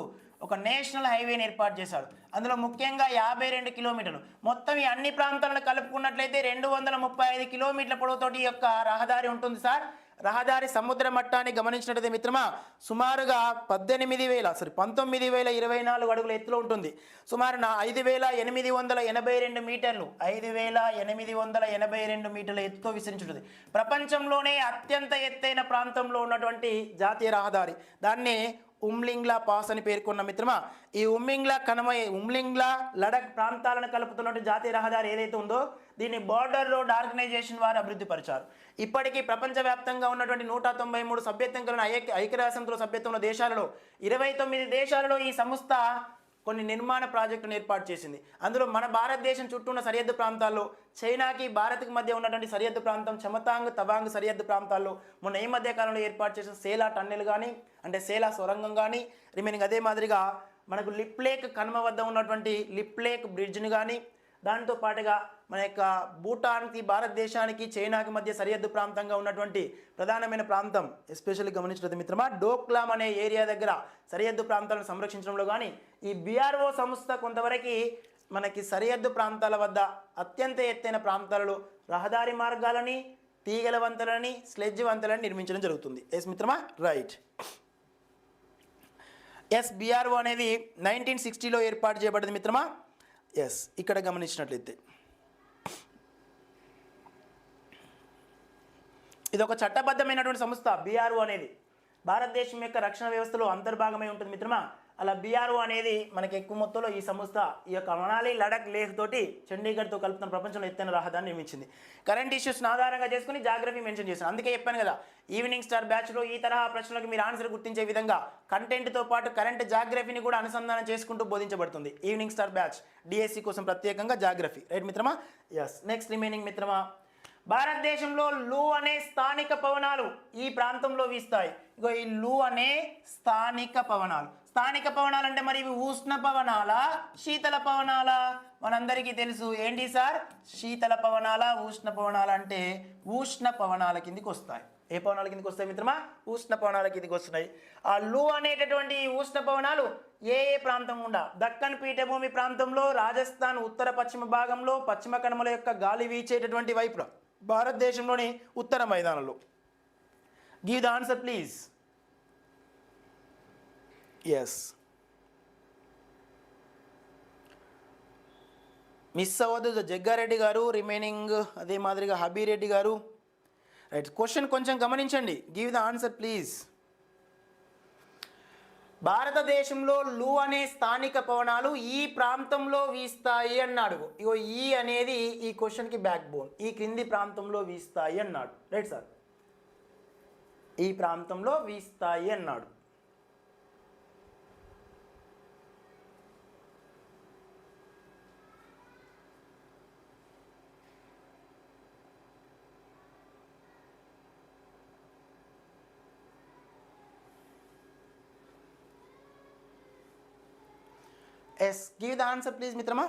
ఒక నేషనల్ హైవేని ఏర్పాటు చేశాడు. అందులో ముఖ్యంగా 52 కిలోమీటర్లు, మొత్తం ఈ అన్ని ప్రాంతాలను కలుపుకున్నట్లయితే 235 కిలోమీటర్ల పొడవుతోటి ఈ యొక్క రహదారి ఉంటుంది సార్. రహదారి సముద్ర మట్టాన్ని గమనించినట్లయితే మిత్రమా సుమారుగా 19,024 అడుగుల ఎత్తులో ఉంటుంది. సుమారు 5,882 మీటర్లు, 5,882 మీటర్ల ఎత్తుతో విస్తరించుంటుంది. ప్రపంచంలోనే అత్యంత ఎత్తైన ప్రాంతంలో ఉన్నటువంటి జాతీయ రహదారి, దాన్ని ఉమ్లింగ్లా పాస్ అని పేర్కొన్న మిత్రమా. ఈ ఉమ్లింగ్లా లడక్ ప్రాంతాలను కలుపుతున్నటువంటి జాతీయ రహదారి ఏదైతే ఉందో దీన్ని బార్డర్ రోడ్ ఆర్గనైజేషన్ వారు అభివృద్ధి పరిచారు. ఇప్పటికీ ప్రపంచవ్యాప్తంగా ఉన్నటువంటి 193 సభ్యత్వం కలిగిన ఐక్యరాజ్యసమితిలో సభ్యత్వం ఉన్న దేశాలలో 29 దేశాలలో ఈ సంస్థ కొన్ని నిర్మాణ ప్రాజెక్టును ఏర్పాటు చేసింది. అందులో మన భారతదేశం చుట్టూ ఉన్న సరిహద్దు ప్రాంతాల్లో, చైనాకి భారత్కి మధ్య ఉన్నటువంటి సరిహద్దు ప్రాంతం చమతాంగ్ తవాంగ్ సరిహద్దు ప్రాంతాల్లో మొన్న ఈ మధ్య కాలంలో ఏర్పాటు చేసిన సేలా టన్నెల్ కానీ, అంటే సేలా సొరంగం కానీ, రిమైనింగ్ అదే మాదిరిగా మనకు లిప్ లేక్ కనుమ వద్ద ఉన్నటువంటి లిప్ లేక్ బ్రిడ్జ్ని కానీ, దాంతో పాటుగా మన యొక్క భూటాన్కి భారతదేశానికి చైనాకి మధ్య సరిహద్దు ప్రాంతంగా ఉన్నటువంటి ప్రధానమైన ప్రాంతం ఎస్పెషల్లీ గమనించినట్లయితే మిత్రమా డోక్లాం అనే ఏరియా దగ్గర సరిహద్దు ప్రాంతాలను సంరక్షించడంలో కానీ ఈ BRO సంస్థ కొంతవరకు మనకి సరిహద్దు ప్రాంతాల వద్ద అత్యంత ఎత్తైన ప్రాంతాలలో రహదారి మార్గాలని, తీగల వంతెనలని, స్లెడ్జ్ వంతెనలని నిర్మించడం జరుగుతుంది. ఎస్ మిత్రమా, రైట్. ఎస్, BRO అనేది 1960లో ఏర్పాటు చేయబడింది మిత్రమా. ఎస్, ఇక్కడ గమనించినట్లయితే ఇది ఒక చట్టబద్ధమైనటువంటి సంస్థ. BRO అనేది భారతదేశం యొక్క రక్షణ వ్యవస్థలో అంతర్భాగమై ఉంటుంది మిత్రమా. అలా BRO అనేది మనకి ఎక్కువ మొత్తంలో ఈ సంస్థ ఈ యొక్క మనాలి లడక్ లేహ్ తోటి చండీగఢ్తో కలుపుతున్న ప్రపంచంలో ఎత్తైన రహదారిని నిర్మించింది. కరెంట్ ఇష్యూస్ని ఆధారంగా చేసుకుని జాగ్రఫీ మెన్షన్ చేశాను. అందుకే చెప్పాను కదా, ఈవినింగ్ స్టార్ బ్యాచ్లో ఈ తరహా ప్రశ్నలకు మీరు ఆన్సర్ గుర్తించే విధంగా కంటెంట్తో పాటు కరెంట్ జాగ్రఫీని కూడా అనుసంధానం చేసుకుంటూ బోధించబడుతుంది. ఈవినింగ్ స్టార్ బ్యాచ్ DSC కోసం ప్రత్యేకంగా జాగ్రఫీ, రైట్ మిత్రమా. ఎస్, నెక్స్ట్ రిమైనింగ్ మిత్రమా, భారతదేశంలో లూ అనే స్థానిక పవనాలు ఈ ప్రాంతంలో వీస్తాయి. ఇగో ఈ లూ అనే స్థానిక పవనాలు అంటే మరి ఇవి ఉష్ణ పవనాలా, శీతల పవనాలా? మనందరికీ తెలుసు ఏంటి సార్, శీతల పవనాల, ఉష్ణ పవనాల అంటే ఉష్ణ పవనాల కిందికి వస్తాయి. ఏ పవనాల కిందికి వస్తాయి మిత్రమా? ఉష్ణ పవనాల కిందికి వస్తున్నాయి. ఆ లూ అనేటటువంటి ఉష్ణ పవనాలు ఏ ప్రాంతం గుండా, దక్కన్ పీఠభూమి ప్రాంతంలో, రాజస్థాన్ ఉత్తర పశ్చిమ భాగంలో, పశ్చిమ కనుమల యొక్క గాలి వీచేటటువంటి వైపులో, భారతదేశంలోని ఉత్తర మైదానంలో. Give the answer please. Yes, miss అవ్వద్దు జగ్గారెడ్డి గారు, రిమైనింగ్ అదే మాదిరిగా హబీరెడ్డి గారు. రైట్, క్వశ్చన్ కొంచెం గమనించండి. Give the answer please. భారతదేశంలో లూ అనే స్థానిక పవనాలు ఈ ప్రాంతంలో వీస్తాయి అన్నాడు. ఇగో ఈ అనేది ఈ క్వశ్చన్కి బ్యాక్ బోన్. ఈ క్రింది ప్రాంతంలో వీస్తాయి అన్నాడు, రైట్ సార్. ఈ ప్రాంతంలో వీస్తాయి అన్నాడు. Yes, give the answer please మిత్రమా.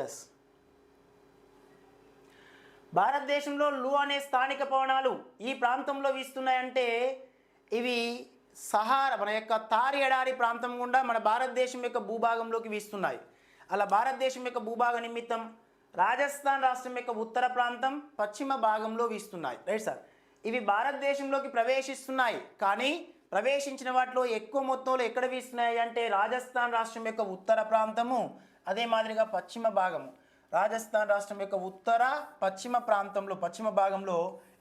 ఎస్, భారతదేశంలో లూ అనే స్థానిక పవనాలు ఈ ప్రాంతంలో వీస్తున్నాయంటే ఇవి సహారా, మన యొక్క తారి ఎడారి ప్రాంతం గుండా మన భారతదేశం యొక్క భూభాగంలోకి వీస్తున్నాయి. అలా భారతదేశం యొక్క భూభాగ నిమిత్తం రాజస్థాన్ రాష్ట్రం యొక్క ఉత్తర ప్రాంతం, పశ్చిమ భాగంలో వీస్తున్నాయి, రైట్ సార్. ఇవి భారతదేశంలోకి ప్రవేశిస్తున్నాయి కానీ ప్రవేశించిన వాటిలో ఎక్కువ మొత్తంలో ఎక్కడ వీస్తున్నాయి అంటే రాజస్థాన్ రాష్ట్రం యొక్క ఉత్తర ప్రాంతము, అదే మాదిరిగా పశ్చిమ భాగము. రాజస్థాన్ రాష్ట్రం యొక్క ఉత్తర పశ్చిమ ప్రాంతంలో, పశ్చిమ భాగంలో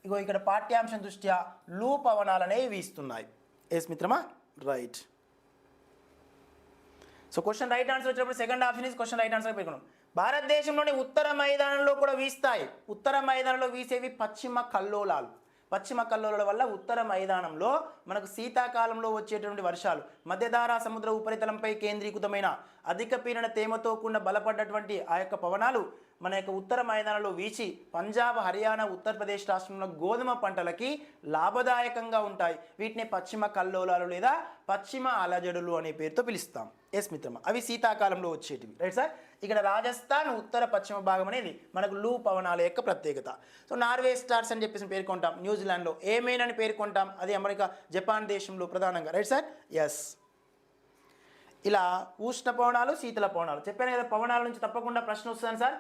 ఇగో ఇక్కడ పాఠ్యాంశం దృష్ట్యా లూ పవనాలు అనేవి వీస్తున్నాయి. ఎస్ మిత్రమా, right. So question right answer వచ్చినప్పుడు second option is question right answer పెట్టుకున్నాం. భారతదేశంలోని ఉత్తర మైదానంలో కూడా వీస్తాయి. ఉత్తర మైదానంలో వీసేవి పశ్చిమ కల్లోలాలు. పశ్చిమ కల్లోలాల వల్ల ఉత్తర మైదానంలో మనకు శీతాకాలంలో వచ్చేటువంటి వర్షాలు, మధ్యధారా సముద్ర ఉపరితలంపై కేంద్రీకృతమైన అధిక పీడన తేమతో కూడిన బలపడ్డటువంటి ఆ యొక్క పవనాలు మన యొక్క ఉత్తర మైదానంలో వీచి పంజాబ్, హర్యానా, ఉత్తరప్రదేశ్ రాష్ట్రంలో గోధుమ పంటలకి లాభదాయకంగా ఉంటాయి. వీటిని పశ్చిమ కల్లోలాలు లేదా పశ్చిమ అలజడులు అనే పేరుతో పిలుస్తాం. ఎస్ మిత్రమా, అవి శీతాకాలంలో వచ్చేటివి. Right sir. ఇక్కడ రాజస్థాన్ ఉత్తర పశ్చిమ భాగం అనేది మనకు లూ పవనాల యొక్క ప్రత్యేకత. సో నార్వే స్టార్స్ అని చెప్పేసి పేర్కొంటాం. న్యూజిలాండ్లో ఏమైనా అని పేర్కొంటాం, అది అమెరికా, జపాన్ దేశంలో ప్రధానంగా. Right sir, yes. ఇలా ఉష్ణ పవనాలు, శీతల పవనాలు చెప్పాను కదా. పవనాల నుంచి తప్పకుండా ప్రశ్న వస్తుంది సార్.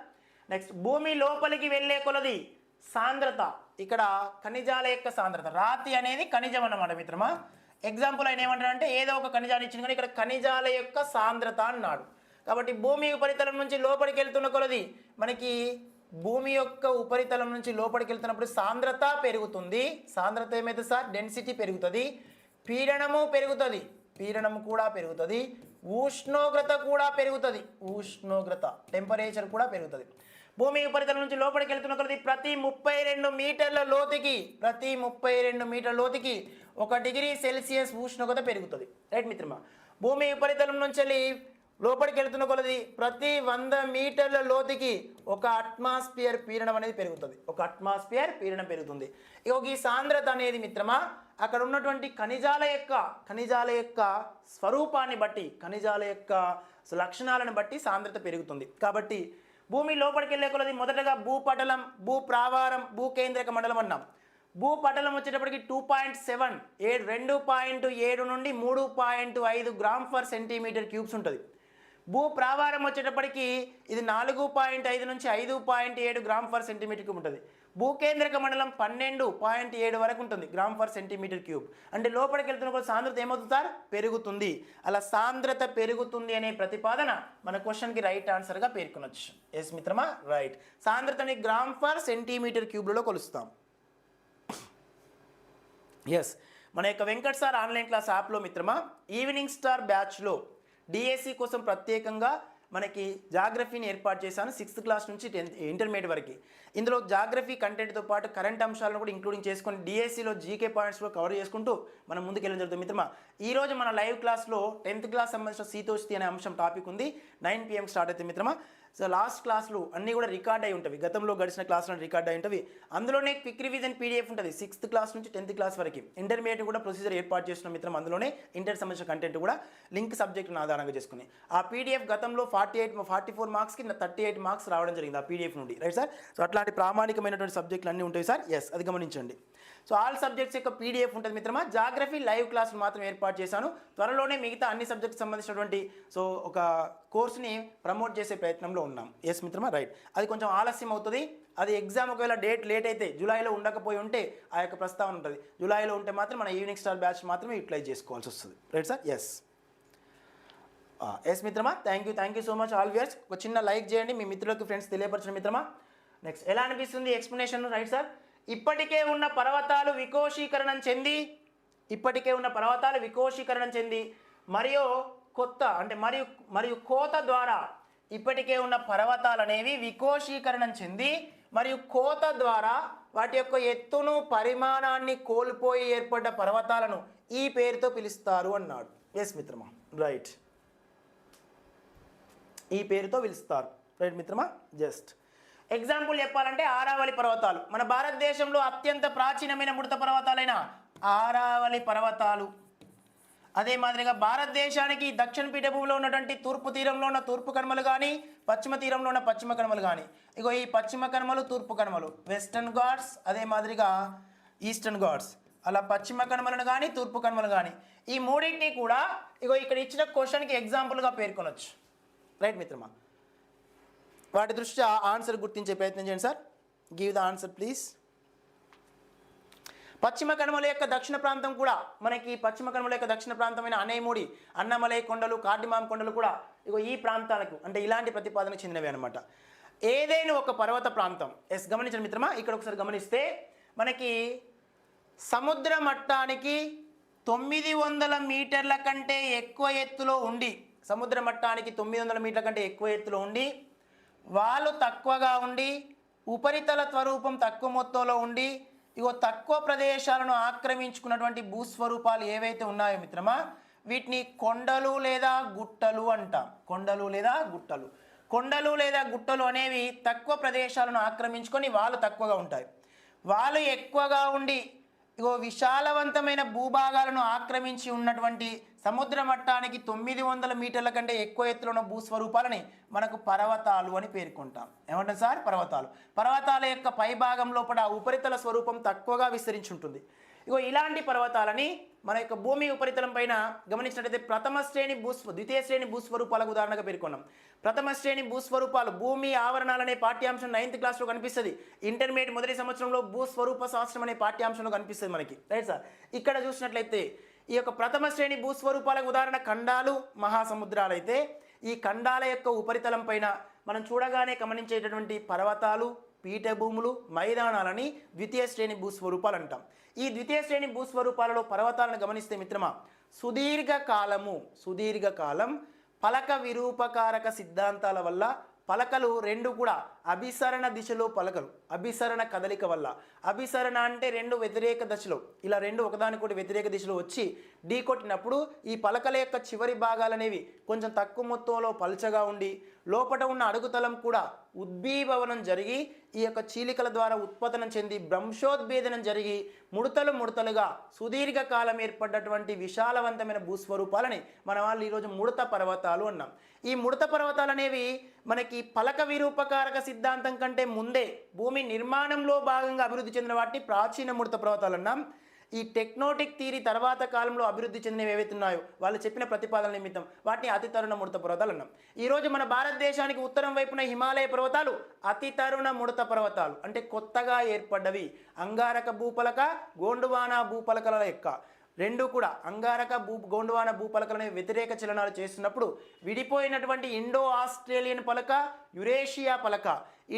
నెక్స్ట్, భూమి లోపలికి వెళ్ళే కొలది సాంద్రత. ఇక్కడ ఖనిజాల యొక్క సాంద్రత. రాతి అనేది ఖనిజం అన్నమాట మిత్రమా. ఎగ్జాంపుల్ ఆయన ఏమంటాడంటే ఏదో ఒక ఖనిజాన్ని ఇచ్చింది, కానీ ఇక్కడ ఖనిజాల యొక్క సాంద్రత అన్నాడు. కాబట్టి భూమి ఉపరితలం నుంచి లోపలికి వెళ్తున్న కొలది మనకి భూమి యొక్క ఉపరితలం నుంచి లోపలికి వెళ్తున్నప్పుడు సాంద్రత పెరుగుతుంది. సాంద్రత ఏమైతుంది సార్? డెన్సిటీ పెరుగుతుంది. పీడనము పెరుగుతుంది. పీడనం కూడా పెరుగుతుంది. ఉష్ణోగ్రత కూడా పెరుగుతుంది. ఉష్ణోగ్రత, టెంపరేచర్ కూడా పెరుగుతుంది. భూమి ఉపరితలం నుంచి లోపలికి వెళ్తున్న కొలది ప్రతి 32 మీటర్ల లోతుకి 1 డిగ్రీ సెల్సియస్ ఉష్ణోగ్రత పెరుగుతుంది. రైట్ మిత్రమా. భూమి ఉపరితలం నుంచి వెళ్ళి లోపలికి వెళ్తున్న కొలది ప్రతి 100 మీటర్ల లోతుకి 1 అట్మాస్ఫియర్ పీడనం అనేది పెరుగుతుంది. 1 అట్మాస్ఫియర్ పీడనం పెరుగుతుంది. ఇక ఈ సాంద్రత అనేది మిత్రమా అక్కడ ఉన్నటువంటి ఖనిజాల యొక్క స్వరూపాన్ని బట్టి, ఖనిజాల యొక్క లక్షణాలను బట్టి సాంద్రత పెరుగుతుంది. కాబట్టి భూమి లోపలికి వెళ్ళే కొలది మొదటగా భూపటలం, భూప్రావారం, భూకేంద్రక మండలం అన్నాం. భూపటలం వచ్చేటప్పటికి 2.7 నుండి 3.5 గ్రామ్ ఫర్ సెంటీమీటర్ క్యూబ్స్ ఉంటుంది. భూప్రావారం వచ్చేటప్పటికి ఇది 4.5 నుంచి 5.7 గ్రామ్ ఫర్ సెంటీమీటర్ క్యూబ్ ఉంటుంది. భూకేంద్రక మండలం 12.7 వరకు ఉంటుంది గ్రామ్ ఫర్ సెంటీమీటర్ క్యూబ్. అంటే లోపలికి వెళ్తున్న సాంద్రత ఏమవుతుంది సార్? పెరుగుతుంది. అలా సాంద్రత పెరుగుతుంది అనే ప్రతిపాదన మన క్వశ్చన్కి రైట్ ఆన్సర్గా పేర్కొనొచ్చు. ఎస్ మిత్రమా, రైట్. సాంద్రతని గ్రామ్ ఫర్ సెంటీమీటర్ క్యూబ్లలో కొలుస్తాం. ఎస్, మన యొక్క వెంకట్ సార్ ఆన్లైన్ క్లాస్ యాప్లో మిత్రమా ఈవినింగ్ స్టార్ బ్యాచ్లో డిఎస్సి కోసం ప్రత్యేకంగా మనకి జాగ్రఫీని ఏర్పాటు చేశాను. 6th క్లాస్ నుంచి 10th ఇంటర్మీడియట్ వరకు. ఇందులో జాగ్రఫీ కంటెంట్తో పాటు కరెంట్ అంశాలను కూడా ఇంక్లూడింగ్ చేసుకొని డిఎస్సిలో జీకే పాయింట్స్ కూడా కవర్ చేసుకుంటూ మనం ముందుకెళ్ళడం జరుగుతుంది మిత్రమా. ఈరోజు మన లైవ్ క్లాస్లో 10th క్లాస్ సంబంధించిన శీతోష్ణి అనే అంశం టాపిక్ ఉంది. 9 PM స్టార్ట్ అవుతుంది మిత్రమా. సో లాస్ట్ క్లాసులు అన్నీ కూడా రికార్డ్ అయి ఉంటాయి. గతంలో గడిచిన క్లాసులు రికార్డ్ అయి ఉంటుంది. అందులోనే క్విక్ రివిజన్ పీడిఎఫ్ ఉంటుంది 6th క్లాస్ నుంచి 10th క్లాస్ వరకు. ఇంటర్మీడియట్ కూడా ప్రొసీజర్ ఏర్పాటు చేసిన మిత్రం. అందులోనే ఇంటర్ సంబంధించిన కంటెంట్ కూడా లింక్ సబ్జెక్టును ఆధారంగా చేసుకుని ఆ పీడిఎఫ్ గతంలో 44 మార్క్స్కి 38 మార్క్స్ రావడం జరిగింది ఆ పీడిఎఫ్ నుండి. Right sir. సో అట్లాంటి ప్రామాణికమైనటువంటి సబ్జెక్టులు అన్నీ ఉంటాయి సార్. ఎస్, అది గమనించండి. సో ఆల్ సబ్జెక్ట్స్ యొక్క పీడిఎఫ్ ఉంటుంది మిత్రమా. జాగ్రఫీ లైవ్ క్లాసులు మాత్రం ఏర్పాటు చేశాను. త్వరలోనే మిగతా అన్ని సబ్జెక్ట్కి సంబంధించినటువంటి సో ఒక కోర్సుని ప్రమోట్ చేసే ప్రయత్నంలో ఉన్నాం. ఎస్ మిత్రమా, రైట్. అది కొంచెం ఆలస్యం అవుతుంది. అది ఎగ్జామ్ ఒకవేళ డేట్ లేట్ అయితే జూలైలో ఉండకపోయి ఉంటే ఆ యొక్క ప్రస్తావన ఉంటుంది. జూలైలో ఉంటే మాత్రం మన ఈవినింగ్ స్టార్ బ్యాచ్ మాత్రమే యూటిలైజ్ చేసుకోవాల్సి వస్తుంది. Right sir. ఎస్ ఎస్ మిత్రమా, thank you so much all viewers. ఒక చిన్న లైక్ చేయండి, మీ మిత్రులకు ఫ్రెండ్స్ తెలియపరచండి మిత్రమా. నెక్స్ట్, ఎలా అనిపిస్తుంది ఎక్స్ప్లెనేషన్? Right sir. ఇప్పటికే ఉన్న పర్వతాలు వికోశీకరణం చెంది మరియు కొత్త అంటే మరియు కోత ద్వారా ఇప్పటికే ఉన్న పర్వతాలు అనేవి వికోశీకరణం చెంది మరియు కోత ద్వారా వాటి యొక్క ఎత్తును పరిమాణాన్ని కోల్పోయి ఏర్పడ్డ పర్వతాలను ఈ పేరుతో పిలుస్తారు అన్నాడు. ఎస్ మిత్రమా, రైట్. ఈ పేరుతో పిలుస్తారు. రైట్ మిత్రమా. జస్ట్ ఎగ్జాంపుల్ చెప్పాలంటే ఆరావళి పర్వతాలు. మన భారతదేశంలో అత్యంత ప్రాచీనమైన మృత పర్వతాలైన ఆరావళి పర్వతాలు. అదే మాదిరిగా భారతదేశానికి దక్షిణ పీఠభూమిలో ఉన్నటువంటి తూర్పు తీరంలో ఉన్న తూర్పు కనుమలు కానీ, పశ్చిమ తీరంలో ఉన్న పశ్చిమ కనుమలు కానీ. ఇగో ఈ పశ్చిమ కనుమలు, తూర్పు కనుమలు, వెస్టర్న్ ఘాట్స్, అదే మాదిరిగా ఈస్టర్న్ ఘాట్స్. అలా పశ్చిమ కనుమలను కానీ, తూర్పు కనుమలు కానీ, ఈ మూడింటిని కూడా ఇగో ఇక్కడ ఇచ్చిన క్వశ్చన్కి ఎగ్జాంపుల్గా పేర్కొనవచ్చు. రైట్ మిత్రమా. వాటి దృష్ట్యా ఆన్సర్ గుర్తించే ప్రయత్నం చేయండి sir. Give the answer please. పశ్చిమ కనుమల యొక్క దక్షిణ ప్రాంతం కూడా మనకి పశ్చిమ కనుమల యొక్క దక్షిణ ప్రాంతమైన అనేముడి, అన్నమలై కొండలు, కార్డిమాం కొండలు కూడా ఇగో ఈ ప్రాంతాలకు అంటే ఇలాంటి ప్రతిపాదనకు చెందినవి అనమాట. ఏదైనా ఒక పర్వత ప్రాంతం గమనించండి మిత్రమా, ఇక్కడ ఒకసారి గమనిస్తే మనకి సముద్ర మట్టానికి 900 మీటర్ల కంటే ఎక్కువ ఎత్తులో ఉండి, సముద్ర మట్టానికి 900 మీటర్ల కంటే ఎక్కువ ఎత్తులో ఉండి, వాళ్ళు తక్కువగా ఉండి, ఉపరితల స్వరూపం తక్కువ మొత్తంలో ఉండి, ఇగో తక్కువ ప్రదేశాలను ఆక్రమించుకున్నటువంటి భూస్వరూపాలు ఏవైతే ఉన్నాయో మిత్రమా, వీటిని కొండలు లేదా గుట్టలు అంటాం. కొండలు లేదా గుట్టలు. కొండలు లేదా గుట్టలు అనేవి తక్కువ ప్రదేశాలను ఆక్రమించుకొని వాళ్ళు తక్కువగా ఉంటాయి. వాళ్ళు ఎక్కువగా ఉండి ఇగో విశాలవంతమైన భూభాగాలను ఆక్రమించి ఉన్నటువంటి సముద్ర మట్టానికి 900 మీటర్ల కంటే ఎక్కువ ఎత్తులో ఉన్న భూస్వరూపాలని మనకు పర్వతాలు అని పేర్కొంటాం. ఏమంటాం సార్? పర్వతాలు. పర్వతాల యొక్క పైభాగం లోపల ఉపరితల స్వరూపం తక్కువగా విస్తరించి ఉంటుంది. ఇగో ఇలాంటి పర్వతాలని మన యొక్క భూమి ఉపరితలం పైన గమనించినట్లయితే ద్వితీయ శ్రేణి భూస్వరూపాలకు ఉదాహరణగా పేర్కొన్నాం. ప్రథమ శ్రేణి భూస్వరూపాలు భూమి ఆవరణాలనే పాఠ్యాంశం 9th క్లాస్లో కనిపిస్తుంది. ఇంటర్మీడియట్ మొదటి సంవత్సరంలో భూస్వరూప శాస్త్రం అనే పాఠ్యాంశంలో కనిపిస్తుంది మనకి. Right sir? ఇక్కడ చూసినట్లయితే ఈ యొక్క ప్రథమ శ్రేణి భూస్వరూపాలకు ఉదాహరణ ఖండాలు, మహాసముద్రాలు అయితే ఈ ఖండాల యొక్క ఉపరితలం పైన మనం చూడగానే గమనించేటటువంటి పర్వతాలు, పీఠభూములు, మైదానాలని ద్వితీయ శ్రేణి భూస్వరూపాలు అంటాం. ఈ ద్వితీయ శ్రేణి భూస్వరూపాలలో పర్వతాలను గమనిస్తే మిత్రమా, సుదీర్ఘకాలం పలక విరూపకారక సిద్ధాంతాల వల్ల పలకలు రెండు కూడా అభిసరణ దిశలో పలకలు, అభిసరణ కదలిక వల్ల, అభిసరణ అంటే రెండు వ్యతిరేక దశలో, ఇలా రెండు ఒకదానికొకటి వ్యతిరేక దిశలో వచ్చి ఢీకొట్టినప్పుడు ఈ పలకల యొక్క చివరి భాగాలనేవి కొంచెం తక్కువ మొత్తంలో పల్చగా ఉండి లోపల ఉన్న అడుగుతలం కూడా ఉద్భీభవనం జరిగి ఈ యొక్క చీలికల ద్వారా ఉత్పతనం చెంది భ్రంశోద్భేదనం జరిగి ముడతలుగా సుదీర్ఘకాలం ఏర్పడ్డటువంటి విశాలవంతమైన భూస్వరూపాలని మన వాళ్ళు ఈరోజు ముడత పర్వతాలు అన్నాం. ఈ ముడత పర్వతాలు అనేవి మనకి పలక విరూపకారక సిద్ధాంతం కంటే ముందే భూమి నిర్మాణంలో భాగంగా అభివృద్ధి చెందిన వాటిని ప్రాచీన ముడత పర్వతాలు అన్నాం. ఈ టెక్నోటిక్ థియరీ తర్వాత కాలంలో అభివృద్ధి చెందినవి ఏవైతే ఉన్నాయో వాళ్ళు చెప్పిన ప్రతిపాదన నిమిత్తం వాటిని అతి తరుణ ముడత పర్వతాలు అన్నాం. ఈరోజు మన భారతదేశానికి ఉత్తరం వైపున హిమాలయ పర్వతాలు అతి తరుణ ముడత పర్వతాలు, అంటే కొత్తగా ఏర్పడ్డవి. అంగారక భూపలక, గోండువానా భూపలకల యొక్క రెండు కూడా అంగారక గోండువానా భూపలకలనే వ్యతిరేక చలనాలు చేస్తున్నప్పుడు విడిపోయినటువంటి ఇండో ఆస్ట్రేలియన్ పలక, యురేషియా పలక,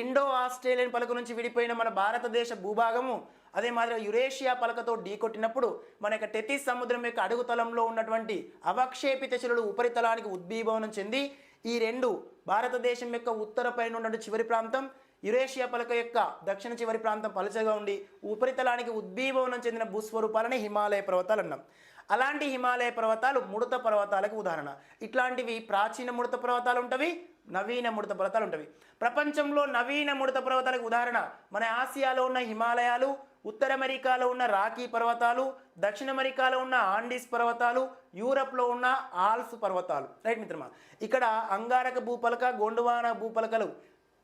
ఇండో ఆస్ట్రేలియన్ పలక నుంచి విడిపోయిన మన భారతదేశ భూభాగము అదే మాదిరిగా యురేషియా పలకతో ఢీకొట్టినప్పుడు మన యొక్క టెథిస్ సముద్రం యొక్క అడుగుతలంలో ఉన్నటువంటి అవక్షేపిత శిలలు ఉపరితలానికి ఉద్భీభవనం చెంది ఈ రెండు భారతదేశం యొక్క ఉత్తర పైన ఉన్నటువంటి చివరి ప్రాంతం, యురేషియా పలక యొక్క దక్షిణ చివరి ప్రాంతం పలచగా ఉండి ఉపరితలానికి ఉద్భీభవనం చెందిన భూస్వరూపాలని హిమాలయ పర్వతాలు అన్నాం. అలాంటి హిమాలయ పర్వతాలు ముడత పర్వతాలకు ఉదాహరణ. ఇట్లాంటివి ప్రాచీన ముడత పర్వతాలు ఉంటవి, నవీన ముడత పర్వతాలు ఉంటవి. ప్రపంచంలో నవీన ముడత పర్వతాలకు ఉదాహరణ మన ఆసియాలో ఉన్న హిమాలయాలు, ఉత్తర అమెరికాలో ఉన్న రాకీ పర్వతాలు, దక్షిణ అమెరికాలో ఉన్న ఆండీస్ పర్వతాలు, యూరప్లో ఉన్న ఆల్ప్స్ పర్వతాలు. రైట్ మిత్రమా? ఇక్కడ అంగారక భూపలక, గోండువానా భూపలకలు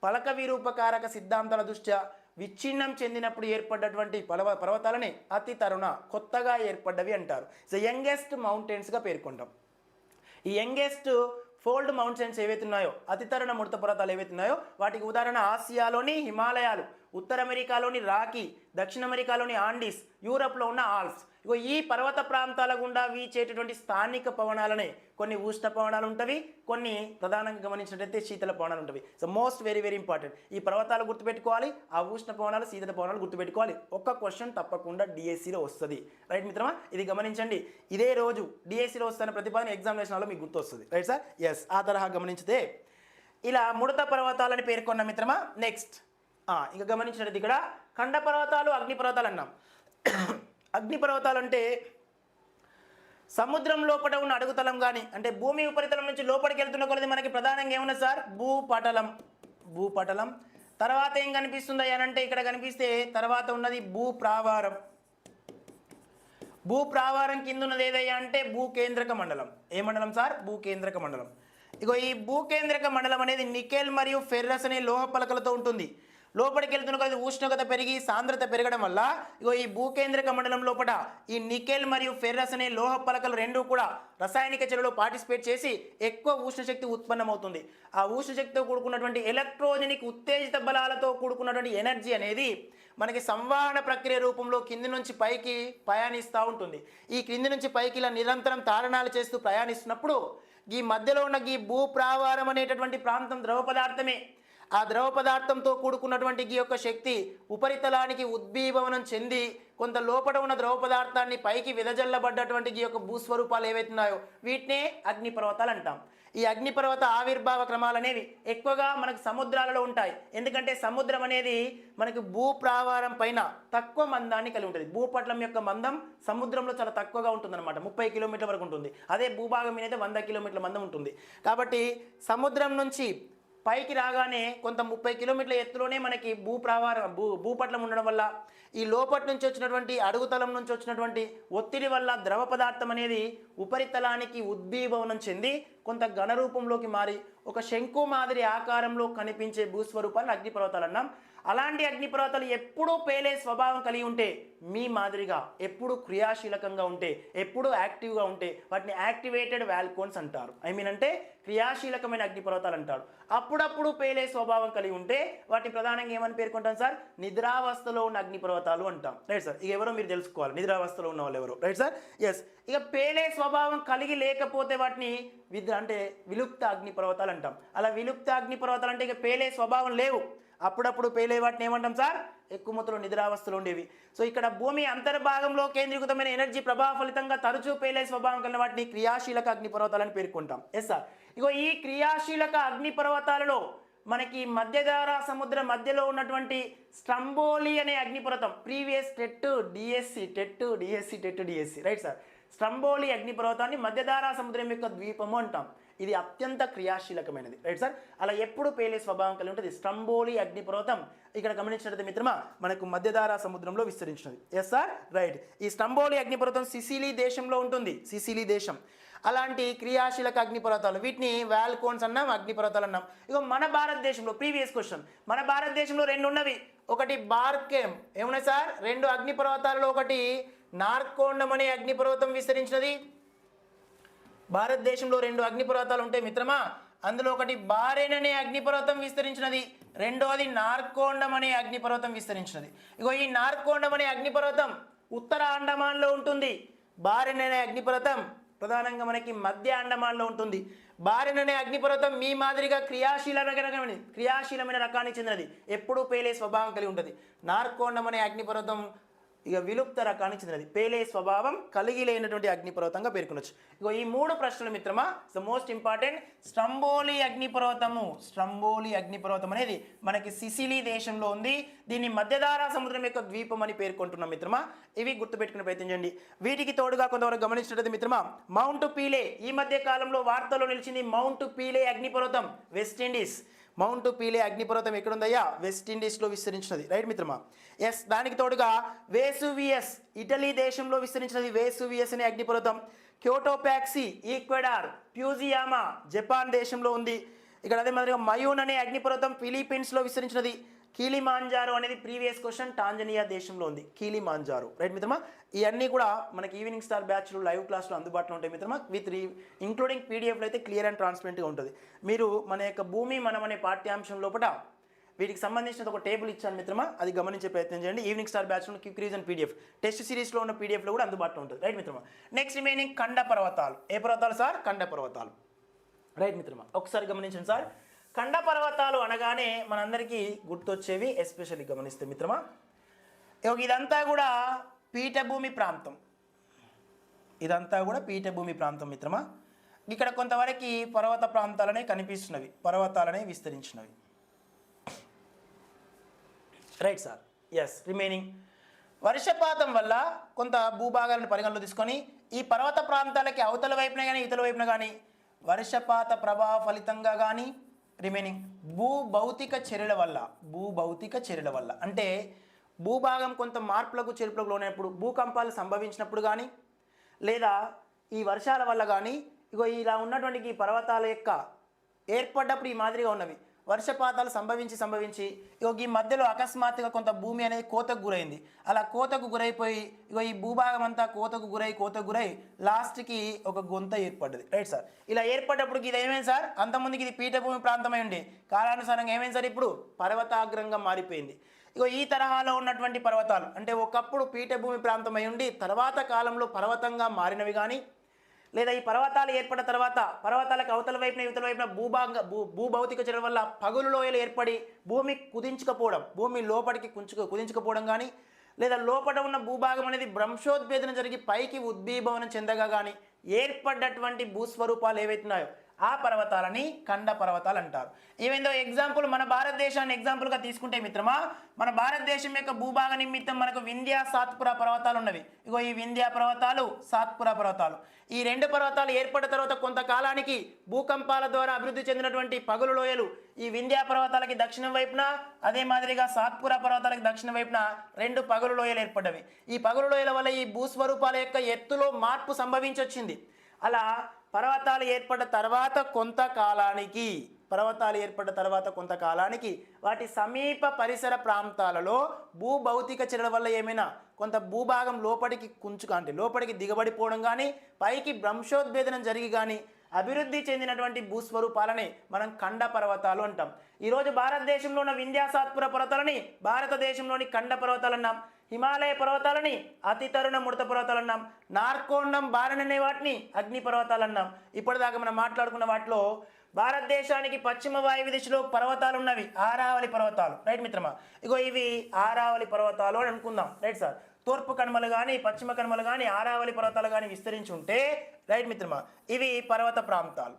పలక విరూపకారక సిద్ధాంతాల దృష్ట్యా విచ్ఛిన్నం చెందినప్పుడు ఏర్పడ్డటువంటి పర్వతాలని అతి తరుణ కొత్తగా ఏర్పడ్డవి అంటారు. సో యంగెస్ట్ మౌంటైన్స్గా పేర్కొంటాం. ఈ యంగెస్ట్ ఫోల్డ్ మౌంటైన్స్ ఏవైతే ఉన్నాయో, అతి తరుణ ముడత పర్వతాలు ఏవైతే ఉన్నాయో వాటికి ఉదాహరణ ఆసియాలోని హిమాలయాలు, ఉత్తర అమెరికాలోని రాకీ, దక్షిణ అమెరికాలోని ఆండీస్, యూరప్లో ఉన్న ఆల్ప్స్. ఇగో ఈ పర్వత ప్రాంతాల గుండా వీచేటటువంటి స్థానిక పవనాలనే కొన్ని ఉష్ణ పవనాలు ఉంటవి, కొన్ని ప్రధానంగా గమనించినట్లయితే శీతల పవనాలు ఉంటవి. So most very important. ఈ పర్వతాలు గుర్తుపెట్టుకోవాలి, ఆ ఉష్ణ పవనాలు, శీతల పవనాలు గుర్తుపెట్టుకోవాలి. ఒక్క క్వశ్చన్ తప్పకుండా డిఎస్సిలో వస్తుంది. రైట్ మిత్రమా? ఇది గమనించండి. ఇదే రోజు డిఎస్సిలో వస్తున్న ప్రతిపాదన ఎగ్జామినేషన్లో మీకు గుర్తు వస్తుంది. Right sir? ఎస్. ఆ తరహా గమనించితే ఇలా ముడత పర్వతాలని పేర్కొన్న మిత్రమా. నెక్స్ట్ ఇంకా గమనించినట్టు ఇక్కడ ఖండ పర్వతాలు, అగ్ని పర్వతాలు అన్నాం. అగ్ని పర్వతాలు అంటే సముద్రం లోపల ఉన్న అడుగుతలం కానీ అంటే భూమి ఉపరితలం నుంచి లోపలికి వెళ్తున్న కొలది మనకి ప్రధానంగా ఏమున్నా సార్? భూపటలం. తర్వాత ఏం కనిపిస్తుంది అని అంటే ఇక్కడ కనిపిస్తే తర్వాత ఉన్నది భూప్రావారం. భూప్రావారం కింద ఉన్నది ఏదయ్యా అంటే భూకేంద్రక మండలం. ఏ మండలం సార్? భూకేంద్రక మండలం. ఇగో ఈ భూకేంద్రక మండలం అనేది నికెల్ మరియు ఫెర్రస్ అనే లోహ పలకలతో ఉంటుంది. లోపలికి వెళ్తున్న కొద్ది ఉష్ణోగ్రత పెరిగి సాంద్రత పెరగడం వల్ల ఇగో ఈ భూకేంద్రక మండలం లోపల ఈ నికెల్ మరియు ఫెర్రస్ అనే లోహ పలకలు రెండూ కూడా రసాయనిక చర్యలో పార్టిసిపేట్ చేసి ఎక్కువ ఉష్ణశక్తి ఉత్పన్నమవుతుంది. ఆ ఉష్ణశక్తితో కూడుకున్నటువంటి ఎలక్ట్రోజెనిక్ ఉత్తేజిత బలాలతో కూడుకున్నటువంటి ఎనర్జీ అనేది మనకి సంవహన ప్రక్రియ రూపంలో కింది నుంచి పైకి ప్రయాణిస్తూ ఉంటుంది. ఈ క్రింది నుంచి పైకి ఇలా నిరంతరం తారణాలు చేస్తూ ప్రయాణిస్తున్నప్పుడు ఈ మధ్యలో ఉన్న ఈ భూప్రావారం అనేటటువంటి ప్రాంతం ద్రవ పదార్థమే. ఆ ద్రవ పదార్థంతో కూడుకున్నటువంటి ఈ యొక్క శక్తి ఉపరితలానికి ఉద్భీభవనం చెంది కొంత లోపల ఉన్న ద్రవ పదార్థాన్ని పైకి వెదజల్లబడ్డటువంటి ఈ యొక్క భూస్వరూపాలు ఏవైతున్నాయో వీటినే అగ్నిపర్వతాలు అంటాం. ఈ అగ్నిపర్వత ఆవిర్భావ క్రమాలు అనేవి ఎక్కువగా మనకు సముద్రాలలో ఉంటాయి. ఎందుకంటే సముద్రం అనేది మనకి భూప్రావారం పైన తక్కువ మందాన్ని కలిగి ఉంటుంది. భూపట్లం యొక్క మందం సముద్రంలో చాలా తక్కువగా ఉంటుంది అనమాట, 30 కిలోమీటర్ల వరకు ఉంటుంది. అదే భూభాగం మీద అయితే 100 కిలోమీటర్ల మందం ఉంటుంది. కాబట్టి సముద్రం నుంచి పైకి రాగానే కొంత 30 కిలోమీటర్ల ఎత్తులోనే మనకి భూపట్లం ఉండడం వల్ల ఈ లోపటి నుంచి వచ్చినటువంటి అడుగుతలం నుంచి వచ్చినటువంటి ఒత్తిడి వల్ల ద్రవ పదార్థం అనేది ఉపరితలానికి ఉద్భీభవనం చెంది కొంత ఘన రూపంలోకి మారి ఒక శంకు మాదిరి ఆకారంలో కనిపించే భూస్వరూపాలను అగ్నిపర్వతాలు అన్నాం. అలాంటి అగ్నిపర్వతాలు ఎప్పుడూ పేలే స్వభావం కలిగి ఉంటే, మీ మాదిరిగా ఎప్పుడు క్రియాశీలకంగా ఉంటే, ఎప్పుడు యాక్టివ్గా ఉంటే వాటిని యాక్టివేటెడ్ వాల్కోన్స్ అంటారు. అంటే క్రియాశీలకమైన అగ్నిపర్వతాలు అంటారు. అప్పుడప్పుడు పేలే స్వభావం కలిగి ఉంటే వాటిని ప్రధానంగా ఏమని పేర్కొంటాం సార్? నిద్రావస్థలో ఉన్న అగ్నిపర్వతాలు అంటాం. Right sir. ఇక ఎవరో మీరు తెలుసుకోవాలి, నిద్రావస్థలో ఉన్న వాళ్ళు ఎవరో. Right sir. ఎస్. ఇక పేలే స్వభావం కలిగి లేకపోతే వాటిని విలుప్త అగ్నిపర్వతాలు అంటాం. అలా విలుప్త అగ్నిపర్వతాలు అంటే ఇక పేలే స్వభావం లేవు, అప్పుడప్పుడు పేలే వాటిని ఏమంటాం సార్? ఎక్కువ మొత్తంలో నిద్రావస్థలు ఉండేవి. సో ఇక్కడ భూమి అంతర్భాగంలో కేంద్రీకృతమైన ఎనర్జీ ప్రభావ ఫలితంగా తరచూ పేలే స్వభావం కలిగిన వాటిని క్రియాశీలక అగ్నిపర్వతాలని పేర్కొంటాం. Yes sir. ఇగో ఈ క్రియాశీలక అగ్నిపర్వతాలలో మనకి మధ్యధారా సముద్రం మధ్యలో ఉన్నటువంటి స్ట్రంబోలి అనే అగ్నిపర్వతం, previous TET DSC right sir. Stromboli అగ్నిపర్వతాన్ని మధ్యధారా సముద్రం యొక్క ద్వీపము అంటాం. ఇది అత్యంత క్రియాశీలకమైనది. Right sir. అలా ఎప్పుడు పేలే స్వభావం కలిగి ఉంటుంది. స్ట్రంబోలి అగ్నిపర్వతం ఇక్కడ గమనించినట్లయితే మిత్రమా మనకు మధ్యధారా సముద్రంలో విస్తరించినది. Yes sir. రైట్. ఈ స్ట్రంబోలి అగ్నిపర్వతం సిసిలీ దేశంలో ఉంటుంది. సిసిలీ దేశం. అలాంటి క్రియాశీలక అగ్నిపర్వతాలు వీటిని వాల్కోన్స్ అన్నాం, అగ్నిపర్వతాలు అన్నాం. ఇక మన భారతదేశంలో ప్రీవియస్ క్వశ్చన్, మన భారతదేశంలో రెండు ఉన్నవి. ఒకటి బార్కేమ్, ఏమున్నాయి సార్? 2 అగ్నిపర్వతాలలో ఒకటి నార్కోండం అనే అగ్నిపర్వతం విస్తరించినది. భారతదేశంలో 2 అగ్నిపర్వతాలు ఉంటాయి మిత్రమా. అందులో ఒకటి బారెన్ అనే అగ్నిపర్వతం విస్తరించినది, రెండోది నార్కోండం అనే అగ్నిపర్వతం విస్తరించినది. ఇగో ఈ నార్కోండం అనే అగ్నిపర్వతం ఉత్తర అండమాన్లో ఉంటుంది. బారెన్ అనే అగ్నిపర్వతం ప్రధానంగా మనకి మధ్య అండమాన్లో ఉంటుంది. బారెన్ అనే అగ్నిపర్వతం మీ మాదిరిగా క్రియాశీలమైన రకానికి చెందినది, ఎప్పుడూ పేలే స్వభావం కలిగి ఉంటుంది. నార్కోండం అనే అగ్నిపర్వతం ఇక విలుప్త రకానికి చెందినది, పేలే స్వభావం కలిగి లేనటువంటి అగ్నిపర్వతంగా పేర్కొనవచ్చు. ఇగో ఈ 3 ప్రశ్నలు మిత్రమా ద మోస్ట్ ఇంపార్టెంట్. స్ట్రంబోలి అగ్నిపర్వతం అనేది మనకి సిసిలీ దేశంలో ఉంది. దీన్ని మధ్యధారా సముద్రం యొక్క ద్వీపం అని పేర్కొంటున్నాం మిత్రమా. ఇవి గుర్తుపెట్టుకునే ప్రయత్నం చేయండి. వీటికి తోడుగా కొంతవరకు గమనించినట్లయితే మిత్రమా మౌంట్ పీలే, ఈ మధ్య కాలంలో వార్తల్లో నిలిచింది మౌంట్ పీలే అగ్నిపర్వతం, వెస్టిండీస్. మౌంట్ పీలే అగ్నిపర్వతం ఎక్కడుందయ్యా? వెస్టిండీస్లో విస్తరించినది. రైట్ మిత్రమా. ఎస్. దానికి తోడుగా వేసువియస్, ఇటలీ దేశంలో విస్తరించినది వేసువియస్ అనే అగ్నిపర్వతం. క్యోటోపాక్సీ, ఈక్వెడార్, ఫ్యూజియామా జపాన్ దేశంలో ఉంది. ఇక్కడ అదే మాదిరిగా మయూన్ అనే అగ్నిపర్వతం ఫిలిప్పీన్స్లో విస్తరించినది. కీలిమాంజారో అనేది ప్రీవియస్ క్వశ్చన్, టాంజానియా దేశంలో ఉంది కీలిమాంజారో. రైట్ మిత్రమా. ఇవన్నీ కూడా మనకి ఈవినింగ్ స్టార్ బ్యాచ్లో లైవ్ క్లాస్లో అందుబాటులో ఉంటాయి మిత్రమా. ఇంక్లూడింగ్ పీడిఎఫ్లో అయితే క్లియర్ అండ్ ట్రాన్స్పరెంట్గా ఉంటుంది. మీరు మన యొక్క భూమి మనం అనే పాఠ్యాంశం లోపల వీటికి సంబంధించిన ఒక టేబుల్ ఇచ్చాను మిత్రమా, అది గమనించే ప్రయత్నం చేయండి. ఈవినింగ్ స్టార్ బ్యాచ్లో క్విక్ రీజన్ పీడిఎఫ్ టెస్ట్ సిరీస్లో ఉన్న పీడిఎఫ్లో కూడా అందుబాటులో ఉంటుంది. రైట్ మిత్రమా. నెక్స్ట్ రిమైనింగ్ ఖండ పర్వతాలు. ఏ పర్వతాలు సార్? ఖండ పర్వతాలు. రైట్ మిత్రమా. ఒకసారి గమనించండి సార్. ఖండ పర్వతాలు అనగానే మనందరికీ గుర్తొచ్చేవి ఎస్పెషల్లీ గమనిస్తే మిత్రమా, ఇదంతా కూడా పీఠభూమి ప్రాంతం. ఇదంతా కూడా పీఠభూమి ప్రాంతం మిత్రమా. ఇక్కడ కొంతవరకు పర్వత ప్రాంతాలనే కనిపిస్తున్నవి, పర్వతాలనే విస్తరించినవి. Right sir. ఎస్. రిమైనింగ్ వర్షపాతం వల్ల కొంత భూభాగాలను పరిగణలో తీసుకొని ఈ పర్వత ప్రాంతాలకి అవతల వైపున కానీ ఇతల వైపున కానీ వర్షపాత ప్రభావ ఫలితంగా కానీ రిమైనింగ్ భూభౌతిక చర్యల వల్ల అంటే భూభాగం కొంత మార్పులకు చేర్పులకు లోనైనప్పుడు, భూకంపాలు సంభవించినప్పుడు కానీ లేదా ఈ వర్షాల వల్ల కానీ ఇలా ఉన్నటువంటి ఈ పర్వతాల యొక్క ఏర్పడ్డప్పుడు ఈ మాదిరిగా ఉన్నవి వర్షపాతాలు సంభవించి ఇగో ఈ మధ్యలో అకస్మాత్తుగా కొంత భూమి అనేది కోతకు గురైంది. అలా కోతకు గురైపోయి ఇగో ఈ భూభాగం అంతా కోతకు గురై లాస్ట్కి ఒక గొంత ఏర్పడ్డది. Right sir. ఇలా ఏర్పడ్డప్పుడు ఇది ఏమైంది సార్, అంతకుముందుకి ఇది పీఠభూమి ప్రాంతమై ఉండే కాలానుసారంగా ఏమైంది సార్, ఇప్పుడు పర్వతాగ్రంగా మారిపోయింది. ఇగో ఈ తరహాలో ఉన్నటువంటి పర్వతాలు అంటే ఒకప్పుడు పీఠభూమి ప్రాంతమై ఉండి తర్వాత కాలంలో పర్వతంగా మారినవి కానీ, లేదా ఈ పర్వతాలు ఏర్పడిన తర్వాత పర్వతాలకు అవతల వైపున భూభౌతిక చర్యల వల్ల పగులు లోయలు ఏర్పడి భూమి కుదించుకపోవడం, భూమి లోపలికి కుదించుకపోవడం కానీ, లేదా లోపల ఉన్న భూభాగం అనేది భ్రంశోద్భేదన జరిగి పైకి ఉద్భీభవనం చెందగా కానీ ఏర్పడ్డటువంటి భూస్వరూపాలు ఏవైతున్నాయో ఆ పర్వతాలని ఖండ పర్వతాలు అంటారు. ఏమైందో ఎగ్జాంపుల్ మన భారతదేశాన్ని ఎగ్జాంపుల్గా తీసుకుంటే మిత్రమా, మన భారతదేశం యొక్క భూభాగ నిమిత్తం మనకు వింధ్య సాత్పురా పర్వతాలు ఉన్నవి. ఇగో ఈ వింధ్య పర్వతాలు, సాత్పురా పర్వతాలు, ఈ రెండు పర్వతాలు ఏర్పడిన తర్వాత కొంతకాలానికి భూకంపాల ద్వారా అభివృద్ధి చెందినటువంటి పగులు లోయలు ఈ వింధ్య పర్వతాలకి దక్షిణం వైపున, అదే మాదిరిగా సాత్పురా పర్వతాలకి దక్షిణ వైపున రెండు పగులు లోయలు ఏర్పడ్డవి. ఈ పగులు లోయల వల్ల ఈ భూస్వరూపాల యొక్క ఎత్తులో మార్పు సంభవించొచ్చింది. అలా పర్వతాలు ఏర్పడ్డ తర్వాత కొంతకాలానికి వాటి సమీప పరిసర ప్రాంతాలలో భూభౌతిక చర్యల వల్ల ఏమైనా కొంత భూభాగం లోపలికి దిగబడిపోవడం కానీ, పైకి భ్రంశోద్భేదనం జరిగి కానీ అభివృద్ధి చెందినటువంటి భూస్వరూపాలని మనం ఖండ పర్వతాలు అంటాం. ఈరోజు భారతదేశంలో ఉన్న వింధ్య సాత్పుర పర్వతాలని భారతదేశంలోని ఖండ పర్వతాలు అన్నాం. హిమాలయ పర్వతాలని అతి తరుణ మృత పర్వతాలు అన్నాం. నార్కోండం బారన్ అనే వాటిని అగ్ని పర్వతాలు అన్నాం. ఇప్పటిదాకా మనం మాట్లాడుకున్న వాటిలో భారతదేశానికి పశ్చిమ వాయువ్య దిశలో పర్వతాలు ఉన్నవి ఆరావళి పర్వతాలు. రైట్ మిత్రమా, ఇగో ఇవి ఆరావళి పర్వతాలు అని అనుకుందాం. Right sir. తూర్పు కనుమలు కానీ పశ్చిమ కనుమలు కానీ ఆరావళి పర్వతాలు కానీ విస్తరించి ఉంటే రైట్ మిత్రమా, ఇవి పర్వత ప్రాంతాలు.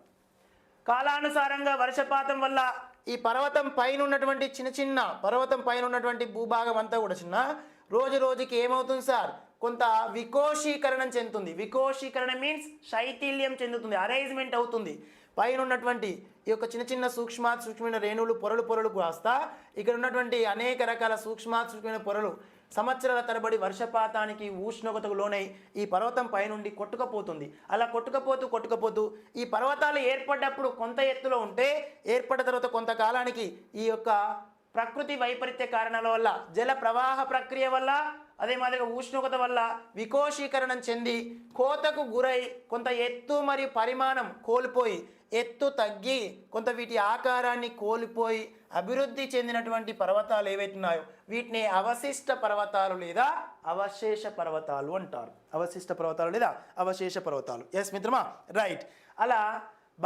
కాలానుసారంగా వర్షపాతం వల్ల ఈ పర్వతం పైన ఉన్నటువంటి భూభాగం అంతా కూడా రోజు రోజుకి ఏమవుతుంది సార్, కొంత వికోశీకరణం చెందుతుంది. వికోశీకరణ మీన్స్ శైథిల్యం చెందుతుంది, అరేంజ్మెంట్ అవుతుంది. పైన ఉన్నటువంటి ఈ యొక్క సూక్ష్మమైన రేణువులు పొరలు కాస్తా ఇక్కడ ఉన్నటువంటి అనేక రకాల సూక్ష్మమైన పొరలు సంవత్సరాల తరబడి వర్షపాతానికి ఉష్ణోగ్రతకు లోనై ఈ పర్వతం పైనుండి కొట్టుకపోతుంది. అలా కొట్టుకపోతూ ఈ పర్వతాలు ఏర్పడ్డప్పుడు కొంత ఎత్తులో ఉంటే ఏర్పడ్డ తర్వాత కొంతకాలానికి ఈ యొక్క ప్రకృతి వైపరీత్య కారణాల వల్ల, జల ప్రవాహ ప్రక్రియ వల్ల, అదే మాదిరిగా ఉష్ణోగ్రత వల్ల వికోశీకరణం చెంది కోతకు గురై కొంత ఎత్తు మరియు పరిమాణం కోల్పోయి, ఎత్తు తగ్గి కొంత వీటి ఆకారాన్ని కోల్పోయి అభివృద్ధి చెందినటువంటి పర్వతాలు ఏవైతున్నాయో వీటిని అవశిష్ట పర్వతాలు లేదా అవశేష పర్వతాలు అంటారు. అవశిష్ట పర్వతాలు లేదా అవశేష పర్వతాలు. ఎస్ మిత్రమా, రైట్. అలా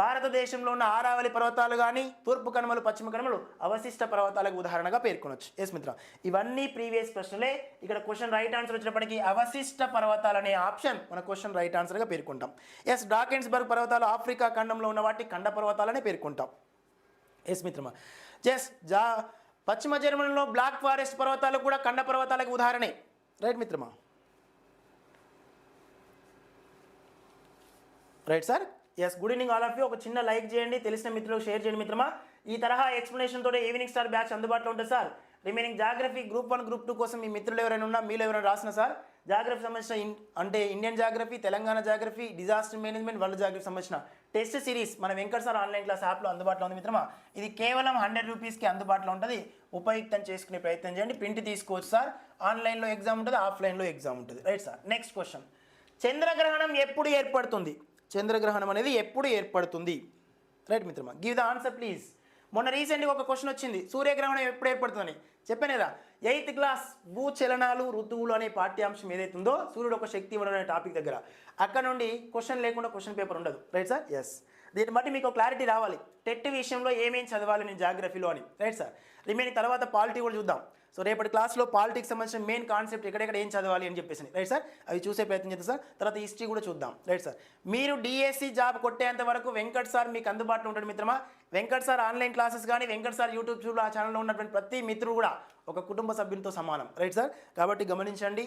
భారతదేశంలో ఉన్న ఆరావళి పర్వతాలు కానీ తూర్పు కనుమలు పశ్చిమ కనుమలు అవశిష్ట పర్వతాలకు ఉదాహరణగా పేర్కొనవచ్చు. ఎస్ మిత్ర, ఇవన్నీ ప్రీవియస్ ప్రశ్నలే. ఇక్కడ క్వశ్చన్ రైట్ ఆన్సర్ వచ్చినప్పటికీ అవశిష్ట పర్వతాలు అనే ఆప్షన్ మన క్వశ్చన్ రైట్ ఆన్సర్గా పేర్కొంటాం. ఎస్, డ్రాకెన్స్బర్గ్ పర్వతాలు ఆఫ్రికా ఖండంలో ఉన్న వాటి ఖండ పర్వతాలనే పేర్కొంటాం. ఎస్ మిత్రమా, పశ్చిమ జర్మనీలో బ్లాక్ ఫారెస్ట్ పర్వతాలు కూడా ఖండ పర్వతాలకు ఉదాహరణే. రైట్ మిత్రమా, right sir. Yes, good evening all of you. ఒక చిన్న లైక్ చేయండి, తెలిసిన మిత్రులకు షేర్ చేయండి మిత్రమా. ఈ తరహా ఎక్స్ప్లెనేషన్ తోటి ఈవినింగ్ స్టార్ బ్యాచ్ అందుబాటులో ఉంటుంది sir. Remaining geography group 1 group 2 కోసం మీ మిత్రులు ఎవరైనా ఉన్నా, మీలో ఎవరైనా రాసిన సార్ జాగ్రఫీ సంబంధించిన అంటే Indian geography, Telangana geography, disaster management, world geography సంబంధించిన టెస్ట్ సిరీస్ మన వెంకట్ సార్ ఆన్లైన్ క్లాస్ యాప్లో అందుబాటులో ఉంది మిత్రమా. ఇది కేవలం 100 రూపీస్కి అందుబాటులో ఉంటుంది. ఉపయుక్తం చేసుకునే ప్రయత్నం చేయండి. ప్రింట్ తీసుకోవచ్చు సార్. ఆన్లైన్లో ఎగ్జామ్ ఉంటుంది, ఆఫ్లైన్లో ఎగ్జామ్ ఉంటుంది. Right sir. నెక్స్ట్ క్వశ్చన్, చంద్రగ్రహణం ఎప్పుడు ఏర్పడుతుంది? చంద్రగ్రహణం అనేది ఎప్పుడు ఏర్పడుతుంది? రైట్ మిత్రమా, గివ్ ద ఆన్సర్ ప్లీజ్. మొన్న రీసెంట్గా ఒక క్వశ్చన్ వచ్చింది, సూర్యగ్రహణం ఎప్పుడు ఏర్పడుతుందని. చెప్పాను కదా, 8th క్లాస్ భూచలనాలు ఋతువులు అనే పాఠ్యాంశం ఏదైతే ఉందో, సూర్యుడు ఒక శక్తి ఇవ్వడం అనే టాపిక్ దగ్గర, అక్కడ నుండి క్వశ్చన్ లేకుండా క్వశ్చన్ పేపర్ ఉండదు. Right sir. ఎస్, దీన్ని బట్టి మీకు క్లారిటీ రావాలి టెట్ విషయంలో ఏమేం చదవాలి నేను జాగ్రఫీలో అని. Right sir. రిమైనింగ్ తర్వాత పాలిటీ కూడా చూద్దాం. సో రేపటి క్లాస్లో పాలిటిక్స్ సంబంధించిన మెయిన్ కాన్సెప్ట్ ఎక్కడెక్కడ ఏం చదవాలి అని చెప్పేసి. రైట్ సార్, అవి చూసే ప్రయత్నం చేద్దాం సార్. తర్వాత హిస్టరీ కూడా చూద్దాం. Right sir. మీరు డిఎస్సి జాబ్ కొట్టేంత వరకు వెంకట్ సార్ మీకు అందుబాటులో ఉంటాడు మిత్రమా. వెంకట్ సార్ ఆన్లైన్ క్లాసెస్ కానీ, వెంకట్ సార్ యూట్యూబ్ ఆ ఛానల్లో ఉన్నటువంటి ప్రతి మిత్రుడు కూడా ఒక కుటుంబ సభ్యులతో సమానం. Right sir. కాబట్టి గమనించండి.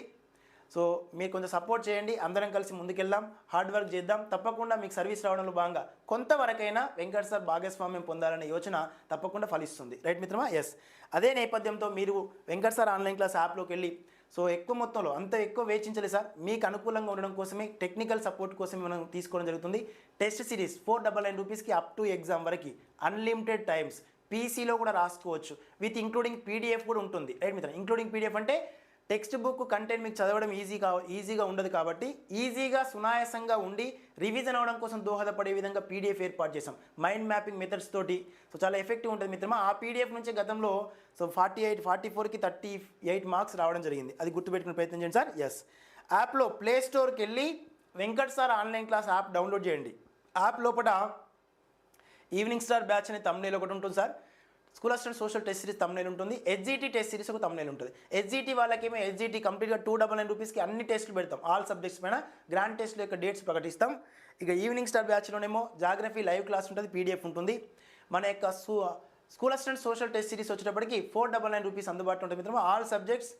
సో మీరు కొంచెం సపోర్ట్ చేయండి, అందరం కలిసి ముందుకెళ్దాం, హార్డ్ వర్క్ చేద్దాం. తప్పకుండా మీకు సర్వీస్ రావడంలో భాగంగా కొంతవరకైనా వెంకట్ సార్ భాగస్వామ్యం పొందాలనే యోచన తప్పకుండా ఫలిస్తుంది. రైట్ మిత్రమా. ఎస్, అదే నేపథ్యంతో మీరు వెంకట్ సార్ ఆన్లైన్ క్లాస్ యాప్లోకి వెళ్ళి సో ఎక్కువ మొత్తంలో అంత ఎక్కువ వేచించలేదు సార్, మీకు అనుకూలంగా ఉండడం కోసమే టెక్నికల్ సపోర్ట్ కోసమే మనం తీసుకోవడం జరుగుతుంది. టెస్ట్ సిరీస్ 499 రూపీస్కి అప్ టు ఎగ్జామ్ వరకు అన్లిమిటెడ్ టైమ్స్ పీసీలో కూడా రాసుకోవచ్చు విత్ ఇంక్లూడింగ్ పీడిఎఫ్ కూడా ఉంటుంది రైట్ మిత్రం. ఇంక్లూడింగ్ పీడిఎఫ్ అంటే టెక్స్ట్ బుక్ కంటెంట్ మీకు చదవడం ఈజీగా ఉండదు కాబట్టి ఈజీగా సునాయాసంగా ఉండి రివిజన్ అవడం కోసం దోహదపడే విధంగా పీడిఎఫ్ ఏర్పాటు చేసాం మైండ్ మ్యాపింగ్ మెథడ్స్ తోటి. సో చాలా ఎఫెక్టివ్ ఉంటుంది మిత్రమా. ఆ పీడిఎఫ్ నుంచి గతంలో 44కి 38 మార్క్స్ రావడం జరిగింది. అది గుర్తుపెట్టుకునే ప్రయత్నం చేయండి సార్. ఎస్, యాప్లో ప్లే స్టోర్కి వెళ్ళి Venkat sir online class app download చేయండి. యాప్ లోపల ఈవినింగ్ స్టార్ బ్యాచ్ అనే తమ్నేల్ ఒకటి ఉంటుంది sir. School assistant social test series thumbnail ఉంటుంది. హెచ్జిటి టెస్ట్ సిరీస్ ఒక తమ్నేల్ ఉంటుంది. హెచ్జిటి వాళ్ళకేమో హెచ్జిటి కంప్లీట్గా 299 రూపీస్కి అన్ని టెస్టులు పెడతాం. ఆల్ సబ్జెక్ట్స్ పైన గ్రాండ్ టెస్ట్ల యొక్క డేట్స్ ప్రకటిస్తాం. ఇక ఈవినింగ్ స్టార్ బ్యాచ్లోనేమో జాగ్రఫీ లైవ్ క్లాస్ ఉంటుంది, పీడిఎఫ్ ఉంటుంది. మన యొక్క school assistant social test series వచ్చేటప్పటికి 499 రూపీస్ అందుబాటులో ఉంటుంది మిత్రమా. All subjects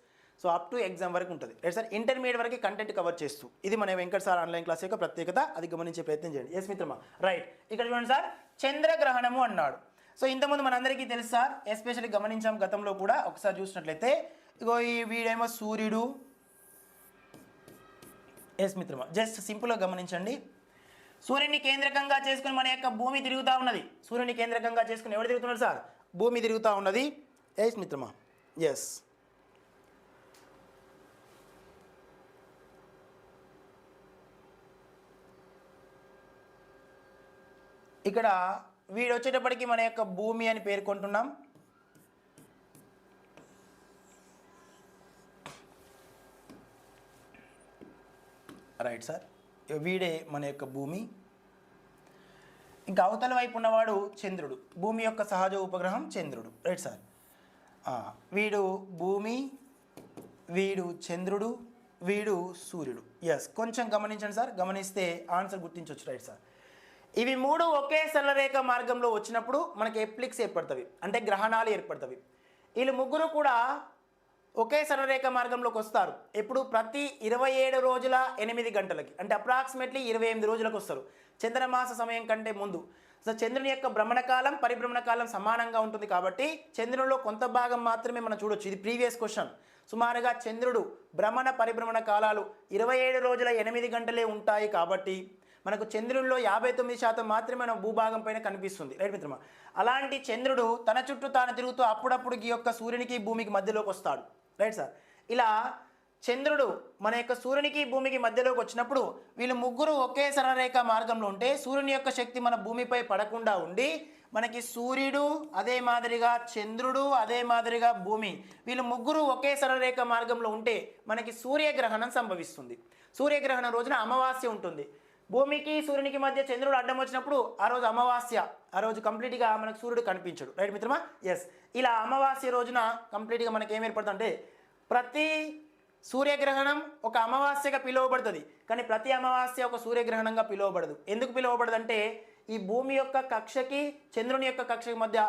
so up to exam వరకు ఉంటుంది రైట్ సార్. ఇంటర్మీడియట్ వరకు కంటెంట్ కవర్ చేస్తూ ఇది మన వెంకట్ సార్ ఆన్లైన్ క్లాస్ యొక్క ప్రత్యేకత. అది గమనించే ప్రయత్నం చేయండి. ఎస్ మిత్రమా, రైట్. ఇక్కడ చూడండి సార్, చంద్రగ్రహణము అన్నాడు. సో ఇంతకుముందు మనందరికీ తెలుసు సార్, ఎస్పెషల్లీ గమనించాం గతంలో కూడా. ఒకసారి చూసినట్లయితే ఇగో ఈ వీడేమో సూర్యుడు. ఎస్ మిత్రమా, జస్ట్ సింపుల్గా గమనించండి. సూర్యుని కేంద్రకంగా చేసుకుని మన యొక్క భూమి తిరుగుతూ ఉన్నది. సూర్యుని కేంద్రకంగా చేసుకుని ఎవరు తిరుగుతున్నారు సార్? భూమి తిరుగుతూ ఉన్నది. ఎస్ మిత్రమా, ఎస్. ఇక్కడ వీడు వచ్చేటప్పటికి మన యొక్క భూమి అని పేర్కొంటున్నాం. రైట్ సార్, వీడే మన యొక్క భూమి. ఇంకా అవతల వైపు ఉన్నవాడు చంద్రుడు, భూమి యొక్క సహజ ఉపగ్రహం చంద్రుడు. Right sir. వీడు భూమి, వీడు చంద్రుడు, వీడు సూర్యుడు. ఎస్, కొంచెం గమనించండి సార్. గమనిస్తే ఆన్సర్ గుర్తించవచ్చు. Right sir. ఇవి మూడు ఒకే సరళరేఖ మార్గంలో వచ్చినప్పుడు మనకి ఎప్లిక్స్ ఏర్పడతవి, అంటే గ్రహణాలు ఏర్పడతవి. వీళ్ళు ముగ్గురు కూడా ఒకే సరళరేఖ మార్గంలోకి వస్తారు. ఎప్పుడు? ప్రతి 27 రోజుల 8 గంటలకి, అంటే అప్రాక్సిమేట్లీ 28 రోజులకు వస్తారు. చంద్రమాస సమయం కంటే ముందు. సో చంద్రుని యొక్క భ్రమణ కాలం, పరిభ్రమణ కాలం సమానంగా ఉంటుంది కాబట్టి చంద్రునిలో కొంత భాగం మాత్రమే మనం చూడొచ్చు. ఇది ప్రీవియస్ క్వశ్చన్. సుమారుగా చంద్రుడు భ్రమణ పరిభ్రమణ కాలాలు 27 రోజుల 8 గంటలే ఉంటాయి కాబట్టి మనకు చంద్రుడిలో 59% మాత్రమే మన భూభాగం పైన కనిపిస్తుంది. రైట్ మిత్రమా. అలాంటి చంద్రుడు తన చుట్టూ తాను తిరుగుతూ అప్పుడప్పుడు ఈ యొక్క సూర్యునికి భూమికి మధ్యలోకి వస్తాడు. Right sir. ఇలా చంద్రుడు మన యొక్క సూర్యునికి భూమికి మధ్యలోకి వచ్చినప్పుడు వీళ్ళు ముగ్గురు ఒకే సరళరేఖ మార్గంలో ఉంటే సూర్యుని యొక్క శక్తి మన భూమిపై పడకుండా ఉండి మనకి సూర్యుడు, అదే మాదిరిగా చంద్రుడు, అదే మాదిరిగా భూమి, వీళ్ళు ముగ్గురు ఒకే సరళరేఖ మార్గంలో ఉంటే మనకి సూర్యగ్రహణం సంభవిస్తుంది. సూర్యగ్రహణం రోజున అమావాస్య ఉంటుంది. భూమికి సూర్యునికి మధ్య చంద్రుడు అడ్డం వచ్చినప్పుడు ఆ రోజు అమావాస్య. ఆ రోజు కంప్లీట్గా మనకు సూర్యుడు కనిపించడు. రైట్ మిత్రమా. ఎస్, ఇలా అమావాస్య రోజున కంప్లీట్గా మనకి ఏం ఏర్పడుతుందంటే ప్రతి సూర్యగ్రహణం ఒక అమావాస్యగా పిలువబడుతుంది, కానీ ప్రతి అమావాస్య ఒక సూర్యగ్రహణంగా పిలువబడదు. ఎందుకు పిలువబడదు అంటే ఈ భూమి యొక్క కక్షకి చంద్రుని యొక్క కక్షకి మధ్య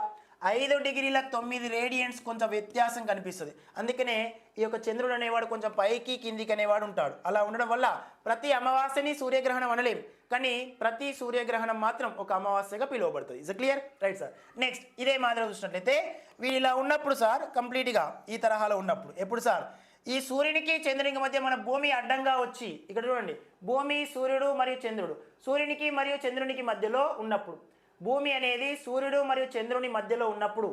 5 డిగ్రీల 9 రేడియన్స్ కొంచెం వ్యత్యాసం కనిపిస్తుంది. అందుకనే ఈ యొక్క చంద్రుడు అనేవాడు కొంచెం పైకి కిందికి అనేవాడు ఉంటాడు. అలా ఉండడం వల్ల ప్రతి అమావాస్యని సూర్యగ్రహణం అనలేం, కానీ ప్రతి సూర్యగ్రహణం మాత్రం ఒక అమావాస్యగా పిలువబడుతుంది. Is clear? Right sir. Next ఇదే మాదిరిగా చూసినట్లయితే వీళ్ళు ఇలా ఉన్నప్పుడు సార్, కంప్లీట్గా ఈ తరహాలో ఉన్నప్పుడు ఎప్పుడు సార్, ఈ సూర్యునికి చంద్రునికి మధ్య మన భూమి అడ్డంగా వచ్చి ఇక్కడ చూడండి, భూమి, సూర్యుడు మరియు చంద్రుడు సూర్యునికి మరియు చంద్రునికి మధ్యలో ఉన్నప్పుడు, భూమి అనేది సూర్యుడు మరియు చంద్రుని మధ్యలో ఉన్నప్పుడు,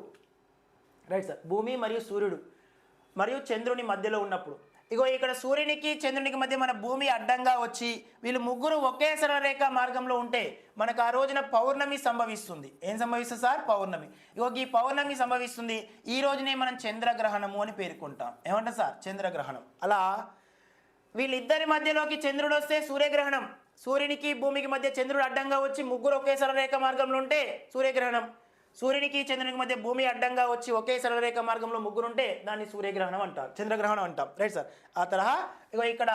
రైట్ సార్, భూమి మరియు సూర్యుడు మరియు చంద్రుని మధ్యలో ఉన్నప్పుడు ఇగో ఇక్కడ సూర్యునికి చంద్రునికి మధ్య మన భూమి అడ్డంగా వచ్చి వీళ్ళు ముగ్గురు ఒకే సరళరేఖ మార్గంలో ఉంటే మనకు ఆ రోజున పౌర్ణమి సంభవిస్తుంది. ఏం సంభవిస్తుంది సార్? పౌర్ణమి. ఇగో ఈ పౌర్ణమి సంభవిస్తుంది. ఈ రోజునే మనం చంద్రగ్రహణము అని పేర్కొంటాం. ఏమంటారు సార్? చంద్రగ్రహణం. అలా వీళ్ళిద్దరి మధ్యలోకి చంద్రుడు వస్తే సూర్యగ్రహణం. సూర్యునికి భూమికి మధ్య చంద్రుడు అడ్డంగా వచ్చి ముగ్గురు ఒకే సరళరేఖ మార్గంలో ఉంటే సూర్యగ్రహణం. సూర్యునికి చంద్రునికి మధ్య భూమి అడ్డంగా వచ్చి ఒకే సరళరేఖ మార్గంలో ముగ్గురు ఉంటే దాన్ని సూర్యగ్రహణం అంటారు, చంద్రగ్రహణం అంటాం. Right sir. ఆ తరహా ఇగో ఇక్కడ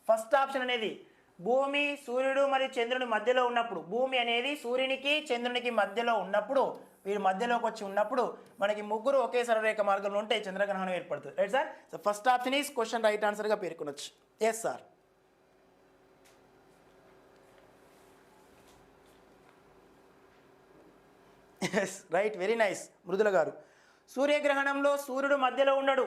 ఫస్ట్ ఆప్షన్ అనేది భూమి, సూర్యుడు మరియు చంద్రుని మధ్యలో ఉన్నప్పుడు, భూమి అనేది సూర్యునికి చంద్రునికి మధ్యలో ఉన్నప్పుడు, వీరు మధ్యలోకి వచ్చి ఉన్నప్పుడు మనకి ముగ్గురు ఒకే సరళరేఖ మార్గంలో ఉంటే చంద్రగ్రహణం ఏర్పడుతుంది. Right sir. So first option is question right ఆన్సర్గా పేర్కొనొచ్చు. Yes sir. Yes, right, very nice Mrudula గారు. సూర్యగ్రహణంలో సూర్యుడు మధ్యలో ఉండడు,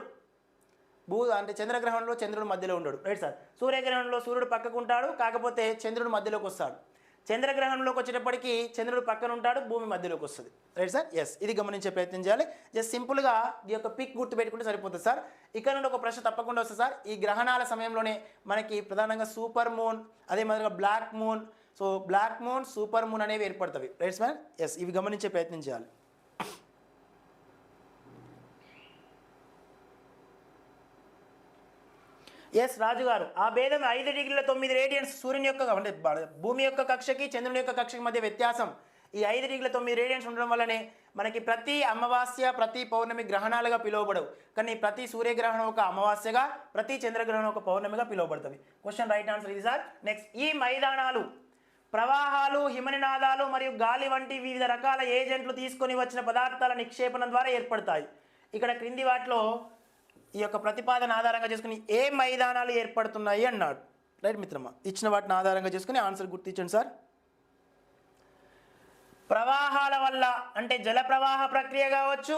అంటే చంద్రగ్రహణంలో చంద్రుడు మధ్యలో ఉండడు. Right sir. సూర్యగ్రహణంలో సూర్యుడు పక్కకు ఉంటాడు, కాకపోతే చంద్రుడు మధ్యలోకి వస్తాడు. చంద్రగ్రహణంలోకి వచ్చేటప్పటికి చంద్రుడు పక్కన ఉంటాడు, భూమి మధ్యలోకి వస్తుంది. Right sir? ఎస్, ఇది గమనించే ప్రయత్నం చేయాలి. జస్ట్ సింపుల్గా ఈ యొక్క పిక్ గుర్తు పెట్టుకుంటే సరిపోతుంది సార్. ఇక్కడ నుండి ఒక ప్రశ్న తప్పకుండా వస్తుంది సార్. ఈ గ్రహణాల సమయంలోనే మనకి ప్రధానంగా సూపర్ మూన్, అదే మాదిరిగా black moon, so black moon, super moon అనేవి ఏర్పడతాయి. Right sir? ఎస్, ఇవి గమనించే ప్రయత్నం చేయాలి. ఎస్ రాజు గారు, ఆ భేదం 5 డిగ్రీల 9 రేడియన్స్ సూర్యుని యొక్క అంటే భూమి యొక్క కక్షకి చంద్రుని యొక్క కక్షకి మధ్య వ్యత్యాసం ఈ 5 డిగ్రీల 9 రేడియన్స్ ఉండడం వల్లనే మనకి ప్రతి అమావాస్య ప్రతి పౌర్ణమి గ్రహణాలుగా పిలువబడవు, కానీ ప్రతి సూర్యగ్రహణం ఒక అమావాస్యగా, ప్రతి చంద్రగ్రహణం ఒక పౌర్ణమిగా పిలువబడుతుంది. క్వశ్చన్ రైట్ ఆన్సర్ ఇది సార్. నెక్స్ట్, ఈ మైదానాలు ప్రవాహాలు, హిమనినాదాలు మరియు గాలి వంటి వివిధ రకాల ఏజెంట్లు తీసుకొని వచ్చిన పదార్థాల నిక్షేపణం ద్వారా ఏర్పడతాయి. ఇక్కడ క్రింది వాటిలో ఈ యొక్క ప్రతిపాదన ఆధారంగా చేసుకుని ఏ మైదానాలు ఏర్పడుతున్నాయి అన్నాడు. రైట్ మిత్రమా, ఇచ్చిన వాటిని ఆధారంగా చేసుకుని ఆన్సర్ గుర్తించండి సార్. ప్రవాహాల వల్ల అంటే జల ప్రవాహ ప్రక్రియ కావచ్చు,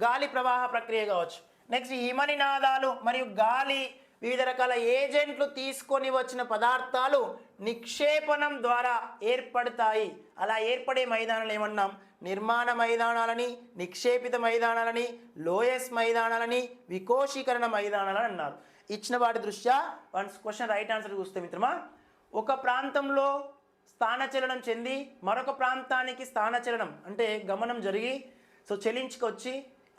గాలి ప్రవాహ ప్రక్రియ కావచ్చు. నెక్స్ట్, హిమనినాదాలు మరియు గాలి వివిధ రకాల ఏజెంట్లు తీసుకొని వచ్చిన పదార్థాలు నిక్షేపణం ద్వారా ఏర్పడతాయి. అలా ఏర్పడే మైదానాలు ఏమన్నాం? నిర్మాణ మైదానాలని, నిక్షేపిత మైదానాలని, లోయస్ మైదానాలని, వికోశీకరణ మైదానాలని అన్నారు. ఇచ్చిన వాటి దృష్ట్యా వన్స్ క్వశ్చన్ రైట్ ఆన్సర్ చూస్తే మిత్రమా, ఒక ప్రాంతంలో స్థానచలనం చెంది మరొక ప్రాంతానికి స్థానచలనం అంటే గమనం జరిగి సో చెలించుకొచ్చి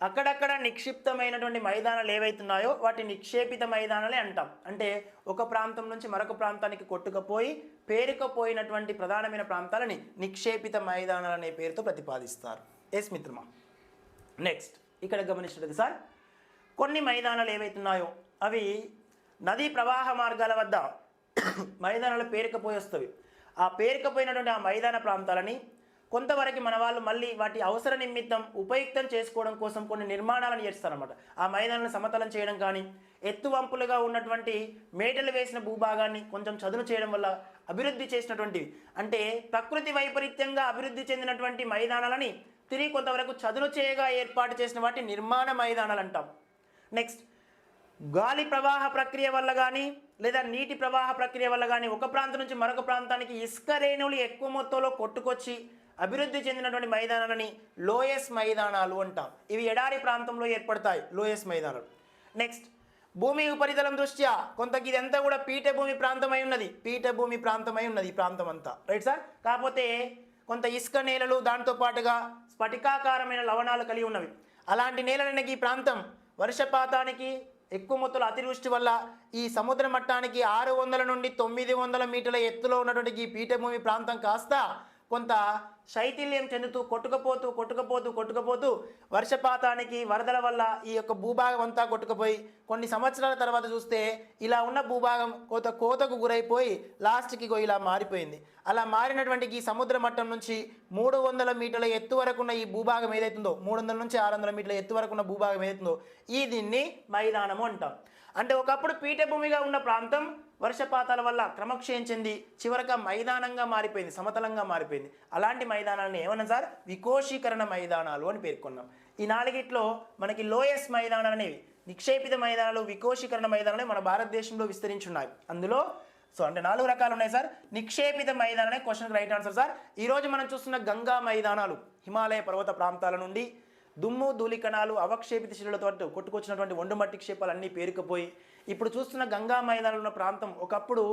అక్కడక్కడ నిక్షిప్తమైనటువంటి మైదానాలు ఏవైతున్నాయో వాటి నిక్షేపిత మైదానాలే అంటాం. అంటే ఒక ప్రాంతం నుంచి మరొక ప్రాంతానికి కొట్టుకుపోయి పేరుకుపోయినటువంటి ప్రధానమైన ప్రాంతాలని నిక్షేపిత మైదానాలు అనే పేరుతో ప్రతిపాదిస్తారు. ఎస్ మిత్రమా. నెక్స్ట్, ఇక్కడ గమనించినది సార్, కొన్ని మైదానాలు ఏవైతున్నాయో అవి నదీ ప్రవాహ మార్గాల వద్ద మైదానాలు పేరుకుపోయి వస్తవి. ఆ పేరుకుపోయినటువంటి ఆ మైదాన ప్రాంతాలని కొంతవరకు మన వాళ్ళు మళ్ళీ వాటి అవసర నిమిత్తం ఉపయుక్తం చేసుకోవడం కోసం కొన్ని నిర్మాణాలను చేస్తారన్నమాట. ఆ మైదానాలను సమతలం చేయడం కానీ, ఎత్తువంపులుగా ఉన్నటువంటి మేటలు వేసిన భూభాగాన్ని కొంచెం చదును చేయడం వల్ల అభివృద్ధి చేసినటువంటివి, అంటే ప్రకృతి వైపరీత్యంగా అభివృద్ధి చెందినటువంటి మైదానాలని తిరిగి కొంతవరకు చదును చేయగా ఏర్పాటు చేసిన వాటి నిర్మాణ మైదానాలు అంటాం. నెక్స్ట్, గాలి ప్రవాహ ప్రక్రియ వల్ల కానీ లేదా నీటి ప్రవాహ ప్రక్రియ వల్ల కానీ ఒక ప్రాంతం నుంచి మరొక ప్రాంతానికి ఇసుక రేణువులు ఎక్కువ మొత్తంలో కొట్టుకొచ్చి అభివృద్ధి చెందినటువంటి మైదానాలని లోయస్ మైదానాలు అంటాం. ఇవి ఎడారి ప్రాంతంలో ఏర్పడతాయి, లోయస్ మైదానాలు. నెక్స్ట్, భూమి ఉపరితలం దృష్ట్యా కొంత ఇదంతా కూడా పీఠభూమి ప్రాంతమై ఉన్నది, పీఠభూమి ప్రాంతమై ఉన్నది ఈ ప్రాంతం అంతా. Right sir? కాకపోతే కొంత ఇసుక నేలలు దాంతో పాటుగా స్ఫటికాకారమైన లవణాలు కలిగి ఉన్నవి. అలాంటి నేలలకి ఈ ప్రాంతం వర్షపాతానికి ఎక్కువ మొత్తంలో అతివృష్టి వల్ల ఈ సముద్ర మట్టానికి 600 నుండి 900 మీటర్ల ఎత్తులో ఉన్నటువంటి ఈ పీఠభూమి ప్రాంతం కాస్త కొంత శైథిల్యం చెందుతూ కొట్టుకుపోతూ వర్షపాతానికి వరదల వల్ల ఈ యొక్క భూభాగం అంతా కొట్టుకుపోయి కొన్ని సంవత్సరాల తర్వాత చూస్తే ఇలా ఉన్న భూభాగం కోతకు గురైపోయి లాస్ట్కి ఇలా మారిపోయింది. అలా మారినటువంటి ఈ సముద్ర మట్టం నుంచి 300 మీటర్ల ఎత్తు వరకు ఉన్న ఈ భూభాగం ఏదైతుందో, 300 నుంచి 600 మీటర్ల ఎత్తు వరకు ఉన్న భూభాగం ఏదైతుందో దీన్ని మైదానము అంటాం. అంటే ఒకప్పుడు పీఠభూమిగా ఉన్న ప్రాంతం వర్షపాతాల వల్ల క్రమక్షయం చెంది చివరగా మైదానంగా మారిపోయింది, సమతలంగా మారిపోయింది. అలాంటి మైదానాలను ఏమన్నా సార్? వికోశీకరణ మైదానాలు అని పేర్కొన్నాం. ఈ నాలుగిట్లో మనకి లోయస్ మైదానాలు అనేవి నిక్షేపిత మైదానాలు, వికోశీకరణ మైదానాలు మన భారతదేశంలో విస్తరించున్నాయి. అందులో అంటే 4 రకాలు ఉన్నాయి సార్. నిక్షేపిత మైదానాలే క్వశ్చన్ రైట్ ఆన్సర్ సార్. ఈరోజు మనం చూస్తున్న గంగా మైదానాలు హిమాలయ పర్వత ప్రాంతాల నుండి దుమ్ము ధూళికణాలు అవక్షేపిత శిలలతో కొట్టుకొచ్చినటువంటి ఒండుమట్టి క్షేపాలు అన్నీ పేరుకుపోయి ఇప్పుడు చూస్తున్న గంగా మైదానంలో ఉన్న ప్రాంతం ఒకప్పుడు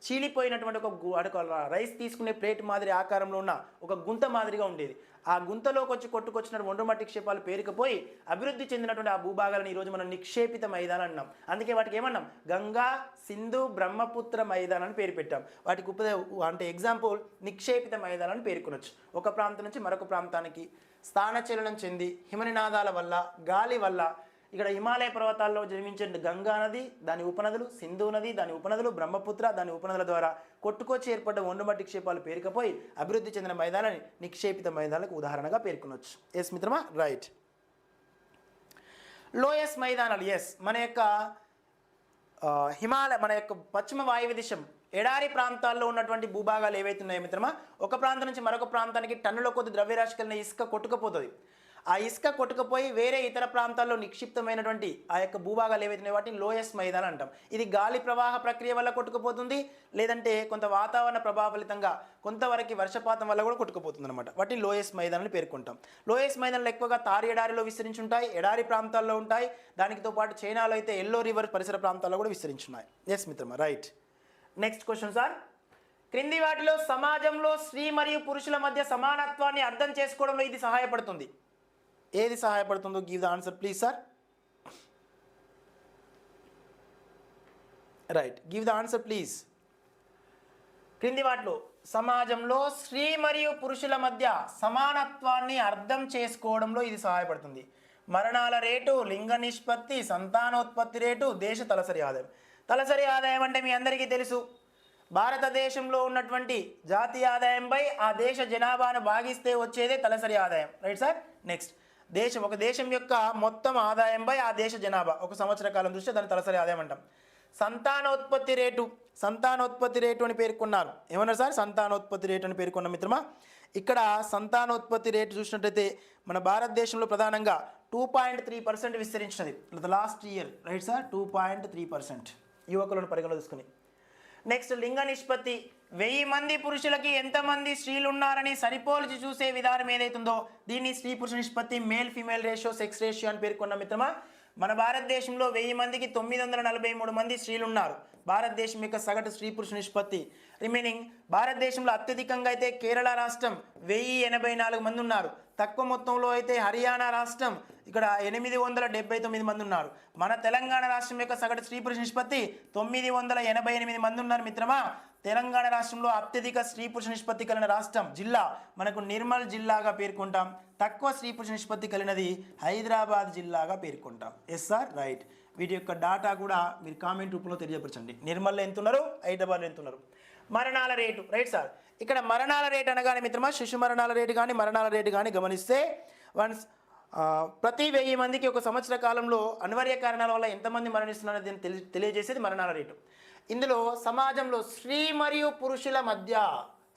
చీలిపోయినటువంటి ఒక రైస్ తీసుకునే ప్లేట్ మాదిరి ఆకారంలో ఉన్న ఒక గుంత మాదిరిగా ఉండేది. ఆ గుంతలోకి కొట్టుకొచ్చిన ఒండుమట్టి క్షేపాలు పేరుకుపోయి అభివృద్ధి చెందినటువంటి ఆ భూభాగాలను ఈరోజు మనం నిక్షేపిత మైదానం అన్నాం. అందుకే వాటికి ఏమన్నాం? గంగా, సింధు, బ్రహ్మపుత్ర మైదానాన్ని పేరు పెట్టాం. వాటికి అంటే ఎగ్జాంపుల్ నిక్షేపిత మైదానాన్ని పేర్కొనొచ్చు. ఒక ప్రాంతం నుంచి మరొక ప్రాంతానికి స్థానచలనం చెంది హిమనినాదాల వల్ల, గాలి వల్ల ఇక్కడ హిమాలయ పర్వతాల్లో జన్మించే గంగా నది, దాని ఉపనదులు, సింధు నది, దాని ఉపనదులు, బ్రహ్మపుత్ర, దాని ఉపనదుల ద్వారా కొట్టుకొచ్చి ఏర్పడ్డ ఒండుమట్టి క్షేపాలు పేరుకపోయి అభివృద్ధి చెందిన మైదానాన్ని నిక్షేపిత మైదానాలకు ఉదాహరణగా పేర్కొనవచ్చు. ఎస్ మిత్రమా, రైట్. లోయస్ మైదానాలు, ఎస్ మన యొక్క మన యొక్క పశ్చిమ వాయువ్య దిశం ఎడారి ప్రాంతాల్లో ఉన్నటువంటి భూభాగాలు ఏవైతే ఉన్నాయో మిత్రమా, ఒక ప్రాంతం నుంచి మరొక ప్రాంతానికి టన్నుల కొద్ది ద్రవ్యరాశి కలిగిన ఇసుక కొట్టుకుపోతుంది. ఆ ఇసుక కొట్టుకుపోయి వేరే ఇతర ప్రాంతాల్లో నిక్షిప్తమైనటువంటి ఆ యొక్క భూభాగాలు ఏవైతే వాటిని లోయస్ మైదానం అంటాం. ఇది గాలి ప్రవాహ ప్రక్రియ వల్ల కొట్టుకుపోతుంది, లేదంటే కొంత వాతావరణ ప్రభావితంగా కొంతవరకు వర్షపాతం వల్ల కూడా కొట్టుకుపోతుంది అనమాట. వాటిని లోయస్ మైదానాన్ని పేర్కొంటాం. లోయస్ మైదానాలు ఎక్కువగా తారు ఎడారిలో విస్తరించి ఉంటాయి, ఎడారి ప్రాంతాల్లో ఉంటాయి. దానితో పాటు చైనాలో అయితే ఎల్లో రివర్ పరిసర ప్రాంతాల్లో కూడా విస్తరించున్నాయి. ఎస్ మిత్రమా, రైట్. నెక్స్ట్ క్వశ్చన్ సార్, క్రింది వాటిలో సమాజంలో స్త్రీ మరియు పురుషుల మధ్య సమానత్వాన్ని అర్థం చేసుకోవడంలో ఇది సహాయపడుతుంది. ఏది సహాయపడుతుందో give the answer please sir. Right, give the answer please. క్రింది వాటిలో సమాజంలో స్త్రీ మరియు పురుషుల మధ్య సమానత్వాన్ని అర్థం చేసుకోవడంలో ఇది సహాయపడుతుంది. మరణాల రేటు, లింగ నిష్పత్తి, సంతానోత్పత్తి రేటు, దేశ తలసరి ఆదాయం. తలసరి ఆదాయం అంటే మీ అందరికీ తెలుసు, భారతదేశంలో ఉన్నటువంటి జాతీయ ఆదాయంపై ఆ దేశ జనాభాను భాగిస్తే వచ్చేదే తలసరి ఆదాయం. Right sir. నెక్స్ట్, ఒక దేశం యొక్క మొత్తం ఆదాయంపై ఆ దేశ జనాభా ఒక సంవత్సర కాలం దృష్ట్యా దాన్ని తలసరి ఆదాయం అంటాం. సంతానోత్పత్తి రేటు అని పేర్కొన్నారు. ఏమన్నారు సార్? సంతానోత్పత్తి రేటు అని పేర్కొన్న మిత్రమా. ఇక్కడ సంతానోత్పత్తి రేటు చూసినట్టయితే మన భారతదేశంలో ప్రధానంగా 2.3% విస్తరించినది లాస్ట్ ఇయర్. రైట్ సార్, 2.3% యువకులను పరిగణలో తీసుకుని. నెక్స్ట్, లింగ నిష్పత్తి, 1000 మంది పురుషులకి ఎంతమంది స్త్రీలు ఉన్నారని సరిపోల్చి చూసే విధానం ఏదైతుందో దీన్ని స్త్రీ పురుష నిష్పత్తి, male female ratio, sex ratio అని పేర్కొన్న మిత్రమా. మన భారతదేశంలో 1000 మందికి 943 మంది స్త్రీలు ఉన్నారు. భారతదేశం యొక్క సగటు స్త్రీ పురుష నిష్పత్తి. రిమైనింగ్ భారతదేశంలో అత్యధికంగా అయితే కేరళ రాష్ట్రం 1084 మంది ఉన్నారు. తక్కువ మొత్తంలో అయితే హర్యానా రాష్ట్రం ఇక్కడ 879 మంది ఉన్నారు. మన తెలంగాణ రాష్ట్రం యొక్క సగటు స్త్రీ పురుష నిష్పత్తి 988 మంది ఉన్నారు మిత్రమా. తెలంగాణ రాష్ట్రంలో అత్యధిక స్త్రీ పురుష నిష్పత్తి కలిగిన రాష్ట్రం జిల్లా మనకు నిర్మల్ జిల్లాగా పేర్కొంటాం. తక్కువ స్త్రీ పురుష నిష్పత్తి కలిగినది హైదరాబాద్ జిల్లాగా పేర్కొంటాం. Yes sir, right. వీటి యొక్క డాటా కూడా మీరు కామెంట్ రూపంలో తెలియపరచండి. నిర్మల్లో ఎంత ఉన్నారు, హైదరాబాద్లో ఎంత ఉన్నారు. మరణాల రేటు. రైట్ సార్, ఇక్కడ మరణాల రేటు అనగానే మిత్రమా శిశు మరణాల రేటు కానీ మరణాల రేటు కానీ గమనిస్తే ప్రతి 1000 మందికి ఒక సంవత్సర కాలంలో అనివార్య కారణాల వల్ల ఎంతమంది మరణిస్తున్నారని తెలియజేసేది మరణాల రేటు. ఇందులో సమాజంలో స్త్రీ మరియు పురుషుల మధ్య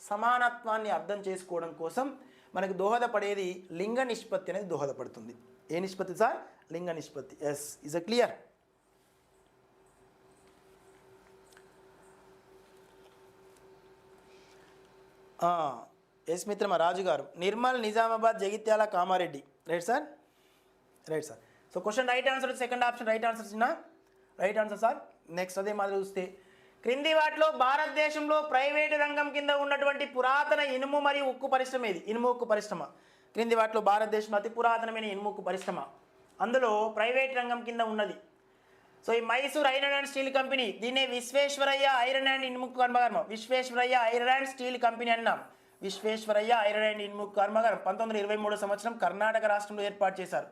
సమానత్వాన్ని అర్థం చేసుకోవడం కోసం మనకు దోహదపడేది లింగ నిష్పత్తి అనేది దోహదపడుతుంది. ఏ నిష్పత్తి సార్? లింగ నిష్పత్తి. Yes, is a clear? Yes మిత్రమా రాజు గారు, Nirmal, Nizamabad, Jagtial, Kamareddy. Right sir, right sir. So question right answer, second option right answer చిన్న రైట్ ఆన్సర్ సార్. నెక్స్ట్, అదే మాదిరి చూస్తే క్రింది వాటిలో భారతదేశంలో ప్రైవేటు రంగం కింద ఉన్నటువంటి పురాతన ఇనుము మరియు ఉక్కు పరిశ్రమ ఏది? ఇనుము ఉక్కు పరిశ్రమ. క్రింది వాటిలో భారతదేశంలో అతి పురాతనమైన ఇనుము ఉక్కు పరిశ్రమ, అందులో ప్రైవేట్ రంగం కింద ఉన్నది. సో ఈ Mysore iron and steel company, దీన్నే విశ్వేశ్వరయ్య ఐరన్ అండ్ ఇనుముక్కు కర్మాగారం, Visvesvaraya iron and steel company అన్నాం. విశ్వేశ్వరయ్య ఐరన్ అండ్ ఇనుముక్కు కర్మాగారం 1923 సంవత్సరం కర్ణాటక రాష్ట్రంలో ఏర్పాటు చేశారు.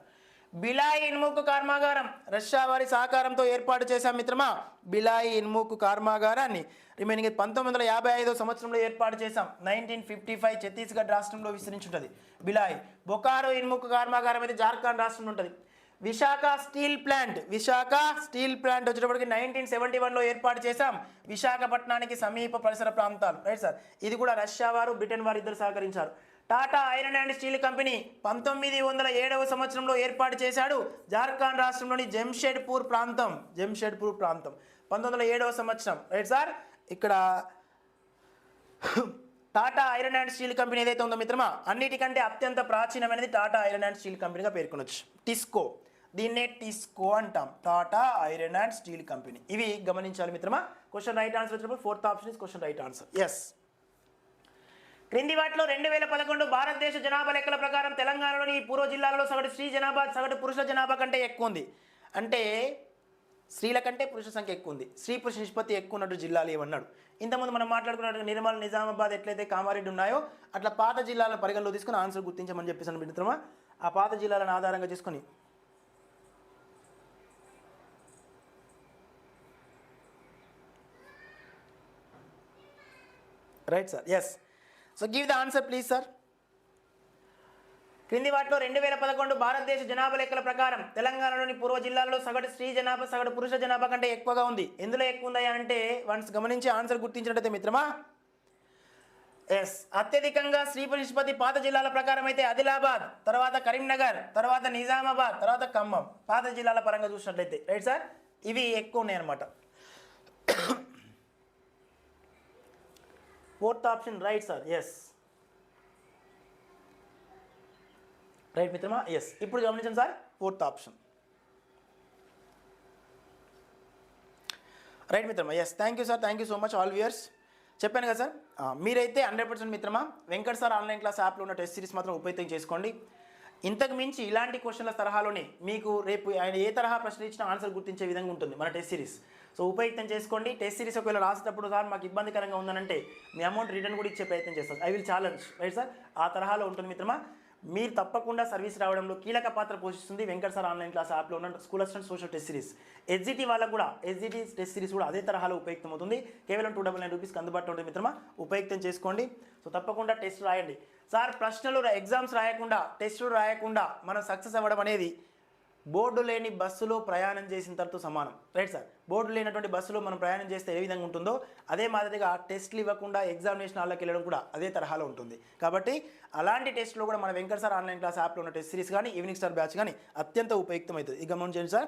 బిలాయి ఇనుముక్కు కర్మాగారం రష్యా వారి సహకారంతో ఏర్పాటు చేశాం మిత్రమా. బిలాయి ఇనుముక్కు కర్మాగారాన్ని రిమైనింగ్ 1955 సంవత్సరంలో ఏర్పాటు చేశాం. 1955 ఛత్తీస్గఢ్ రాష్ట్రంలో విస్తరించుంటుంది బిలాయి. బొకారో ఇనుముక్కు కర్మాగారం అయితే జార్ఖండ్ రాష్ట్రంలో ఉంటుంది. విశాఖ స్టీల్ ప్లాంట్ వచ్చేటప్పటికి 1971లో ఏర్పాటు చేశాం. విశాఖపట్నానికి సమీప పరిసర ప్రాంతాలు. రైట్ సార్, ఇది కూడా రష్యా వారు బ్రిటన్ వారు ఇద్దరు సహకరించారు. Tata iron and steel company 1907 సంవత్సరంలో ఏర్పాటు చేశాడు. జార్ఖండ్ రాష్ట్రంలోని జంషెడ్పూర్ ప్రాంతం 1907 సంవత్సరం. రైట్ సార్, ఇక్కడ Tata iron and steel company ఏదైతే ఉందో మిత్రమా అన్నిటికంటే అత్యంత ప్రాచీనమైనది టాటా ఐరన్ అండ్ స్టీల్ కంపెనీగా పేర్కొనొచ్చు. టిస్కో, దీన్నే టిస్కో అంటాం, Tata iron and steel company. ఇవి గమనించాలి మిత్రమా. క్వశ్చన్ రైట్ ఆన్సర్ వచ్చినప్పుడు fourth option is question right answer. Yes. క్రింది వాటిలో 2011 భారతదేశ జనాభా లెక్కల ప్రకారం తెలంగాణలోని ఈ పూర్వ జిల్లాలలో సగటు స్త్రీ జనాభా సగటు పురుషుల జనాభా కంటే ఎక్కువ ఉంది. అంటే స్త్రీల కంటే పురుషుల సంఖ్య ఎక్కువ ఉంది. స్త్రీ పురుష నిష్పత్తి ఎక్కువ ఉన్నట్టు జిల్లాలు ఏమన్నాడు. ఇంతకుముందు మనం మాట్లాడుకున్నట్టు నిర్మల్, నిజామాబాద్ ఎట్లయితే కామారెడ్డి ఉన్నాయో అట్లా పాత జిల్లాల పరిగణలో తీసుకుని ఆన్సర్ గుర్తించమని చెప్పేసాను మిత్రమా. ఆ పాత జిల్లాలను ఆధారంగా చేసుకొని right sir. Yes. So give the answer please sir. క్రింది వాటిలో 2011 భారతదేశ జనాభా లెక్కల ప్రకారం తెలంగాణలోని పూర్వ జిల్లాల్లో సగటు స్త్రీ జనాభా సగటు పురుష జనాభా కంటే ఎక్కువగా ఉంది. ఎందులో ఎక్కువ ఉందా అంటే వన్స్ గమనించి ఆన్సర్ గుర్తించినట్టయితే మిత్రమా ఎస్, అత్యధికంగా స్త్రీ నిష్పత్తి పాత జిల్లాల ప్రకారం అయితే ఆదిలాబాద్, తర్వాత కరీంనగర్, తర్వాత నిజామాబాద్, తర్వాత ఖమ్మం. పాత జిల్లాల పరంగా చూసినట్లయితే రైట్ సార్, ఇవి ఎక్కువ ఉన్నాయి అన్నమాట. Fourth option right sir. Yes right మిత్రమా. ఎస్, ఇప్పుడు గమనించండి సార్, ఫోర్త్ ఆప్షన్ రైట్ మిత్రమా. Yes, thank you sir, thank you so much all viewers. చెప్పాను కదా సార్, మీరైతే 100% మిత్రమా వెంకట్ సార్ ఆన్లైన్ క్లాస్ యాప్లో ఉన్న టెస్ట్ సిరీస్ మాత్రం ఉపయోగం చేసుకోండి. ఇంతకు మించి ఇలాంటి క్వశ్చన్ల తరహాలోనే మీకు రేపు ఆయన ఏ తరహా ప్రశ్న ఇచ్చినా ఆన్సర్ గుర్తించే విధంగా ఉంటుంది మన టెస్ట్ సిరీస్. సో ఉపయోగం చేసుకోండి. టెస్ట్ సిరీస్ ఒకవేళ రాసేటప్పుడు సార్ మాకు ఇబ్బందికరంగా ఉందనంటే మీ అమౌంట్ రిటర్న్ కూడా ఇచ్చే ప్రయత్నం చేస్తారు. I will challenge right sir, ఆ తరహాలో ఉంటుంది మిత్రమా. మీరు తప్పకుండా సర్వీస్ రావడంలో కీలక పాత్ర పోషిస్తుంది వెంకట్ సార్ ఆన్లైన్ క్లాస్ యాప్లో ఉన్న school assistant social test series. SGT వాళ్ళకు కూడా ఎస్జిటి టెస్ట్ సిరీస్ కూడా అదే తరహాలో ఉపయుక్తం అవుతుంది. కేవలం 299 రూపీస్కి అందుబాటులో ఉంటుంది మిత్రమా, ఉపయుక్తం చేసుకోండి. సో తప్పకుండా టెస్ట్ రాయండి సార్. ప్రశ్నలు ఎగ్జామ్స్ రాయకుండా టెస్టులు రాయకుండా మనం సక్సెస్ అవ్వడం అనేది బోర్డు లేని బస్సులో ప్రయాణం చేసిన తర్వాత సమానం రైట్ సార్. బోర్డు లేనటువంటి బస్సులో మనం ప్రయాణం చేస్తే ఏ విధంగా ఉంటుందో అదే మాదిరిగా టెస్ట్లు ఇవ్వకుండా ఎగ్జామినేషన్ హాల్లోకి వెళ్ళడం కూడా అదే తరహాలో ఉంటుంది. కాబట్టి అలాంటి టెస్ట్లో కూడా మన వెంకట్ సార్ ఆన్లైన్ క్లాస్ యాప్లో ఉన్న టెస్ట్ సిరీస్ కానీ ఈవినింగ్ స్టార్ బ్యాచ్ కానీ అత్యంత ఉపయుక్తం అవుతుంది. ఇక గమనించండి సార్,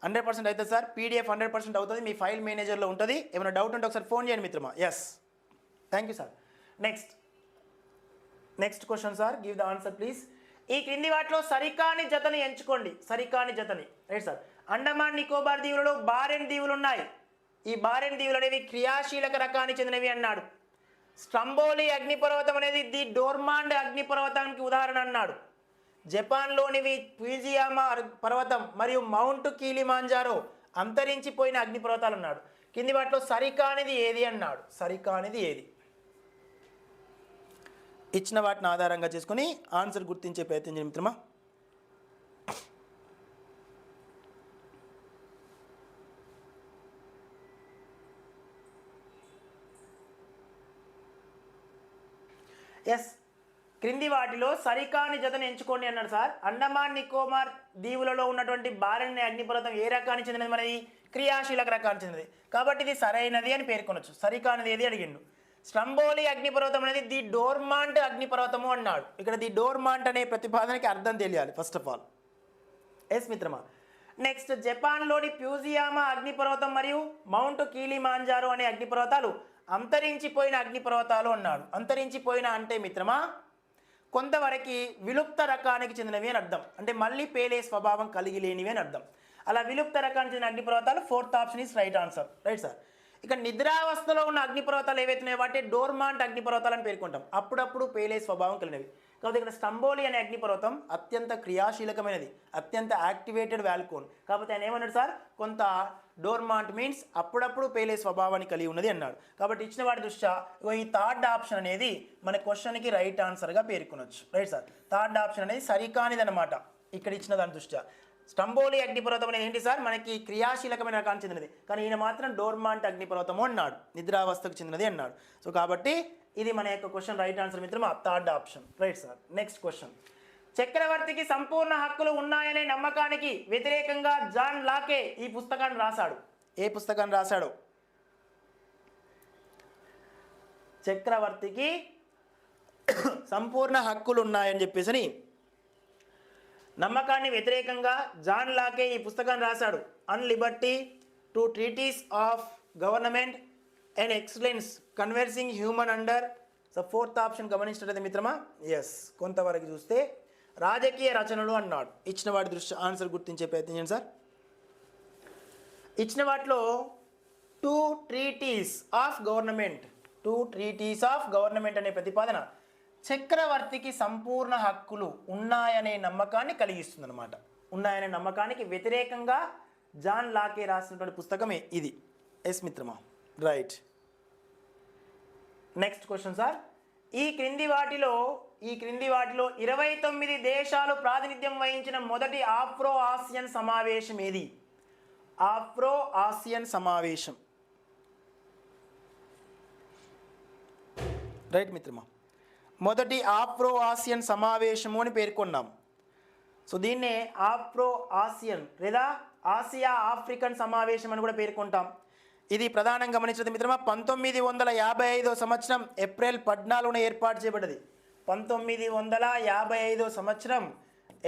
100% అవుతుంది సార్. పీడిఎఫ్ 100% అవుతుంది, మీ ఫైల్ మేనేజర్లో ఉంటుంది. ఏమైనా డౌట్ ఉంటే ఒకసారి ఫోన్ చేయండి మిత్రమా. Yes, thank you sir. Next question sir, give the answer please. ఈ క్రింది వాటిలో సరికాని జతని ఎంచుకోండి. సరికాని జతని రైట్ సార్. అండమాన్ నికోబార్ దీవులలో బారెన్ దీవులు ఉన్నాయి. ఈ బారెన్ దీవులు అనేవి క్రియాశీలక రకానికి చెందినవి అన్నాడు. స్ట్రంబోలి అగ్నిపర్వతం అనేది ది డోర్మాండ్ అగ్నిపర్వతానికి ఉదాహరణ అన్నాడు. జపాన్లోనివి ఫ్యూజియామా పర్వతం మరియు మౌంట్ కీలిమాంజారో అంతరించిపోయిన అగ్నిపర్వతాలు అన్నాడు. కింది వాటిలో సరికానిది ఏది అన్నాడు. సరికానిది ఏది? ఇచ్చిన వాటిని ఆధారంగా చేసుకుని ఆన్సర్ గుర్తించే ప్రయత్నం చేయండి మిత్రమా. ఎస్, క్రింది వాటిలో సరికాని జతను ఎంచుకోండి అన్నాడు సార్. అండమాన్ నికోబార్ దీవులలో ఉన్నటువంటి బారెన్ అగ్నిపర్వతం ఏ రకానికి చెందినది? మనది క్రియాశీలక రకానికి చెందినది. కాబట్టి ఇది సరైనది అని పేర్కొనొచ్చు. సరికానిది ఏది అడిగిండు. స్ట్రంబోలి అగ్నిపర్వతం అనేది ది డోర్మాంట్ అగ్నిపర్వతము అన్నాడు. ఇక్కడ ది డోర్మాంట్ అనే ప్రతిపాదనకి అర్థం తెలియాలి ఫస్ట్ ఆఫ్ ఆల్. ఎస్ మిత్రమా. నెక్స్ట్, జపాన్లోని ఫ్యూజియామా అగ్నిపర్వతం మరియు మౌంట్ కీలిమాంజారో అనే అగ్నిపర్వతాలు అంతరించిపోయిన అగ్నిపర్వతాలు అన్నాడు. అంతరించిపోయిన అంటే మిత్రమా కొంతవరకు విలుప్త రకానికి చెందినవి అని అర్థం. అంటే మళ్ళీ పేలే స్వభావం కలిగి లేనివి అని అర్థం. అలా విలుప్త రకానికి చెందిన అగ్నిపర్వతాలు fourth option is right answer right sir. ఇక నిద్రావస్థలో ఉన్న అగ్నిపర్వతాలు ఏవైతున్నాయో వాటి డోర్మాంట్ అగ్నిపర్వతాలని పేర్కొంటాం. అప్పుడప్పుడు పేలే స్వభావం కలిగినవి. కాబట్టి ఇక్కడ స్టంబోలి అనే అగ్నిపర్వతం అత్యంత క్రియాశీలకమైనది, అత్యంత యాక్టివేటెడ్ వాల్కోన్. కాబట్టి ఆయన ఏమన్నాడు సార్, కొంత డోర్మాంట్ మీన్స్ అప్పుడప్పుడు పేలే స్వభావాన్ని కలిగి ఉన్నది అన్నాడు. కాబట్టి ఇచ్చిన వాటి దృష్ట్యా ఈ థర్డ్ ఆప్షన్ అనేది మన క్వశ్చన్కి రైట్ ఆన్సర్గా పేర్కొనవచ్చు రైట్ సార్. థర్డ్ ఆప్షన్ అనేది సరికానిది అనమాట ఇక్కడ ఇచ్చిన దాని దృష్ట్యా. స్టంబోలి అగ్నిపర్వతం అనేది ఏంటి సార్, మనకి క్రియాశీలకమైన రకానికి చెందినది. కానీ ఈయన మాత్రం డోర్మాంట్ అగ్నిపర్వతము అన్నాడు, నిద్రావస్థకు చెందినది అన్నాడు. సో కాబట్టి ఇది మన యొక్క క్వశ్చన్ రైట్ ఆన్సర్ మిత్రమా, third option right sir. Next question. చక్రవర్తికి సంపూర్ణ హక్కులు ఉన్నాయనే నమ్మకానికి వ్యతిరేకంగా జాన్ లాకే ఈ పుస్తకాన్ని రాశాడు. ఏ పుస్తకాన్ని రాశాడు? చక్రవర్తికి సంపూర్ణ హక్కులు ఉన్నాయని చెప్పేసి నమ్మకాన్ని వ్యతిరేకంగా జాన్ లాకే ఈ పుస్తకాన్ని రాశాడు. On liberty, two treatise of government and excellence conversing human under. So fourth option గమనించినట్లయితే మిత్రమా ఎస్, కొంతవరకు చూస్తే రాజకీయ రచనలు అన్నాడు. ఇచ్చిన వాటి దృష్టి ఆన్సర్ గుర్తించే ప్రయత్నం చేయండి సార్. ఇచ్చిన వాటిలో to treatise of government, to treatise of government అనే ప్రతిపాదన చక్రవర్తికి సంపూర్ణ హక్కులు ఉన్నాయనే నమ్మకాన్ని కలిగిస్తుంది అనమాట. ఉన్నాయనే నమ్మకానికి వ్యతిరేకంగా జాన్ లాకే రాసినటువంటి పుస్తకమే ఇది. ఎస్ మిత్రమా రైట్. Next question sir. ఈ క్రింది వాటిలో 29 దేశాలు ప్రాతినిధ్యం వహించిన మొదటి ఆఫ్రో ఆసియన్ సమావేశం ఏది? ఆఫ్రో ఆసియన్ సమావేశం రైట్ మిత్రమా. మొదటి ఆఫ్రో ఆసియన్ సమావేశము అని పేర్కొన్నాం. సో దీన్నే ఆఫ్రో ఆసియన్ లేదా ఆసియా ఆఫ్రికన్ సమావేశం అని కూడా పేర్కొంటాం. ఇది ప్రధానంగా గమనించదు మిత్రమా. 1955 సంవత్సరం ఏప్రిల్ 14న ఏర్పాటు చేయబడ్డది. 1955 సంవత్సరం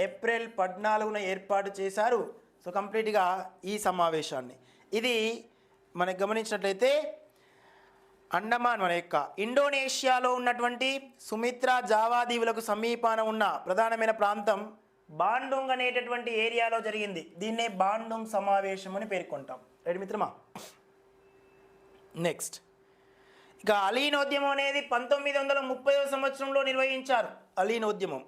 ఏప్రిల్ 14న ఏర్పాటు చేశారు. సో కంప్లీట్గా ఈ సమావేశాన్ని ఇది మనకు గమనించినట్లయితే అండమాన్ మన యొక్క ఇండోనేషియాలో ఉన్నటువంటి సుమిత్రా జావా దీవులకు సమీపాన ఉన్న ప్రధానమైన ప్రాంతం బాండుంగ్ అనేటటువంటి ఏరియాలో జరిగింది. దీన్నే బాండుంగ్ సమావేశం అని పేర్కొంటాం. రైట్ మిత్రమా. నెక్స్ట్ ఇక అలీనోద్యమం అనేది 1930వ సంవత్సరంలో నిర్వహించారు. అలీనోద్యమం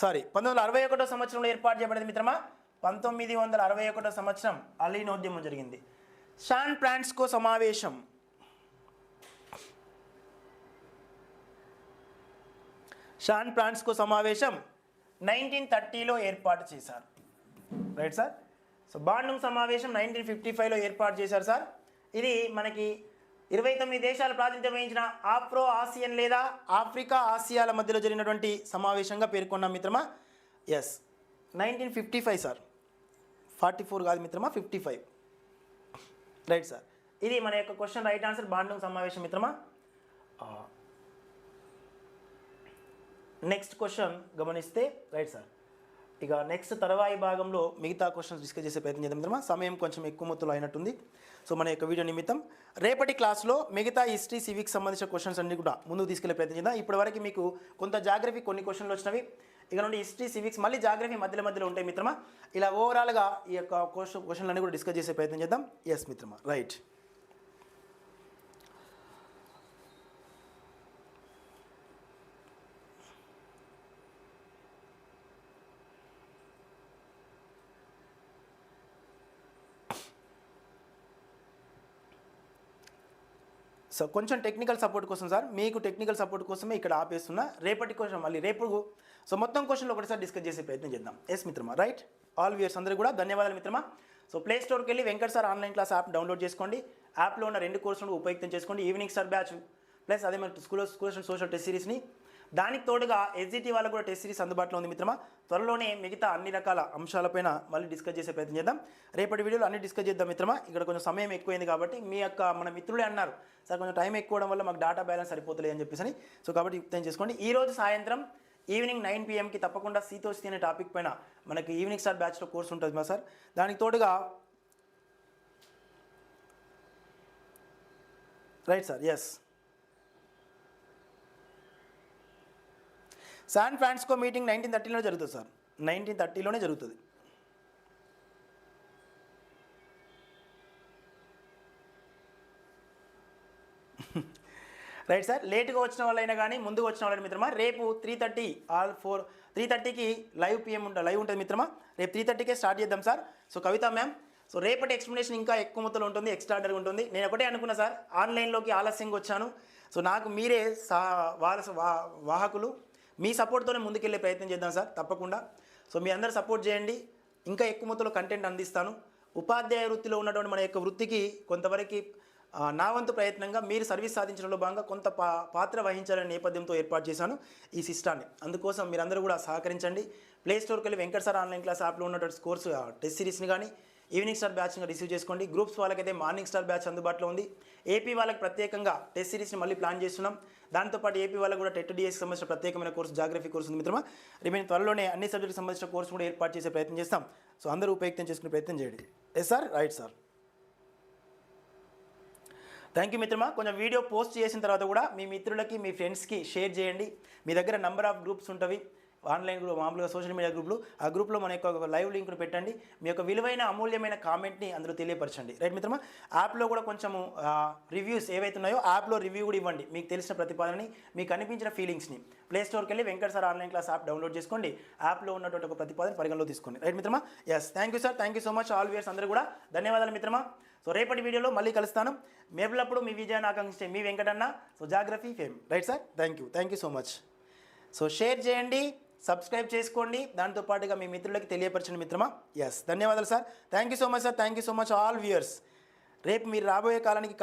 1961 సంవత్సరంలో ఏర్పాటు చేయబడింది మిత్రమా. 1961 సంవత్సరం అలీనోద్యమం జరిగింది. శాన్ ఫ్రాన్సిస్కో సమావేశం శాన్ ఫ్రాన్సిస్కో సమావేశం 1930లో ఏర్పాటు చేశారు. Right sir. సో బాండుంగ్ సమావేశం 1955లో ఏర్పాటు చేశారు సార్. ఇది మనకి 29 దేశాలు ప్రాతినిధ్యం వహించిన ఆఫ్రో ఆసియన్ లేదా ఆఫ్రికా ఆసియాల మధ్యలో జరిగినటువంటి సమావేశంగా పేర్కొన్నాం మిత్రమా. Yes 1955 sir. 44 కాదు మిత్రమా, 55. Right sir. ఇది మన యొక్క క్వశ్చన్ రైట్ ఆన్సర్ బాండుంగ్ సమావేశం మిత్రమా. నెక్స్ట్ క్వశ్చన్ గమనిస్తే రైట్ సార్. ఇక నెక్స్ట్ తర్వాయి భాగంలో మిగతా క్వశ్చన్స్ డిస్కస్ చేసే ప్రయత్నం చేద్దాం మిత్రమా. సమయం కొంచెం ఎక్కువ మొత్తంలో అయినట్టుంది. సో మన యొక్క వీడియో నిమిత్తం రేపటి క్లాస్లో మిగతా హిస్టరీ సివిక్స్ సంబంధించిన క్వశ్చన్స్ అన్ని కూడా ముందుకు తీసుకెళ్లే ప్రయత్నం చేద్దాం. ఇప్పటివరకు మీకు కొంత జాగ్రఫీ కొన్ని క్వశ్చన్లు వచ్చినవి, ఇక నుండి హిస్టరీ సివిక్స్ మళ్ళీ జాగ్రఫీ మధ్యలో ఉంటాయి మిత్రమా. ఇలా ఓవరాల్గా ఈ యొక్క క్వశ్చన్లన్నీ కూడా డిస్కస్ చేసే ప్రయత్నం చేద్దాం. ఎస్ మిత్రమా, రైట్. సో కొంచెం టెక్నికల్ సపోర్ట్ కోసం సార్, మీకు టెక్నికల్ సపోర్ట్ కోసమే ఇక్కడ ఆపేస్తున్నా. రేపటి క్వశ్చన్ మళ్ళీ రేపు సో మొత్తం క్వశ్చన్లు ఒకటిసారి డిస్కస్ చేసే ప్రయత్నం చేద్దాం. ఎస్ మిత్రమా, రైట్. ఆల్ వ్యూయర్స్ అందరూ కూడా ధన్యవాదాలు మిత్రమా. సో ప్లే స్టోర్కి వెళ్ళి Venkat sir online class app download చేసుకోండి. యాప్లో ఉన్న 2 కోర్సులను ఉపయోగం చేసుకోండి. ఈవినింగ్ స్టార్ బ్యాచ్ ప్లస్ అదే మన స్కూల్స్ అండ్ సోషల్ టెస్ట్ సిరీస్ని, దానికి తోడుగా ఎస్జిటి వాళ్ళకు కూడా టెస్ట్ సిరీస్ అందుబాటులో ఉంది మిత్రమా. త్వరలోనే మిగతా అన్ని రకాల అంశాలపైన మళ్ళీ డిస్కస్ చేసే ప్రయత్నం చేద్దాం. రేపటి వీడియోలో అన్ని డిస్కస్ చేద్దాం మిత్రమా. ఇక్కడ కొంచెం సమయం ఎక్కువైంది కాబట్టి మన మిత్రులే అన్నారు సార్ కొంచెం టైం ఎక్కువడం వల్ల మాకు డేటా బ్యాలెన్స్ సరిపోతలేదు అని చెప్పేసి. సో కాబట్టి యుక్తం చేసుకోండి. ఈరోజు సాయంత్రం ఈవినింగ్ 9 PM తప్పకుండా సీతోష్తి అనే టాపిక్ పైన మనకి ఈవినింగ్ స్టార్ బ్యాచ్లో కోర్స్ ఉంటుంది మా సార్. దానికి తోడుగా right sir. Yes, San Francisco meeting 1930లో జరుగుతుంది సార్. 1930లోనే జరుగుతుంది. Right sir. లేట్గా వచ్చిన వాళ్ళైనా కానీ ముందుకు వచ్చిన వాళ్ళైనా మిత్రమా రేపు 3:30కి లైవ్ ఉంటుంది మిత్రమా. రేపు 3:30కే స్టార్ట్ చేద్దాం సార్. సో కవిత మ్యామ్, సో రేపటి ఎక్స్ప్లెనేషన్ ఇంకా ఎక్కువ మొత్తంలో ఉంటుంది, ఎక్స్ట్రాడర్ ఉంటుంది. నేను ఒకటే అనుకున్నా సార్, ఆన్లైన్లోకి ఆలస్యంగా వచ్చాను. సో నాకు మీరే వాహకులు, మీ సపోర్ట్తోనే ముందుకెళ్ళే ప్రయత్నం చేద్దాం సార్ తప్పకుండా. సో మీ అందరూ సపోర్ట్ చేయండి, ఇంకా ఎక్కువ మొత్తంలో కంటెంట్ అందిస్తాను. ఉపాధ్యాయ వృత్తిలో ఉన్నటువంటి మన యొక్క వృత్తికి కొంతవరకు నా వంతు ప్రయత్నంగా మీరు సర్వీస్ సాధించడంలో భాగంగా కొంత పాత్ర వహించాలనే నేపథ్యంతో ఏర్పాటు చేశాను ఈ సిస్టాన్ని. అందుకోసం మీరందరూ కూడా సహకరించండి. ప్లే స్టోర్కి వెళ్ళి వెంకట్ సార్ ఆన్లైన్ క్లాస్ యాప్లో ఉన్నటువంటి కోర్సు టెస్ట్ సిరీస్ని కానీ ఈవినింగ్ స్టార్ బ్యాచ్గా రిసీవ్ చేసుకోండి. గ్రూప్స్ వాళ్ళకైతే మార్నింగ్ స్టార్ బ్యాచ్ అందుబాటులో ఉంది. ఏపీ వాళ్ళకి ప్రత్యేకంగా టెస్ట్ సిరీస్ని మళ్ళీ ప్లాన్ చేస్తున్నాం. దాంతోపాటు ఏపీ వాళ్ళకు కూడా టెట్ డిఎస్కి సంబంధించిన ప్రత్యేకమైన కోర్సు జాగ్రఫీ కోర్సు ఉంది మిత్రమా. రిమైన్ త్వరలోనే అన్ని సబ్జెక్టుకి సంబంధించిన కోర్సు కూడా ఏర్పాటు చేసే ప్రయత్నం చేస్తాం. సో అందరూ ఉపయోగం చేసుకునే ప్రయత్నం చేయండి. Yes sir, right sir. Thank you మిత్రమా. కొంచెం వీడియో పోస్ట్ చేసిన తర్వాత కూడా మీ మిత్రులకి మీ ఫ్రెండ్స్కి షేర్ చేయండి. మీ దగ్గర నంబర్ ఆఫ్ గ్రూప్స్ ఉంటవి, ఆన్లైన్ గ్రూప్, మామూలుగా సోషల్ మీడియా గ్రూప్లు. ఆ గ్రూప్లో మన యొక్క లైవ్ లింక్ను పెట్టండి. మీ యొక్క విలువైన అమూల్యమైన కామెంట్ని అందులో తెలియపరచండి. రైట్ మిత్రమా. యాప్లో కూడా కొంచెము రివ్యూస్ ఏవైతే ఉన్నాయో యాప్లో రివ్యూ కూడా ఇవ్వండి. మీకు తెలిసిన ప్రతిపాదనని, మీకు అనిపించిన ఫీలింగ్స్ని. ప్లే స్టోర్కి వెళ్ళి Venkat sir online class app download చేసుకోండి. యాప్లో ఉన్నటువంటి ఒక ప్రతిపాదన పరిగణలో తీసుకోండి. రైట్ మిత్రమా. Yes, thank you sir, thank you so much. All viewers అందరూ కూడా ధన్యవాదాలు మిత్రమా. సో రేపటి వీడియోలో మళ్ళీ కలుస్తాను. మేపులప్పుడు మీ విజయాన్ని ఆకాంక్షించే మీ Venkatanna. So geography fame. Right sir, thank you so much. So share చేయండి, సబ్స్క్రైబ్ చేసుకోండి, దాంతోపాటుగా మీ మిత్రులకి తెలియపరచండి మిత్రమా. ఎస్, ధన్యవాదాలు sir, thank you so much sir, thank you so much all viewers. రేపు మీరు రాబోయే కాలానికి